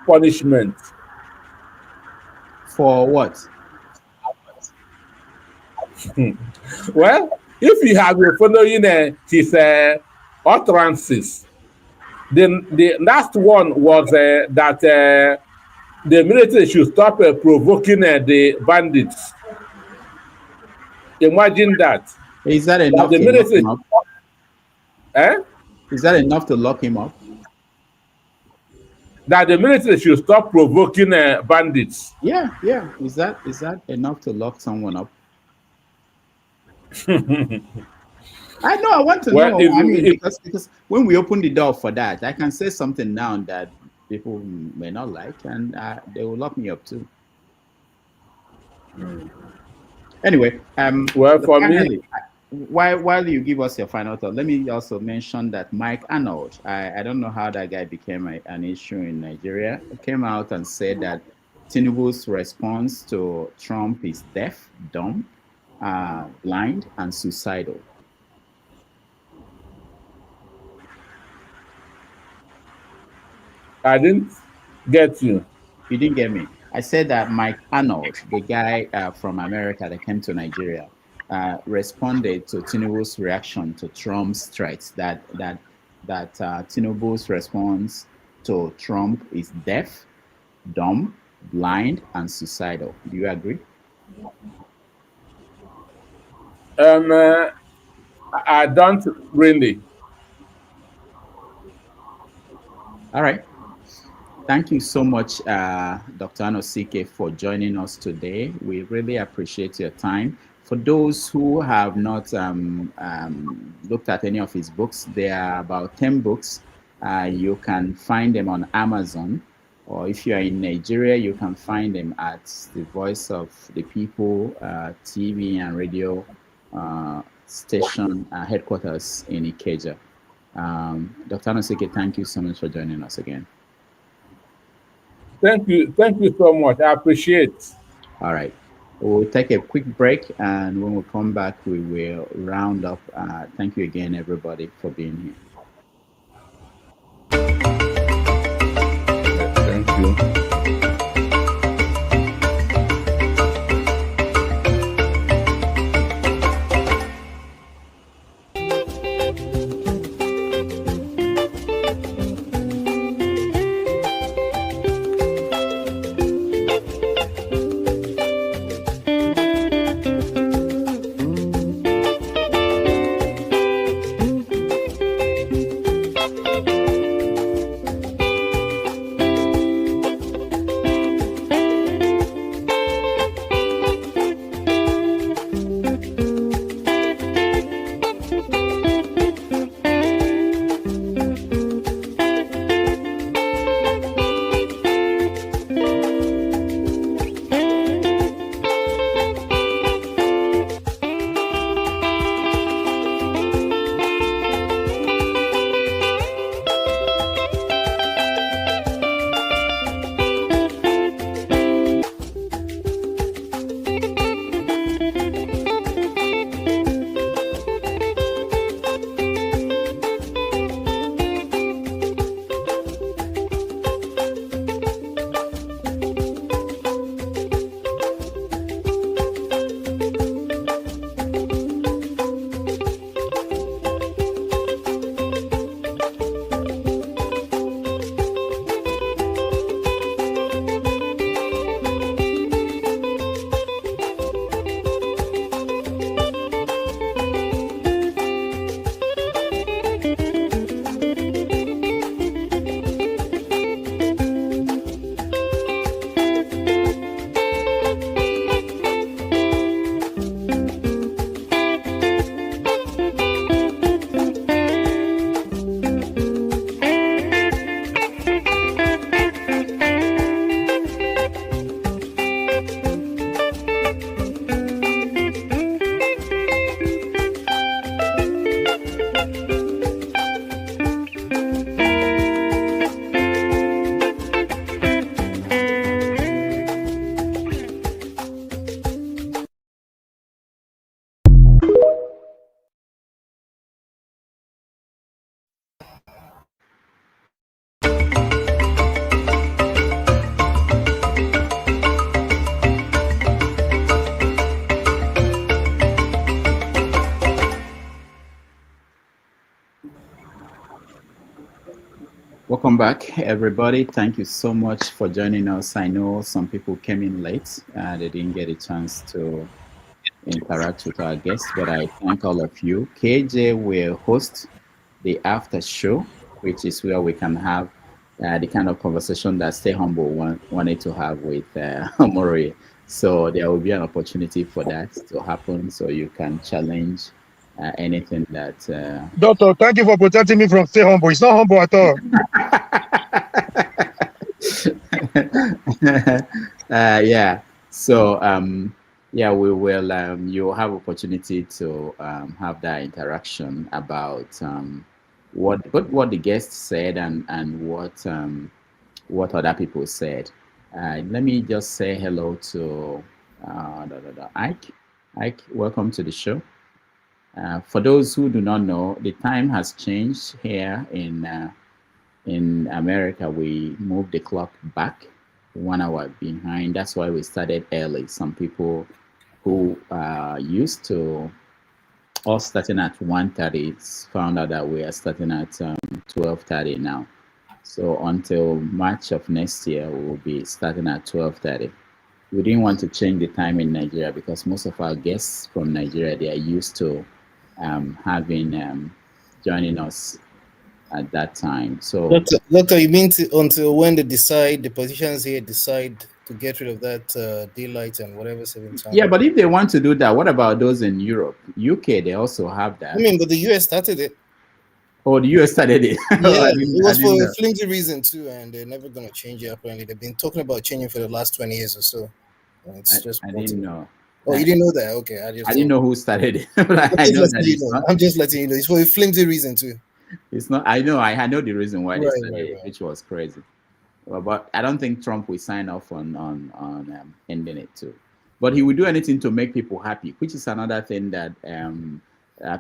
Speaker 2: punishment.
Speaker 1: For what?
Speaker 2: Well, if you have been following his utterances, then the last one was that the military should stop provoking the bandits. Imagine that.
Speaker 1: Is that enough
Speaker 2: the
Speaker 1: to
Speaker 2: military,
Speaker 1: lock him up? Is that enough to lock him up?
Speaker 2: That the military should stop provoking bandits.
Speaker 1: Yeah. Is that enough to lock someone up? I know. I want to know. Because when we open the door for that, I can say something now that people may not like, and they will lock me up too. Anyway,
Speaker 2: well, for me,
Speaker 1: while you give us your final thought, let me also mention that Mike Arnold, I don't know how that guy became an issue in Nigeria, came out and said that Tinubu's response to Trump is deaf, dumb, blind, and suicidal.
Speaker 2: I didn't get you.
Speaker 1: You didn't get me. I said that Mike Arnold, the guy from America that came to Nigeria, responded to Tinubu's reaction to Trump's threats. That Tinubu's response to Trump is deaf, dumb, blind, and suicidal. Do you agree?
Speaker 2: I don't really.
Speaker 1: All right. Thank you so much, Dr. Anosike, for joining us today. We really appreciate your time. For those who have not looked at any of his books, there are about 10 books. You can find them on Amazon, or if you are in Nigeria, you can find them at the Voice of the People TV and radio station headquarters in Ikeja. Dr. Anosike, thank you so much for joining us again.
Speaker 2: Thank you so much. I appreciate.
Speaker 1: All right. We'll take a quick break, and when we come back, we will round up. Thank you again, everybody, for being here.
Speaker 2: Thank you.
Speaker 1: Welcome back, everybody. Thank you so much for joining us. I know some people came in late. They didn't get a chance to interact with our guests, but I thank all of you. KJ will host the after show, which is where we can have the kind of conversation that Stay Humble wanted to have with Omoyele. So there will be an opportunity for that to happen, so you can challenge anything that...
Speaker 7: Doctor, thank you for protecting me from Stay Humble. It's not humble at all.
Speaker 1: Yeah. So, yeah, we will, you'll have opportunity to have that interaction about what the guests said and what other people said. Let me just say hello to Ike. Ike, welcome to the show. For those who do not know, the time has changed here in America. We moved the clock back 1 hour behind. That's why we started early. Some people who used to us starting at 1:30 found out that we are starting at 12:30 now. So until March of next year, we will be starting at 12:30. We didn't want to change the time in Nigeria because most of our guests from Nigeria, they are used to having joining us at that time. So,
Speaker 9: Doctor, you mean until when they decide, the politicians here decide to get rid of that daylight and whatever saving time?
Speaker 1: yeah, but if they want to do that, what about those in Europe? UK, they also have that.
Speaker 9: I mean, but the US started it.
Speaker 1: Oh, the US started it.
Speaker 9: Yeah, it was for
Speaker 1: know.
Speaker 9: a flimsy reason too, and they're never going to change it. Apparently, they've been talking about changing for the last 20 years or so.
Speaker 1: I didn't know.
Speaker 9: Oh, you didn't know that? Okay, I
Speaker 1: didn't know who started it, but I know that it's not.
Speaker 9: I'm just letting you know. It's for a flimsy reason too.
Speaker 1: It's not. I know. I know the reason why they started it, which was crazy. Well, but I don't think Trump will sign off on ending it too. But he will do anything to make people happy, which is another thing that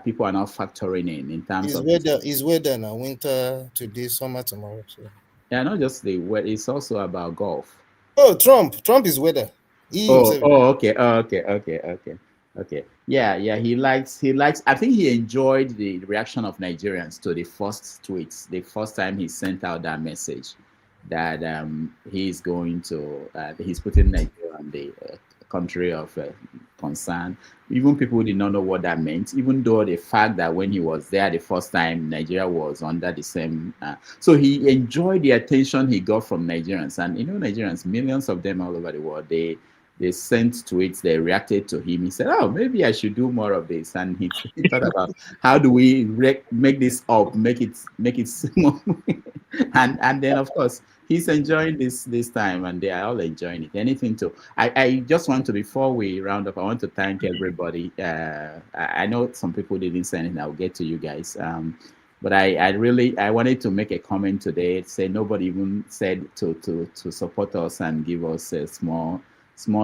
Speaker 1: people are not factoring in terms of
Speaker 9: weather. Is weather now? Winter today, summer tomorrow. So.
Speaker 1: Yeah, not just the weather. It's also about golf.
Speaker 9: Oh, Trump is weather.
Speaker 1: Okay. Yeah. He likes. I think he enjoyed the reaction of Nigerians to the first tweets. The first time he sent out that message that he's going to he's putting Nigeria on the country of concern. Even people did not know what that meant, even though the fact that when he was there the first time, Nigeria was under the same. So he enjoyed the attention he got from Nigerians. And Nigerians, millions of them all over the world, they sent tweets, they reacted to him. He said, oh, maybe I should do more of this. And he thought about how do we make this up, make it small. and then, of course, he's enjoying this time, and they are all enjoying it. Anything to, I just want to, before we round up, I want to thank everybody. I know some people didn't say anything. I'll get to you guys. But I wanted to make a comment today. Say nobody even said to support us and give us a small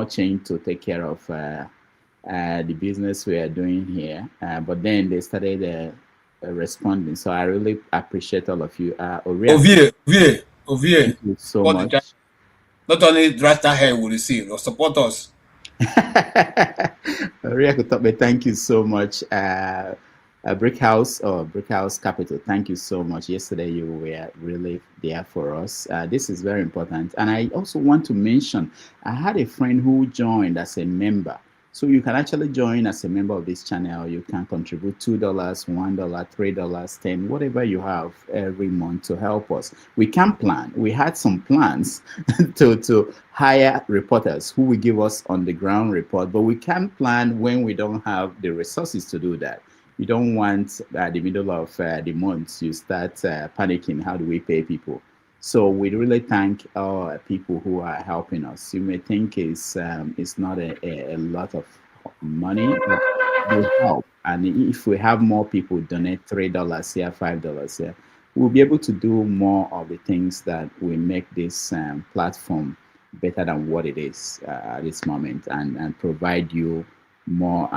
Speaker 1: change to take care of the business we are doing here. But then they started responding. So I really appreciate all of you.
Speaker 8: Ovie.
Speaker 1: Thank you so much.
Speaker 8: Not only Rasta hair will receive, or support us.
Speaker 1: Thank you so much. Brick House Capital, thank you so much. Yesterday you were really there for us. This is very important. And I also want to mention, I had a friend who joined as a member. So you can actually join as a member of this channel. You can contribute $2, $1, $3, $10, whatever you have every month to help us. We can plan. We had some plans to hire reporters who will give us on the ground report, but we can plan when we don't have the resources to do that. You don't want at the middle of the month, you start panicking, how do we pay people? So we really thank all people who are helping us. You may think it's not a lot of money, but they help. And if we have more people donate $3 here, $5 here, we'll be able to do more of the things that will make this platform better than what it is at this moment, and provide you more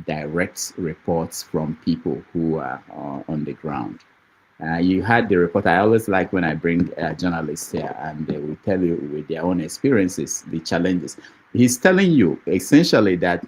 Speaker 1: direct reports from people who are on the ground. You had the report. I always like when I bring journalists here and they will tell you with their own experiences, the challenges. He's telling you essentially that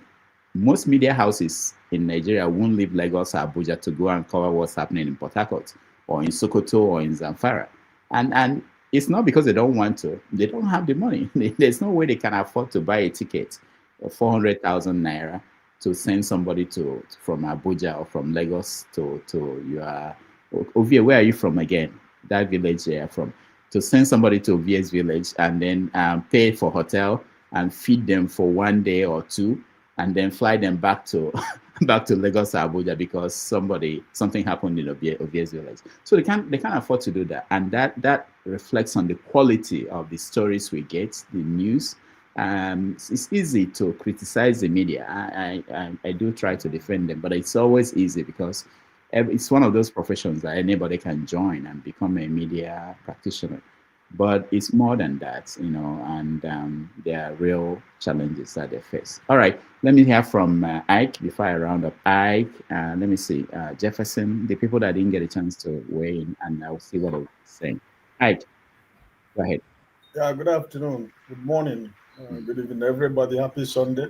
Speaker 1: most media houses in Nigeria won't leave Lagos or Abuja to go and cover what's happening in Port Harcourt or in Sokoto or in Zamfara. And it's not because they don't want to. They don't have the money. There's no way they can afford to buy a ticket of 400,000 naira to send somebody from Abuja or from Lagos to your Ovie. Where are you from again? That village you are from. To send somebody to Ovie's village and then pay for hotel and feed them for 1 day or two, and then fly them back to Lagos or Abuja because something happened in Ovie's village. So they can't afford to do that, and that reflects on the quality of the stories we get, the news. It's easy to criticize the media. I do try to defend them, but it's always easy because it's one of those professions that anybody can join and become a media practitioner. But it's more than that, and there are real challenges that they face. All right, let me hear from Ike before I round up. Ike, let me see, Jefferson, the people that didn't get a chance to weigh in, and I'll see what they're saying. Ike, go ahead.
Speaker 14: Yeah, good afternoon, good morning, good evening, everybody. Happy Sunday.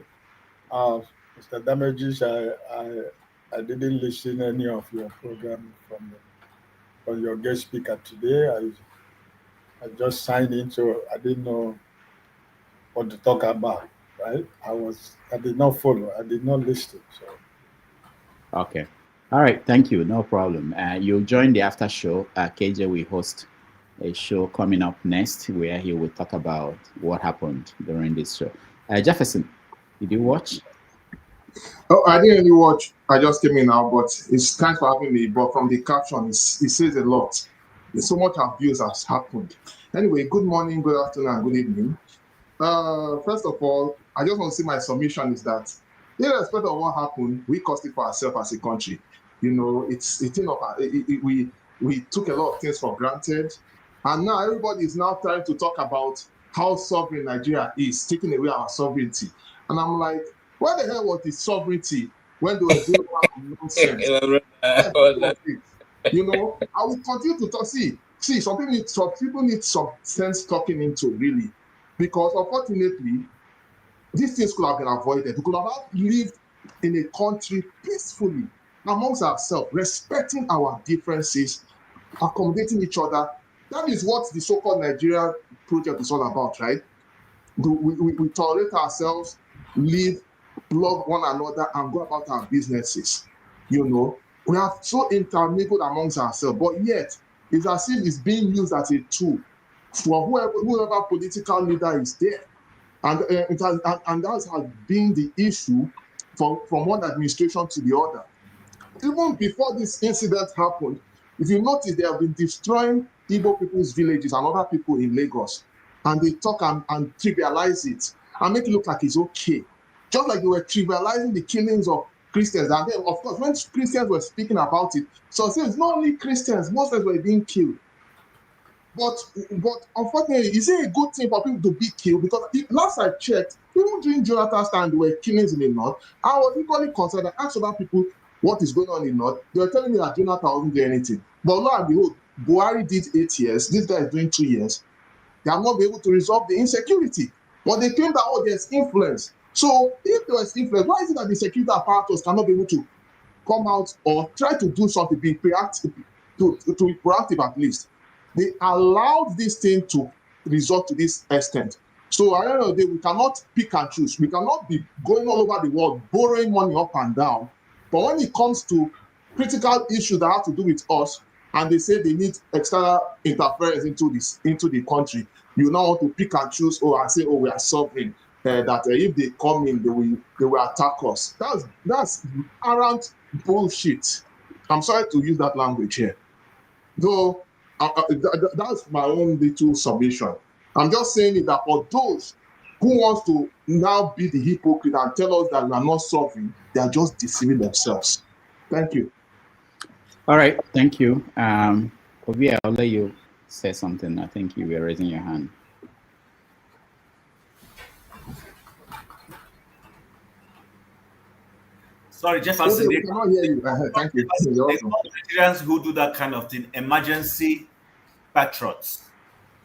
Speaker 14: Mr. Damages, I didn't listen any of your program from your guest speaker today. I just signed in, so I didn't know what to talk about. Right? I did not follow. I did not listen. So
Speaker 1: Okay. All right. Thank you. No problem. You'll join the after show. KJ will host a show coming up next where he will talk about what happened during this show. Jefferson, did you watch?
Speaker 15: Oh, I didn't really watch. I just came in now, but it's thanks for having me. But from the caption, it says a lot. There's so much abuse has happened. Anyway, good morning, good afternoon, and good evening. First of all, I just want to say my submission is that, irrespective of what happened, we caused it for ourselves as a country. You know, it's a thing of we took a lot of things for granted, and now everybody is now trying to talk about how sovereign Nigeria is, taking away our sovereignty. And I'm like, where the hell was the sovereignty when they were doing all that nonsense? You know, I will continue to talk. See, some people need some sense talking into, really, because unfortunately, these things could have been avoided. We could have lived in a country peacefully amongst ourselves, respecting our differences, accommodating each other. That is what the so-called Nigeria project is all about, right? We tolerate ourselves, live, love one another, and go about our businesses. You know, we are so intermingled amongst ourselves, but yet it's as if it's being used as a tool for whoever political leader is there. And that has been the issue from one administration to the other. Even before this incident happened, if you notice, they have been destroying Igbo people's villages and other people in Lagos. And they talk and trivialize it and make it look like it's okay. Just like they were trivializing the killings of Christians. And then, of course, when Christians were speaking about it, so it's not only Christians, Muslims were being killed. But unfortunately, is it a good thing for people to be killed? Because last I checked, even during Jonathan's time, there were killings in the north. I was equally concerned. I asked other people what is going on in the north. They were telling me that Jonathan wasn't doing anything. But lo and behold, Buhari did 8 years. This guy is doing 2 years. They have not been able to resolve the insecurity. But they claim that, oh, there's influence. So if there was influence, why is it that the security apparatus cannot be able to come out or try to do something, be proactive, to be proactive at least? They allowed this thing to resort to this extent. So at the end of the day, we cannot pick and choose. We cannot be going all over the world, borrowing money up and down. But when it comes to critical issues that have to do with us, and they say they need external interference into the country, you now want to pick and choose, and say, we are sovereign. That if they come in, they will attack us. That's arrant bullshit. I'm sorry to use that language here. Though that's my own little submission. I'm just saying it that for those who wants to now be the hypocrite and tell us that we are not sovereign, they are just deceiving themselves. Thank you.
Speaker 1: All right, thank you. Obi, I'll let you say something. I think you were raising your hand.
Speaker 10: Sorry, Jefferson.
Speaker 15: We cannot hear you. Thank you.
Speaker 10: Nigerians who do that kind of thing, emergency patriots.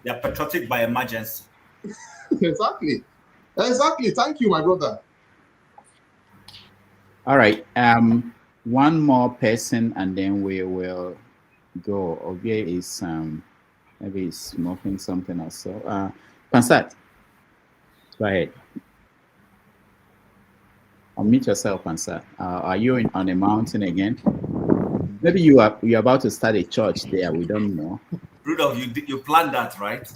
Speaker 10: They are patriotic by emergency.
Speaker 15: Exactly. Thank you, my brother.
Speaker 1: All right. One more person, and then we will go. Obi is maybe he's smoking something or so. Pansat, go ahead. Unmute yourself, Pansat. Are you on a mountain again? Maybe you're about to start a church there. We don't know.
Speaker 10: Rudolph, you planned that, right?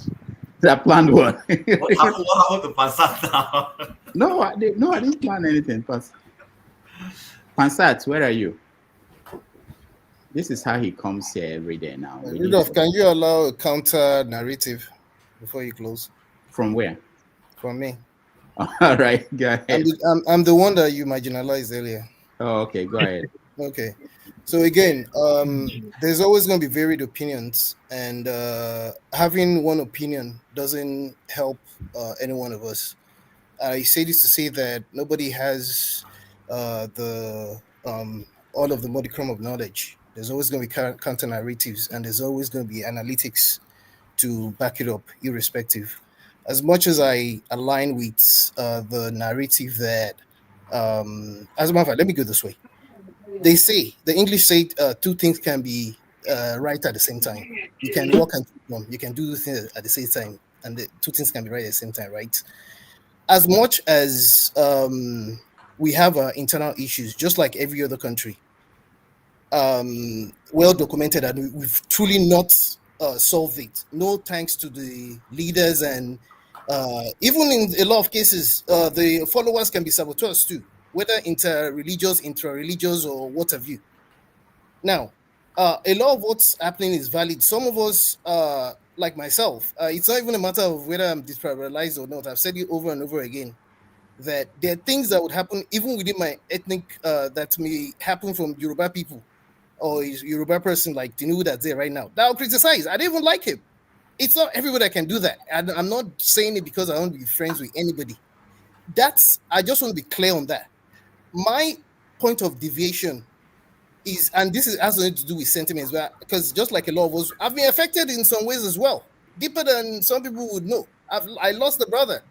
Speaker 1: I planned what?
Speaker 10: What happened to Pansat now?
Speaker 1: No, I didn't plan anything. Pansat, where are you? This is how he comes here every day now.
Speaker 9: Rudolph, can you allow a counter narrative before you close?
Speaker 1: From where?
Speaker 9: From me.
Speaker 1: All right, go ahead.
Speaker 9: I'm the one that you marginalized earlier.
Speaker 1: Oh, okay, go ahead.
Speaker 9: Okay. So again, there's always going to be varied opinions, and having one opinion doesn't help any one of us. I say this to say that nobody has all of the modicum of knowledge. There's always going to be counter narratives, and there's always going to be analytics to back it up, irrespective. as much as I align with the narrative that, as a matter of fact, let me go this way. They say, the English say, two things can be right at the same time. You can walk and you can do the thing at the same time, and the two things can be right at the same time, right? As much as we have our internal issues, just like every other country, well documented, and we've truly not solved it. No thanks to the leaders, and even in a lot of cases, the followers can be saboteurs too, whether inter-religious, intra-religious, or what have you. Now, a lot of what's happening is valid. Some of us, like myself, it's not even a matter of whether I'm detribalized or not. I've said it over and over again, that there are things that would happen even within my ethnic that may happen from Yoruba people or Yoruba person like Tinubu that's there right now that I'll criticize. I don't even like him. It's not everybody that can do that. I'm not saying it because I want to be friends with anybody. I just want to be clear on that. My point of deviation is, and this has nothing to do with sentiments, but because just like a lot of us, I've been affected in some ways as well, deeper than some people would know. I lost a brother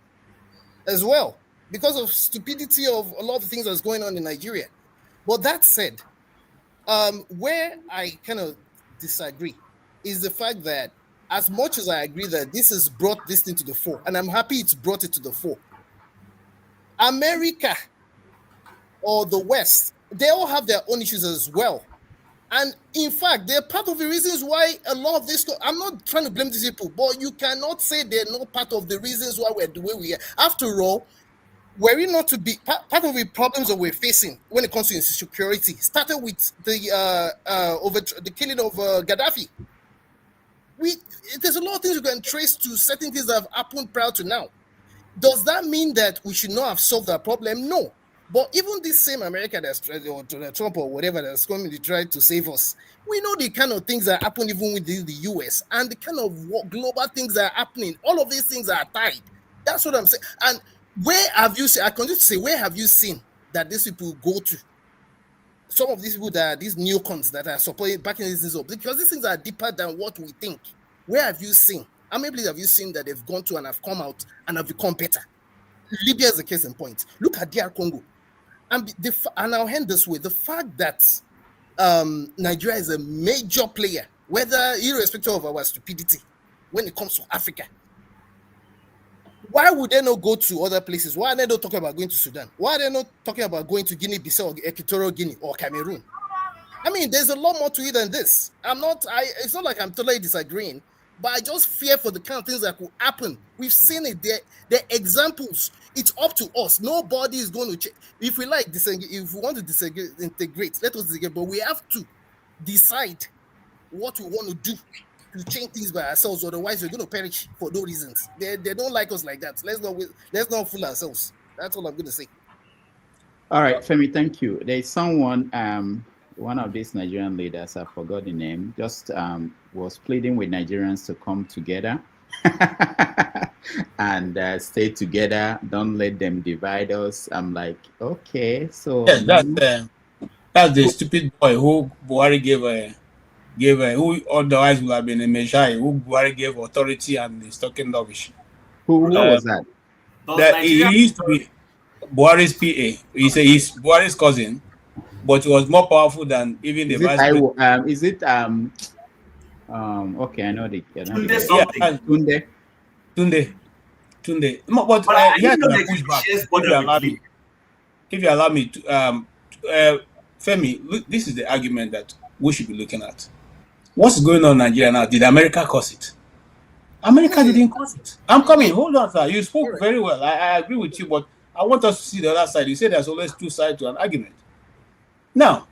Speaker 9: as well because of stupidity of a lot of things that's going on in Nigeria. But that said, where I kind of disagree is the fact that as much as I agree that this has brought this thing to the fore, and I'm happy it's brought it to the fore, America or the West, they all have their own issues as well. And in fact, they're part of the reasons why a lot of this, I'm not trying to blame these people, but you cannot say they're not part of the reasons why we're the way we are. After all, were it not to be part of the problems that we're facing when it comes to insecurity, started with the killing of Gaddafi. There's a lot of things you can trace to certain things that have happened prior to now. Does that mean that we should not have solved that problem? No. But even this same America that's tried, or Trump or whatever that's coming to try to save us, we know the kind of things that happen even within the US and the kind of global things that are happening. All of these things are tied. That's what I'm saying. And where have you seen, I continue to say, where have you seen that these people go to? Some of these people that are these neocons that are supporting backing these things up, because these things are deeper than what we think. Where have you seen? How many places have you seen that they've gone to and have come out and have become better? Libya is a case in point. Look at DR Congo. And I'll end this way. The fact that Nigeria is a major player, whether irrespective of our stupidity, when it comes to Africa, why would they not go to other places? Why are they not talking about going to Sudan? Why are they not talking about going to Guinea-Bissau, or Equatorial Guinea, or Cameroon? I mean, there's a lot more to it than this. It's not like I'm totally disagreeing, but I just fear for the kind of things that could happen. We've seen it. They're examples. It's up to us. Nobody is going to change. If we like disengage, if we want to integrate, let us disagree. But we have to decide what we want to do to change things by ourselves. Otherwise, we're going to perish for no reasons. They don't like us like that. Let's not fool ourselves. That's all I'm going to say.
Speaker 1: All right, Femi, thank you. There's someone, one of these Nigerian leaders, I forgot the name, just was pleading with Nigerians to come together and stay together. Don't let them divide us. I'm like, okay, so
Speaker 8: yeah, that's the stupid boy who Buhari gave who otherwise would have been a Messiah, who Buhari gave authority and is talking rubbish.
Speaker 1: Who was that?
Speaker 8: He used to be Buhari's PA. He's Buhari's cousin, but he was more powerful than even the vice president.
Speaker 1: Is it okay, I know the Tunde.
Speaker 8: But here's my pushback. If you allow me to Femi, look, this is the argument that we should be looking at. What's going on in Nigeria now? Did America cause it? America didn't cause it. I'm coming. Hold on, sir. You spoke very well. I agree with you, but I want us to see the other side. You say there's always two sides to an argument. Now,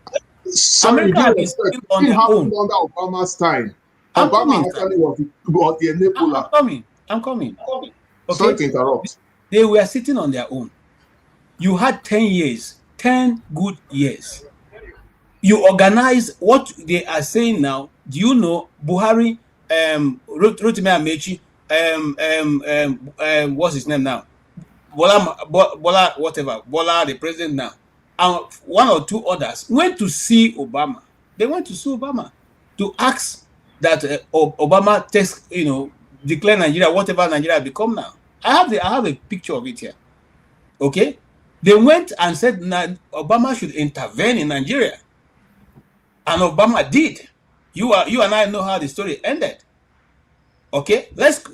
Speaker 8: America has been sitting on their own.
Speaker 15: Under Obama's time. Obama actually was the enabler.
Speaker 8: I'm coming. Okay?
Speaker 15: Sorry to interrupt.
Speaker 8: They were sitting on their own. You had 10 years, 10 good years. You organize what they are saying now. Do you know Buhari, Rotimi Amechi, what's his name now? Bola, whatever. Bola, the president now. And one or two others went to see Obama. They went to see Obama to ask that Obama takes, declare Nigeria, whatever Nigeria become now. I have a picture of it here. Okay, they went and said Obama should intervene in Nigeria, and Obama did. You and I know how the story ended. Okay, let's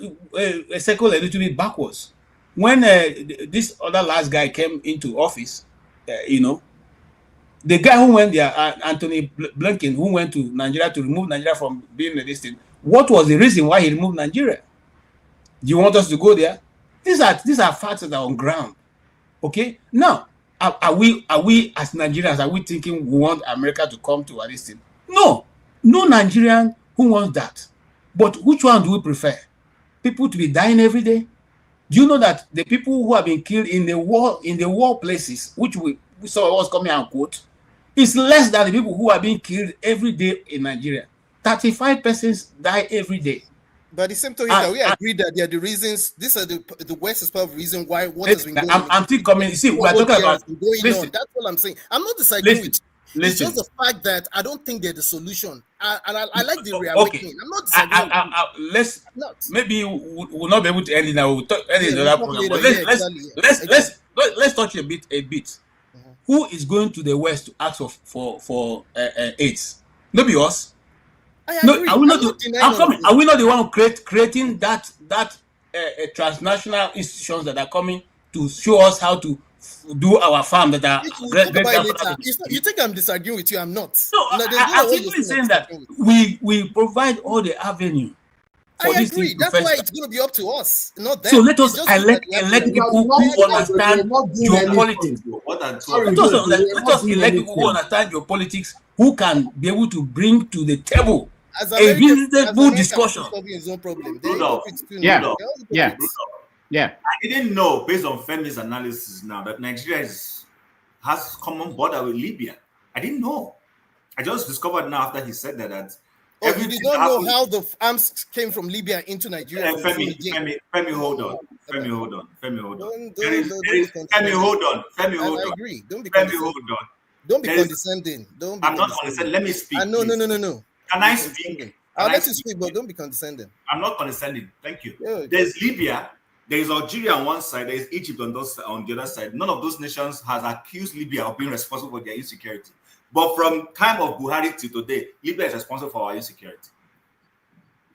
Speaker 8: circle a little bit backwards. When this other last guy came into office, the guy who went there, Anthony Blinken, who went to Nigeria to remove Nigeria from being a listed, what was the reason why he removed Nigeria? Do you want us to go there? These are facts that are on ground. Okay, now are we as Nigerians, are we thinking we want America to come to our listing? No Nigerian who wants that. But which one do we prefer? People to be dying every day? Do you know that the people who have been killed in the war places, which we saw was coming and quote, is less than the people who are being killed every day in Nigeria. 35 persons die every day.
Speaker 9: But the same token that we agree that they are the reasons. These are the West is part of the reason why what has been going on.
Speaker 8: I'm still coming. See, we're talking about
Speaker 9: going on. That's all I'm saying. I'm not disagreeing with you. It's just the fact that I don't think they're the solution. I like the reawakening. I'm not disagreeing.
Speaker 8: Maybe we'll not be able to end it now. We'll end it another program. But let's touch a bit. Who is going to the West to ask for AIDS? Maybe us. No, are we not the one creating that transnational institutions that are coming to show us how to do our farm that are
Speaker 9: you think I'm disagreeing with you? I'm not.
Speaker 8: No, I'm simply saying that we provide all the avenue.
Speaker 9: I agree. That's why it's going to be up to us, not them.
Speaker 8: So let us elect people who understand geopolitics. Let us elect people who understand geopolitics, who can be able to bring to the table a reasonable discussion.
Speaker 10: Yeah. I didn't know, based on Femi's analysis now, that Nigeria has common border with Libya. I didn't know. I just discovered now after he said that.
Speaker 9: You did not know how the arms came from Libya into Nigeria.
Speaker 10: Femi, hold on. Femi, hold on.
Speaker 9: I agree. Don't be condescending.
Speaker 10: I'm not condescending. Let me speak.
Speaker 9: No.
Speaker 10: Can I speak?
Speaker 9: I'll let you speak, but don't be condescending.
Speaker 10: I'm not condescending. Thank you. Yeah, there's Libya, there's Algeria on one side, there's Egypt on the other side. None of those nations has accused Libya of being responsible for their insecurity. But from time of Buhari to today, Libya is responsible for our insecurity.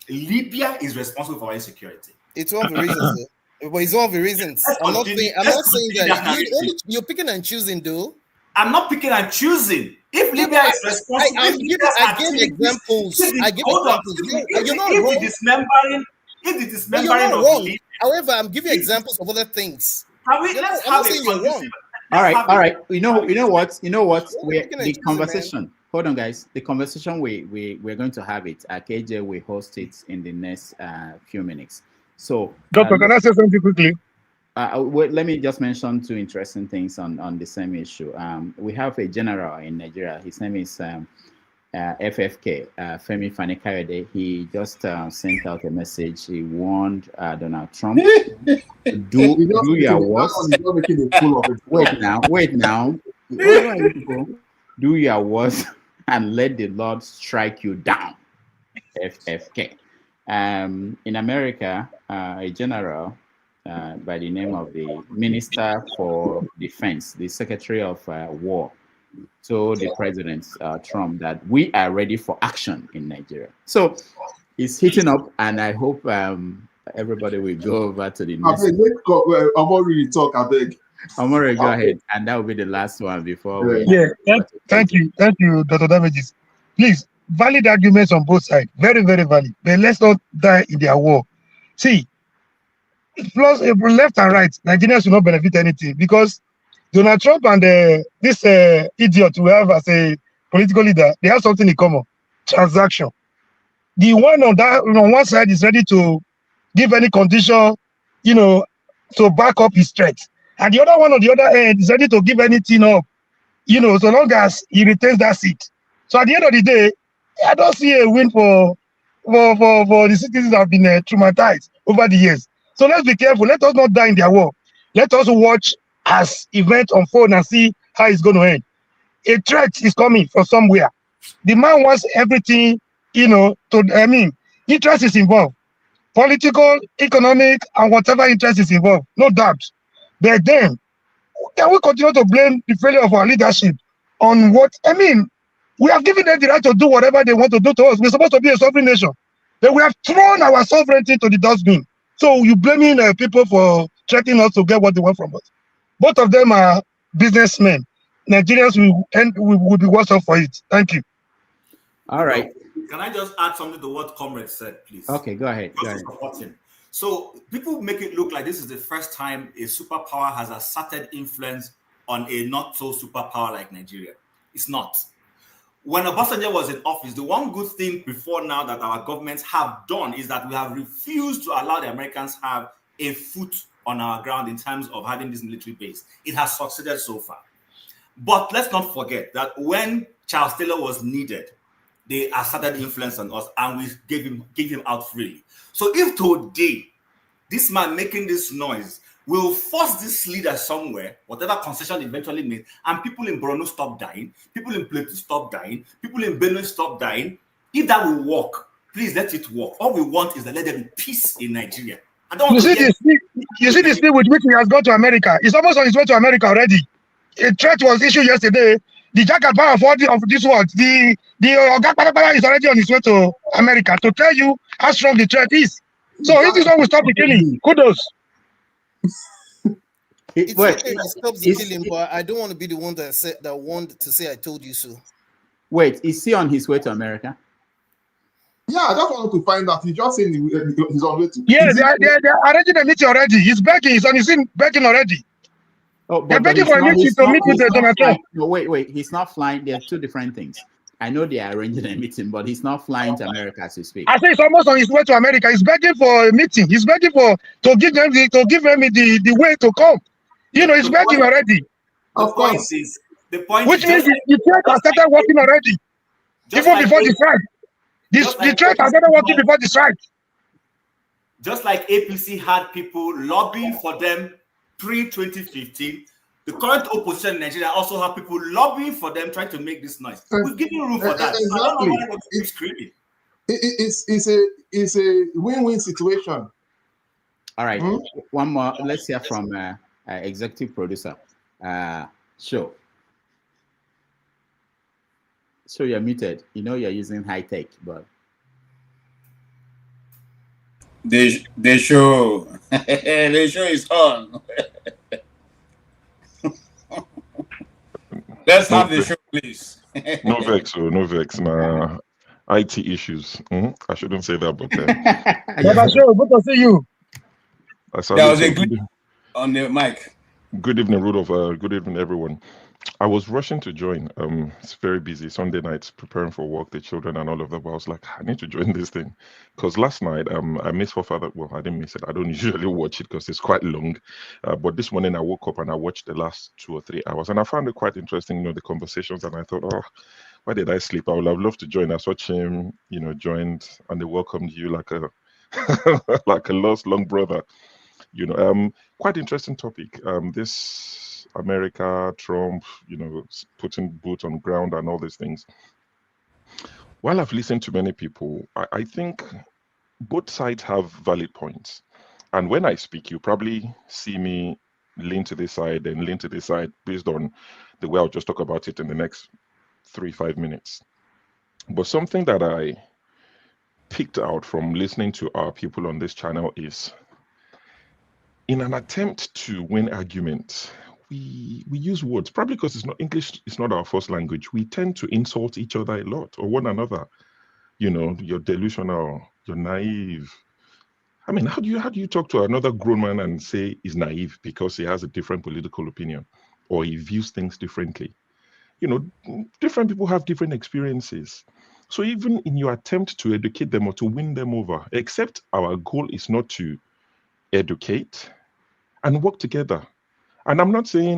Speaker 10: Libya is responsible for our insecurity.
Speaker 9: It's one of the reasons. But it's one of the reasons. I'm not saying that you're picking and choosing, though.
Speaker 10: I'm not picking and choosing. If Libya is responsible,
Speaker 9: I give examples. You're not wrong.
Speaker 10: If the dismembering of Libya.
Speaker 9: However, I'm giving examples of other things.
Speaker 10: Let's have a
Speaker 9: conversation.
Speaker 1: All right. You know what? The conversation. Hold on, guys. The conversation we're going to have it. KJ will host it in the next few minutes. So,
Speaker 7: Doctor, can I say something quickly?
Speaker 1: Let me just mention two interesting things on the same issue. We have a general in Nigeria. His name is FFK, Femi Fani-Kayode. He just sent out a message. He warned Donald Trump do your worst. Wait now. Do your worst and let the Lord strike you down. FFK. In America, a general by the name of the Minister for Defense, the Secretary of War, told the President Trump that we are ready for action in Nigeria. So it's heating up, and I hope everybody will go over to the next.
Speaker 15: Omori talk, I beg.
Speaker 1: Omori, go ahead, and that will be the last one before we.
Speaker 7: Yeah, thank you, Dr. Damages. Please, valid arguments on both sides, very, very valid. But let's not die in their war. See, plus left and right, Nigerians will not benefit anything because Donald Trump and this idiot we have as a political leader, they have something in common: transaction. The one on one side is ready to give any condition, to back up his threat, and the other one on the other end is ready to give anything up, so long as he retains that seat. So at the end of the day, I don't see a win for the citizens who have been traumatized over the years. So let's be careful. Let us not die in their war. Let us watch as events unfold and see how it's going to end. A threat is coming from somewhere. The man wants everything, interest is involved. political, economic, and whatever interest is involved, no doubt. But then, can we continue to blame the failure of our leadership on what? I mean, we have given them the right to do whatever they want to do to us. We're supposed to be a sovereign nation. But we have thrown our sovereignty to the dustbin. So you blaming people for threatening us to get what they want from us. Both of them are businessmen. Nigerians will be worse off for it. Thank you.
Speaker 1: All right.
Speaker 10: Can I just add something to what Comrade said, please?
Speaker 1: Okay, go ahead. Go ahead.
Speaker 10: Support him. So people make it look like this is the first time a superpower has asserted influence on a not so superpower like Nigeria. It's not. When Obasanjo was in office, the one good thing before now that our governments have done is that we have refused to allow the Americans have a foot on our ground in terms of having this military base. It has succeeded so far. But let's not forget that when Charles Taylor was needed, they asserted influence on us and we gave him out freely. So if today, this man making this noise will force this leader somewhere, whatever concession eventually made, and people in Borno stop dying, people in Plateau stop dying, people in Benue stop dying, if that will work, please let it work. All we want is that let there be peace in Nigeria. I don't want
Speaker 7: you see this thing with which he has gone to America. He's almost on his way to America already. A threat was issued yesterday. The jacket power of this world, the Ogakpalapala is already on his way to America to tell you how strong the threat is. So if this one will stop the killing, kudos.
Speaker 9: It's okay to stop the killing, but I don't want to be the one that wanted to say I told you so.
Speaker 1: Wait, is he on his way to America?
Speaker 15: Yeah, I just wanted to find out. He just saying he's on way to.
Speaker 7: Yeah, they're arranging a meeting already. He's begging. He's on his scene begging already.
Speaker 1: Oh, but
Speaker 7: they're begging for a meeting to meet with Donald Trump.
Speaker 1: No, wait. He's not flying. There are two different things. I know they are arranging a meeting, but he's not flying to America as we speak.
Speaker 7: I say he's almost on his way to America. He's begging for a meeting. He's begging to give them the way to come. You know, he's begging already.
Speaker 10: Of course.
Speaker 7: Which means the threat has started working already. Even before the strike. The threat has started working before the strike.
Speaker 10: Just like APC had people lobbying for them pre-2015, the current opposition in Nigeria also have people lobbying for them, trying to make this noise. We've given room for that.
Speaker 15: Exactly.
Speaker 10: So I don't know why it's screaming.
Speaker 15: It's a win-win situation.
Speaker 1: All right. One more. Let's hear from executive producer. So you're muted. You know you're using high tech, but
Speaker 8: the show the show is on. Let's have the show, please.
Speaker 16: No vex. My IT issues. I shouldn't say that, but
Speaker 7: Show, good to see you.
Speaker 8: That was a good on the mic.
Speaker 16: Good evening, Rudolph. Good evening, everyone. I was rushing to join. It's very busy. Sunday nights, preparing for work, the children and all of that. But I was like, I need to join this thing. Because last night, I missed Father. Well, I didn't miss it. I don't usually watch it because it's quite long. But this morning I woke up and I watched the last 2 or 3 hours. And I found it quite interesting, the conversations. And I thought, why did I sleep? I would have loved to join. I saw him, joined, and they welcomed you like a like a lost long brother. Quite interesting topic. This America, Trump, putting boots on ground and all these things. While I've listened to many people, I think both sides have valid points. And when I speak, you probably see me lean to this side and lean to this side based on the way I'll just talk about it in the next 3-5 minutes. But something that I picked out from listening to our people on this channel is, in an attempt to win arguments, we use words, probably because it's not English, it's not our first language. We tend to insult each other a lot, or one another. You're delusional, you're naive. I mean, how do you talk to another grown man and say he's naive because he has a different political opinion or he views things differently? Different people have different experiences. So even in your attempt to educate them or to win them over, except our goal is not to educate and work together. And I'm not saying,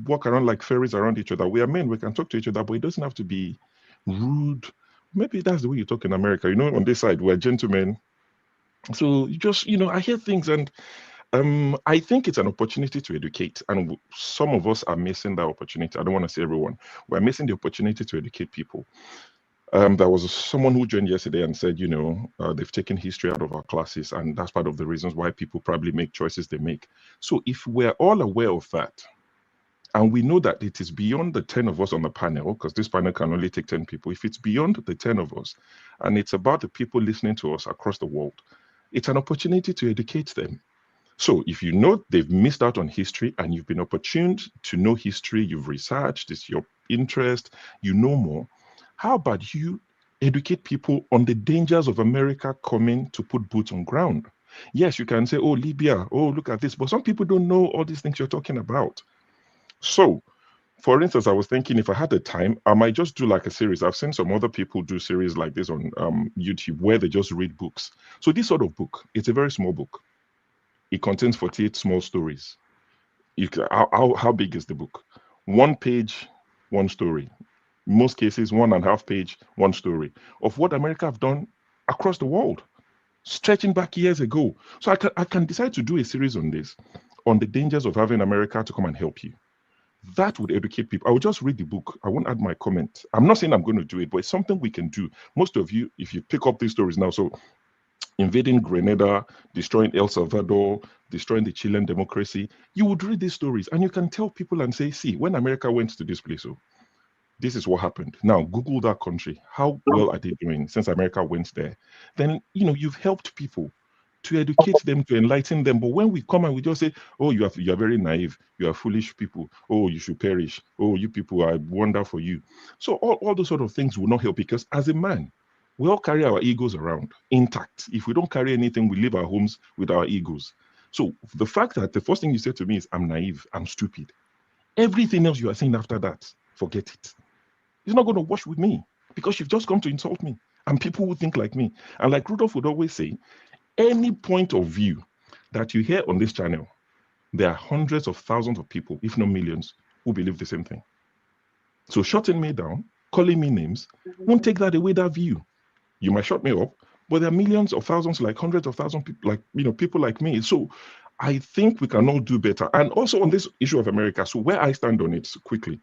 Speaker 16: walk around like fairies around each other. We are men, we can talk to each other, but it doesn't have to be rude. Maybe that's the way you talk in America. On this side, we're gentlemen. So you just, I hear things, and I think it's an opportunity to educate. And some of us are missing that opportunity. I don't want to say everyone. We're missing the opportunity to educate people. There was someone who joined yesterday and said, they've taken history out of our classes, and that's part of the reasons why people probably make choices they make. So if we're all aware of that, and we know that it is beyond the 10 of us on the panel, because this panel can only take 10 people. If it's beyond the 10 of us, and it's about the people listening to us across the world, it's an opportunity to educate them. So if you know they've missed out on history and you've been opportuned to know history, you've researched, it's your interest, you know more, how about you educate people on the dangers of America coming to put boots on ground? Yes, you can say, oh, Libya, oh, look at this, but some people don't know all these things you're talking about. So, for instance, I was thinking if I had the time, I might just do like a series. I've seen some other people do series like this on YouTube where they just read books. So this sort of book, it's a very small book. It contains 48 small stories. How big is the book? 1 page, 1 story. In most cases, 1.5 page, 1 story of what America have done across the world, stretching back years ago. So I can decide to do a series on this, on the dangers of having America to come and help you. That would educate people. I will just read the book. I won't add my comment. I'm not saying I'm going to do it, but it's something we can do. Most of you, if you pick up these stories now, so invading Grenada, destroying El Salvador, destroying the Chilean democracy, you would read these stories and you can tell people and say, see, when America went to this place, oh, this is what happened. Now, Google that country. How well are they doing since America went there? Then, you've helped people to educate them, to enlighten them. But when we come and we just say, oh, you are very naive, you are foolish people, oh, you should perish, oh, you people, I wonder for you. So all those sort of things will not help, because as a man, we all carry our egos around intact. If we don't carry anything, we leave our homes with our egos. So the fact that the first thing you say to me is, I'm naive, I'm stupid. Everything else you are saying after that, forget it. It's not going to wash with me, because you've just come to insult me and people who think like me. And like Rudolph would always say, any point of view that you hear on this channel, there are hundreds of thousands of people, if not millions, who believe the same thing. So shutting me down, calling me names, won't take that away, that view. You might shut me up, but there are millions of thousands, like hundreds of thousands, people like, people like me. So I think we can all do better. And also on this issue of America, so where I stand on it quickly,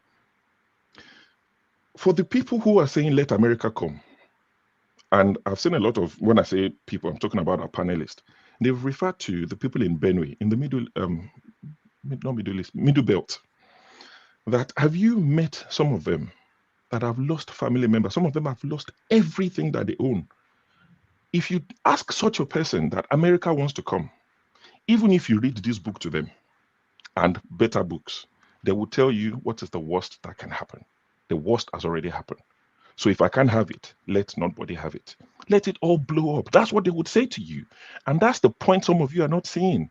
Speaker 16: for the people who are saying, let America come, and I've seen a lot of, when I say people, I'm talking about our panelists, they've referred to the people in Benue, in the Middle Belt, that have you met some of them that have lost family members? Some of them have lost everything that they own. If you ask such a person that America wants to come, even if you read this book to them and better books, they will tell you what is the worst that can happen. The worst has already happened. So if I can't have it, let nobody have it. Let it all blow up. That's what they would say to you. And that's the point some of you are not seeing.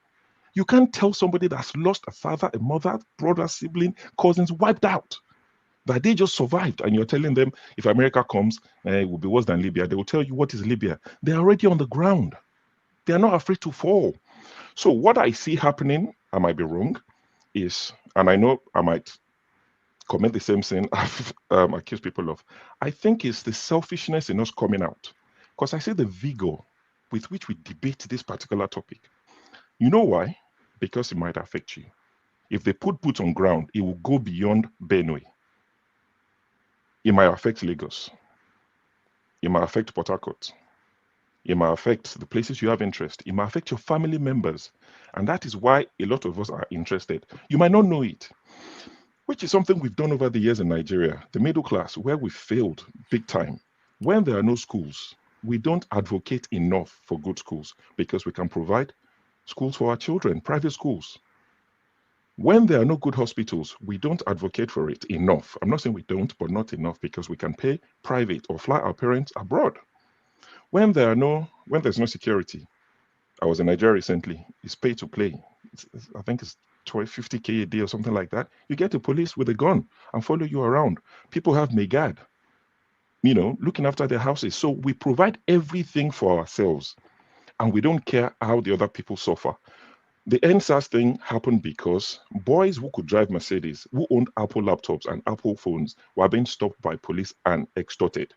Speaker 16: You can't tell somebody that's lost a father, a mother, brother, sibling, cousins, wiped out, that they just survived. And you're telling them, if America comes, it will be worse than Libya. They will tell you, what is Libya? They're already on the ground. They are not afraid to fall. So what I see happening, I might be wrong, is, and I know I might commit the same sin I've accused people of, I think it's the selfishness in us coming out. Because I see the vigor with which we debate this particular topic. You know why? Because it might affect you. If they put boots on ground, it will go beyond Benue. It might affect Lagos. It might affect Port Harcourt. It might affect the places you have interest. It might affect your family members. And that is why a lot of us are interested. You might not know it, which is something we've done over the years in Nigeria, the middle class, where we failed big time. When there are no schools, we don't advocate enough for good schools, because we can provide schools for our children, private schools. When there are no good hospitals, we don't advocate for it enough. I'm not saying we don't, but not enough, because we can pay private or fly our parents abroad. When there's no security, I was in Nigeria recently, it's pay to play. I think it's 50K a day or something like that. You get the police with a gun and follow you around. People have Megad, looking after their houses. So we provide everything for ourselves, and we don't care how the other people suffer. The NSAS thing happened because boys who could drive Mercedes, who owned Apple laptops and Apple phones, were being stopped by police and extorted.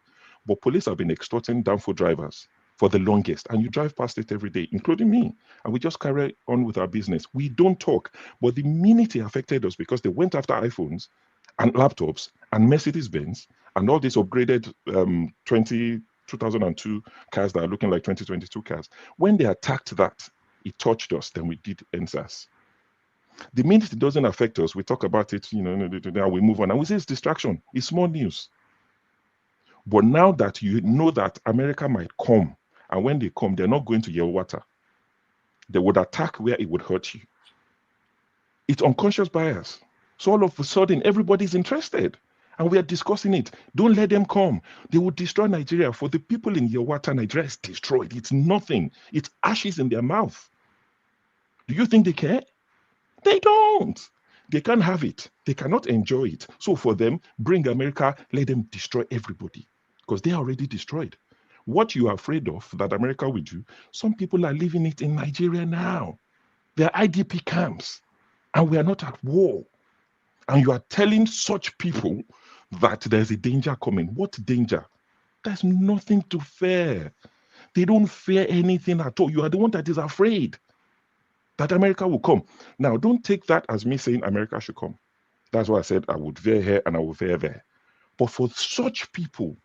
Speaker 16: But police have been extorting Danfo drivers for the longest, and you drive past it every day, including me, and we just carry on with our business. We don't talk, but the minute it affected us, because they went after iPhones and laptops and Mercedes-Benz and all these upgraded 2002 cars that are looking like 2022 cars, when they attacked that, it touched us, then we did NSAS. The minute it doesn't affect us, we talk about it, now we move on, and we say it's distraction, it's small news. But now that you know that America might come, and when they come, they're not going to your water. They would attack where it would hurt you. It's unconscious bias. So all of a sudden, everybody's interested. And we are discussing it. Don't let them come. They will destroy Nigeria. For the people in your water, Nigeria is destroyed. It's nothing. It's ashes in their mouth. Do you think they care? They don't. They can't have it. They cannot enjoy it. So for them, bring America, let them destroy everybody. Because they are already destroyed. What you are afraid of that America will do, some people are living it in Nigeria now. They are IDP camps. And we are not at war. And you are telling such people that there's a danger coming. What danger? There's nothing to fear. They don't fear anything at all. You are the one that is afraid that America will come. Now, don't take that as me saying America should come. That's why I said I would veer here and I would veer there. But for such people,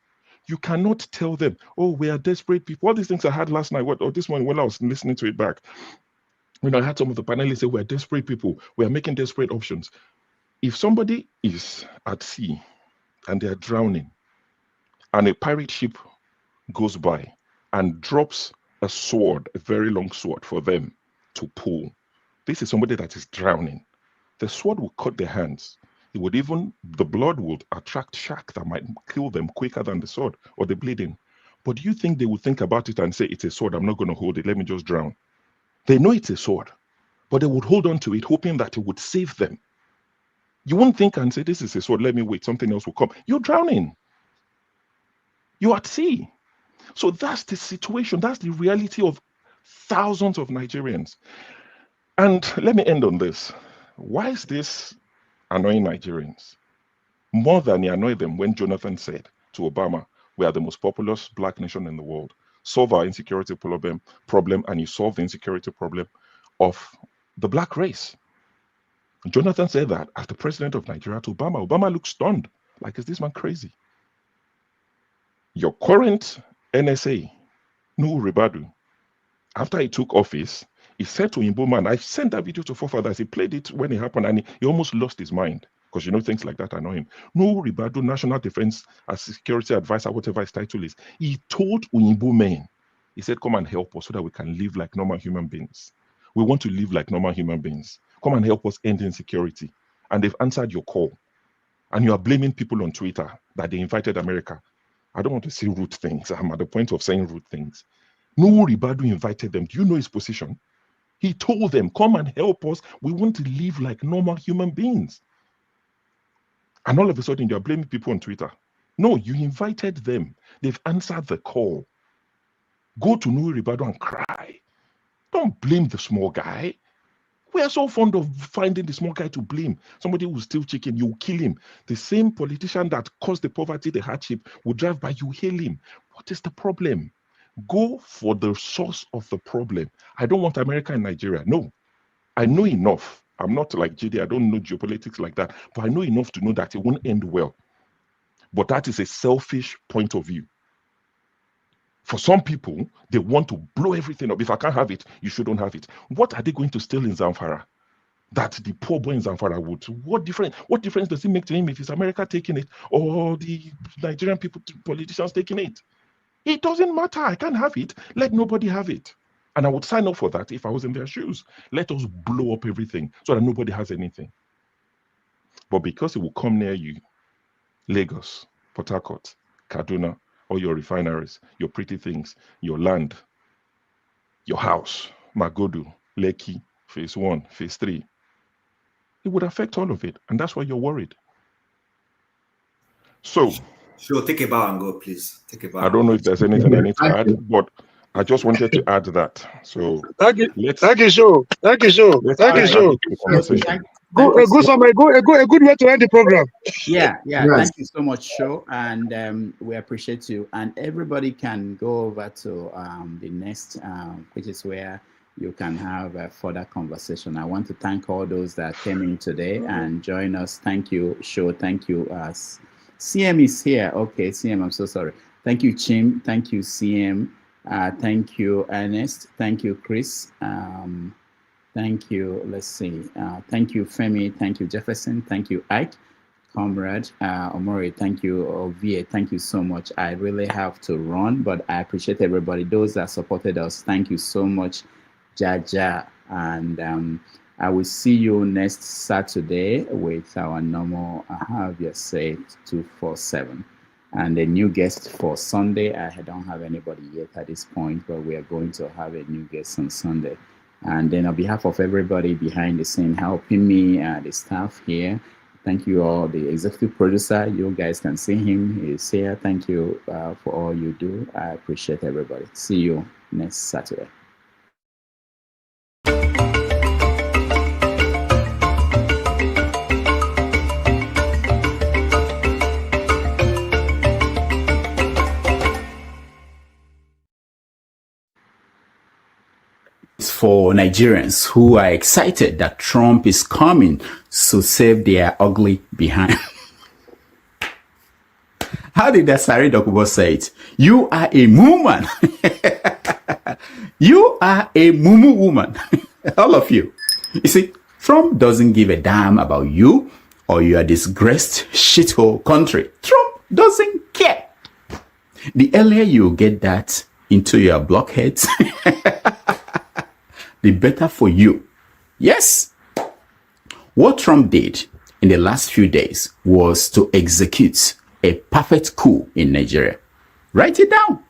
Speaker 16: you cannot tell them, oh, we are desperate people. All these things I had last night, or this morning when I was listening to it back, I had some of the panelists say, we're desperate people. We are making desperate options. If somebody is at sea and they're drowning and a pirate ship goes by and drops a sword, a very long sword for them to pull, this is somebody that is drowning. The sword will cut their hands. The blood would attract shark that might kill them quicker than the sword or the bleeding. But do you think they would think about it and say, it's a sword, I'm not going to hold it, let me just drown? They know it's a sword, but they would hold on to it, hoping that it would save them. You won't think and say, this is a sword, let me wait, something else will come. You're drowning. You're at sea. So that's the situation. That's the reality of thousands of Nigerians. And let me end on this. Why is this annoying Nigerians? More than he annoyed them when Jonathan said to Obama, we are the most populous black nation in the world. Solve our insecurity problem, and you solve the insecurity problem of the black race. Jonathan said that as the president of Nigeria to Obama. Obama looked stunned, like, is this man crazy? Your current NSA, Nuhu Ribadu, after he took office, he said to Igbo man, I sent that video to forefathers, he played it when it happened, and he almost lost his mind, because things like that annoy him. Nuhu Ribadu, National Defense Security Advisor, whatever his title is, he told Igbo men, he said, come and help us so that we can live like normal human beings. We want to live like normal human beings. Come and help us end insecurity. And they've answered your call. And you are blaming people on Twitter that they invited America. I don't want to say rude things. I'm at the point of saying rude things. Nuhu Ribadu invited them. Do you know his position? He told them, come and help us. We want to live like normal human beings. And all of a sudden, you're blaming people on Twitter. No, you invited them. They've answered the call. Go to Nuhu Ribadu and cry. Don't blame the small guy. We are so fond of finding the small guy to blame. Somebody who steals chicken, you kill him. The same politician that caused the poverty, the hardship, will drive by, you hail him. What is the problem? Go for the source of the problem. I don't want America and Nigeria. No. I know enough. I'm not like JD. I don't know geopolitics like that. But I know enough to know that it won't end well. But that is a selfish point of view. For some people, they want to blow everything up. If I can't have it, you shouldn't have it. What are they going to steal in Zamfara? That the poor boy in Zamfara would. What difference does it make to him if it's America taking it or the Nigerian people, politicians taking it? It doesn't matter. I can't have it. Let nobody have it. And I would sign up for that if I was in their shoes. Let us blow up everything so that nobody has anything. But because it will come near you, Lagos, Port Harcourt, Kaduna, all your refineries, your pretty things, your land, your house, Magodu, Lekki, phase 1, phase 3. It would affect all of it. And that's why you're worried. So,
Speaker 10: sure, take a bow and go, please. Take a bow.
Speaker 16: I don't know if there's anything I need to add, but I just wanted to add that. So
Speaker 7: thank you, Sho. Thank you, Sho. Thank you, Sho. A good way to end the program.
Speaker 1: Yeah. Thank you so much, Sho, and we appreciate you. And everybody can go over to the next, which is where you can have a further conversation. I want to thank all those that came in today and join us. Thank you, Sho. Thank you, CM is here. Okay, CM, I'm so sorry. Thank you, Chim. Thank you, CM. Thank you, Ernest. Thank you, Chris. Thank you. Let's see. Thank you, Femi. Thank you, Jefferson. Thank you, Ike. Comrade, Omori, thank you. Ovie, thank you so much. I really have to run, but I appreciate everybody. Those that supported us, thank you so much, Jaja. And I will see you next Saturday with our normal, have your say 247. And a new guest for Sunday. I don't have anybody yet at this point, but we are going to have a new guest on Sunday. And then on behalf of everybody behind the scene helping me, the staff here, thank you all. The executive producer, you guys can see him. He's here. Thank you for all you do. I appreciate everybody. See you next Saturday. For Nigerians who are excited that Trump is coming to save their ugly behind. How did Asari Dokubo say it? You are a woman. You are a mumu woman. All of you. You see, Trump doesn't give a damn about you or your disgraced shithole country. Trump doesn't care. The earlier you get that into your blockheads, the better for you. Yes. What Trump did in the last few days was to execute a perfect coup in Nigeria. Write it down.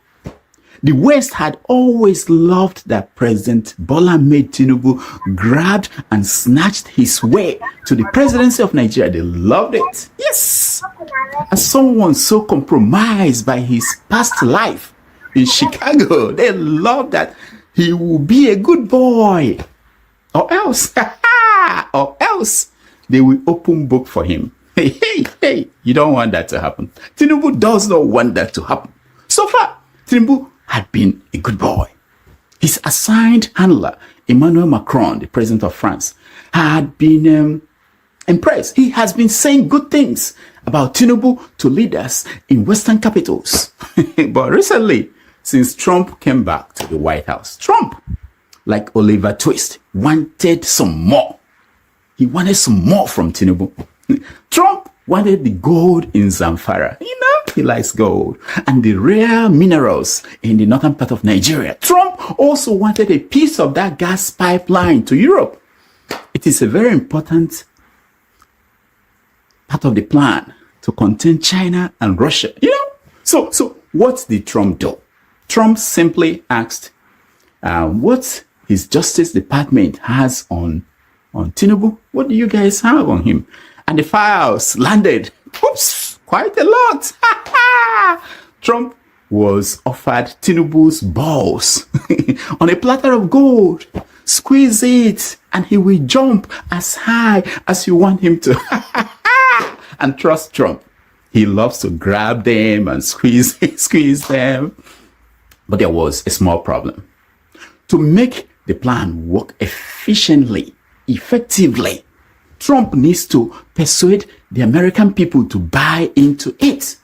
Speaker 1: The West had always loved that President Bola Ahmed Tinubu grabbed and snatched his way to the presidency of Nigeria. They loved it. Yes. As someone so compromised by his past life in Chicago, they loved that he will be a good boy. Or else, they will open book for him. Hey, you don't want that to happen. Tinubu does not want that to happen. So far, Tinubu had been a good boy. His assigned handler, Emmanuel Macron, the president of France, had been impressed. He has been saying good things about Tinubu to leaders in Western capitals. But recently, since Trump came back to the White House, Trump, like Oliver Twist, wanted some more. He wanted some more from Tinubu. Trump wanted the gold in Zamfara. You know, he likes gold. And the rare minerals in the northern part of Nigeria. Trump also wanted a piece of that gas pipeline to Europe. It is a very important part of the plan to contain China and Russia. You know? So what did Trump do? Trump simply asked what his Justice Department has on Tinubu. What do you guys have on him? And the files landed, quite a lot. Trump was offered Tinubu's balls on a platter of gold. Squeeze it and he will jump as high as you want him to. And trust Trump. He loves to grab them and squeeze them. But there was a small problem. To make the plan work efficiently, effectively, Trump needs to persuade the American people to buy into it.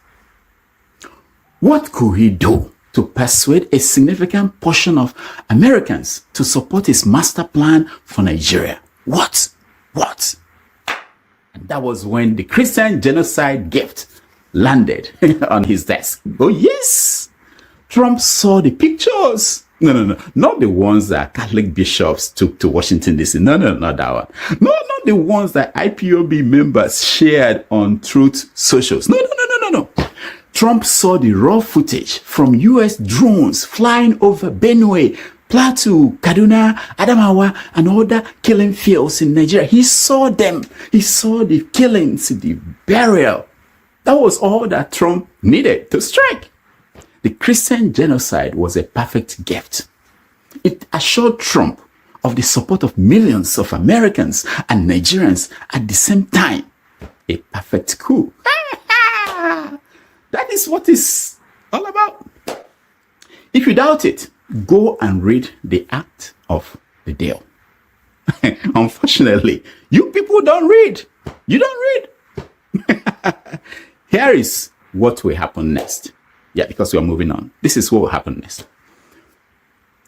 Speaker 1: What could he do to persuade a significant portion of Americans to support his master plan for Nigeria? What? And that was when the Christian genocide gift landed on his desk. Oh, yes. Trump saw the pictures. No, not the ones that Catholic bishops took to Washington, D.C. No, not that one. No, not the ones that IPOB members shared on Truth Socials. No. Trump saw the raw footage from U.S. drones flying over Benue, Plateau, Kaduna, Adamawa, and other killing fields in Nigeria. He saw them. He saw the killings, the burial. That was all that Trump needed to strike. The Christian genocide was a perfect gift. It assured Trump of the support of millions of Americans and Nigerians at the same time. A perfect coup. That is what it's all about. If you doubt it, go and read the act of the deal. Unfortunately, you people don't read. You don't read. Here is what will happen next. Yeah, because we are moving on. This is what will happen next.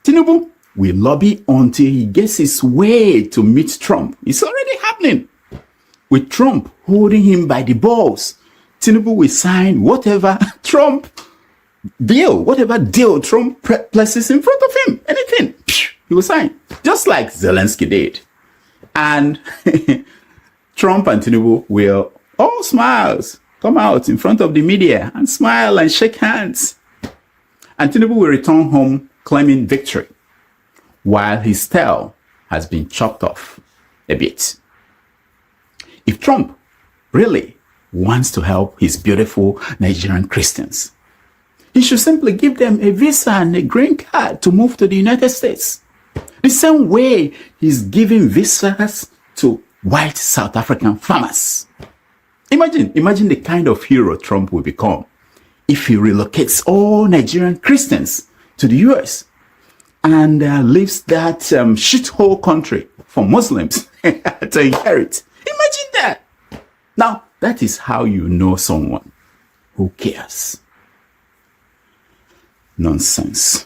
Speaker 1: Tinubu will lobby until he gets his way to meet Trump. It's already happening. With Trump holding him by the balls, Tinubu will sign whatever Trump deal, whatever deal Trump places in front of him. Anything, he will sign. Just like Zelensky did. And Trump and Tinubu will all smiles come out in front of the media and smile and shake hands. And Tinubu will return home claiming victory, while his tail has been chopped off a bit. If Trump really wants to help his beautiful Nigerian Christians, he should simply give them a visa and a green card to move to the United States. The same way he's giving visas to white South African farmers. Imagine the kind of hero Trump will become if he relocates all Nigerian Christians to the US and leaves that shithole country for Muslims to inherit. Imagine that. Now, that is how you know someone who cares. Nonsense.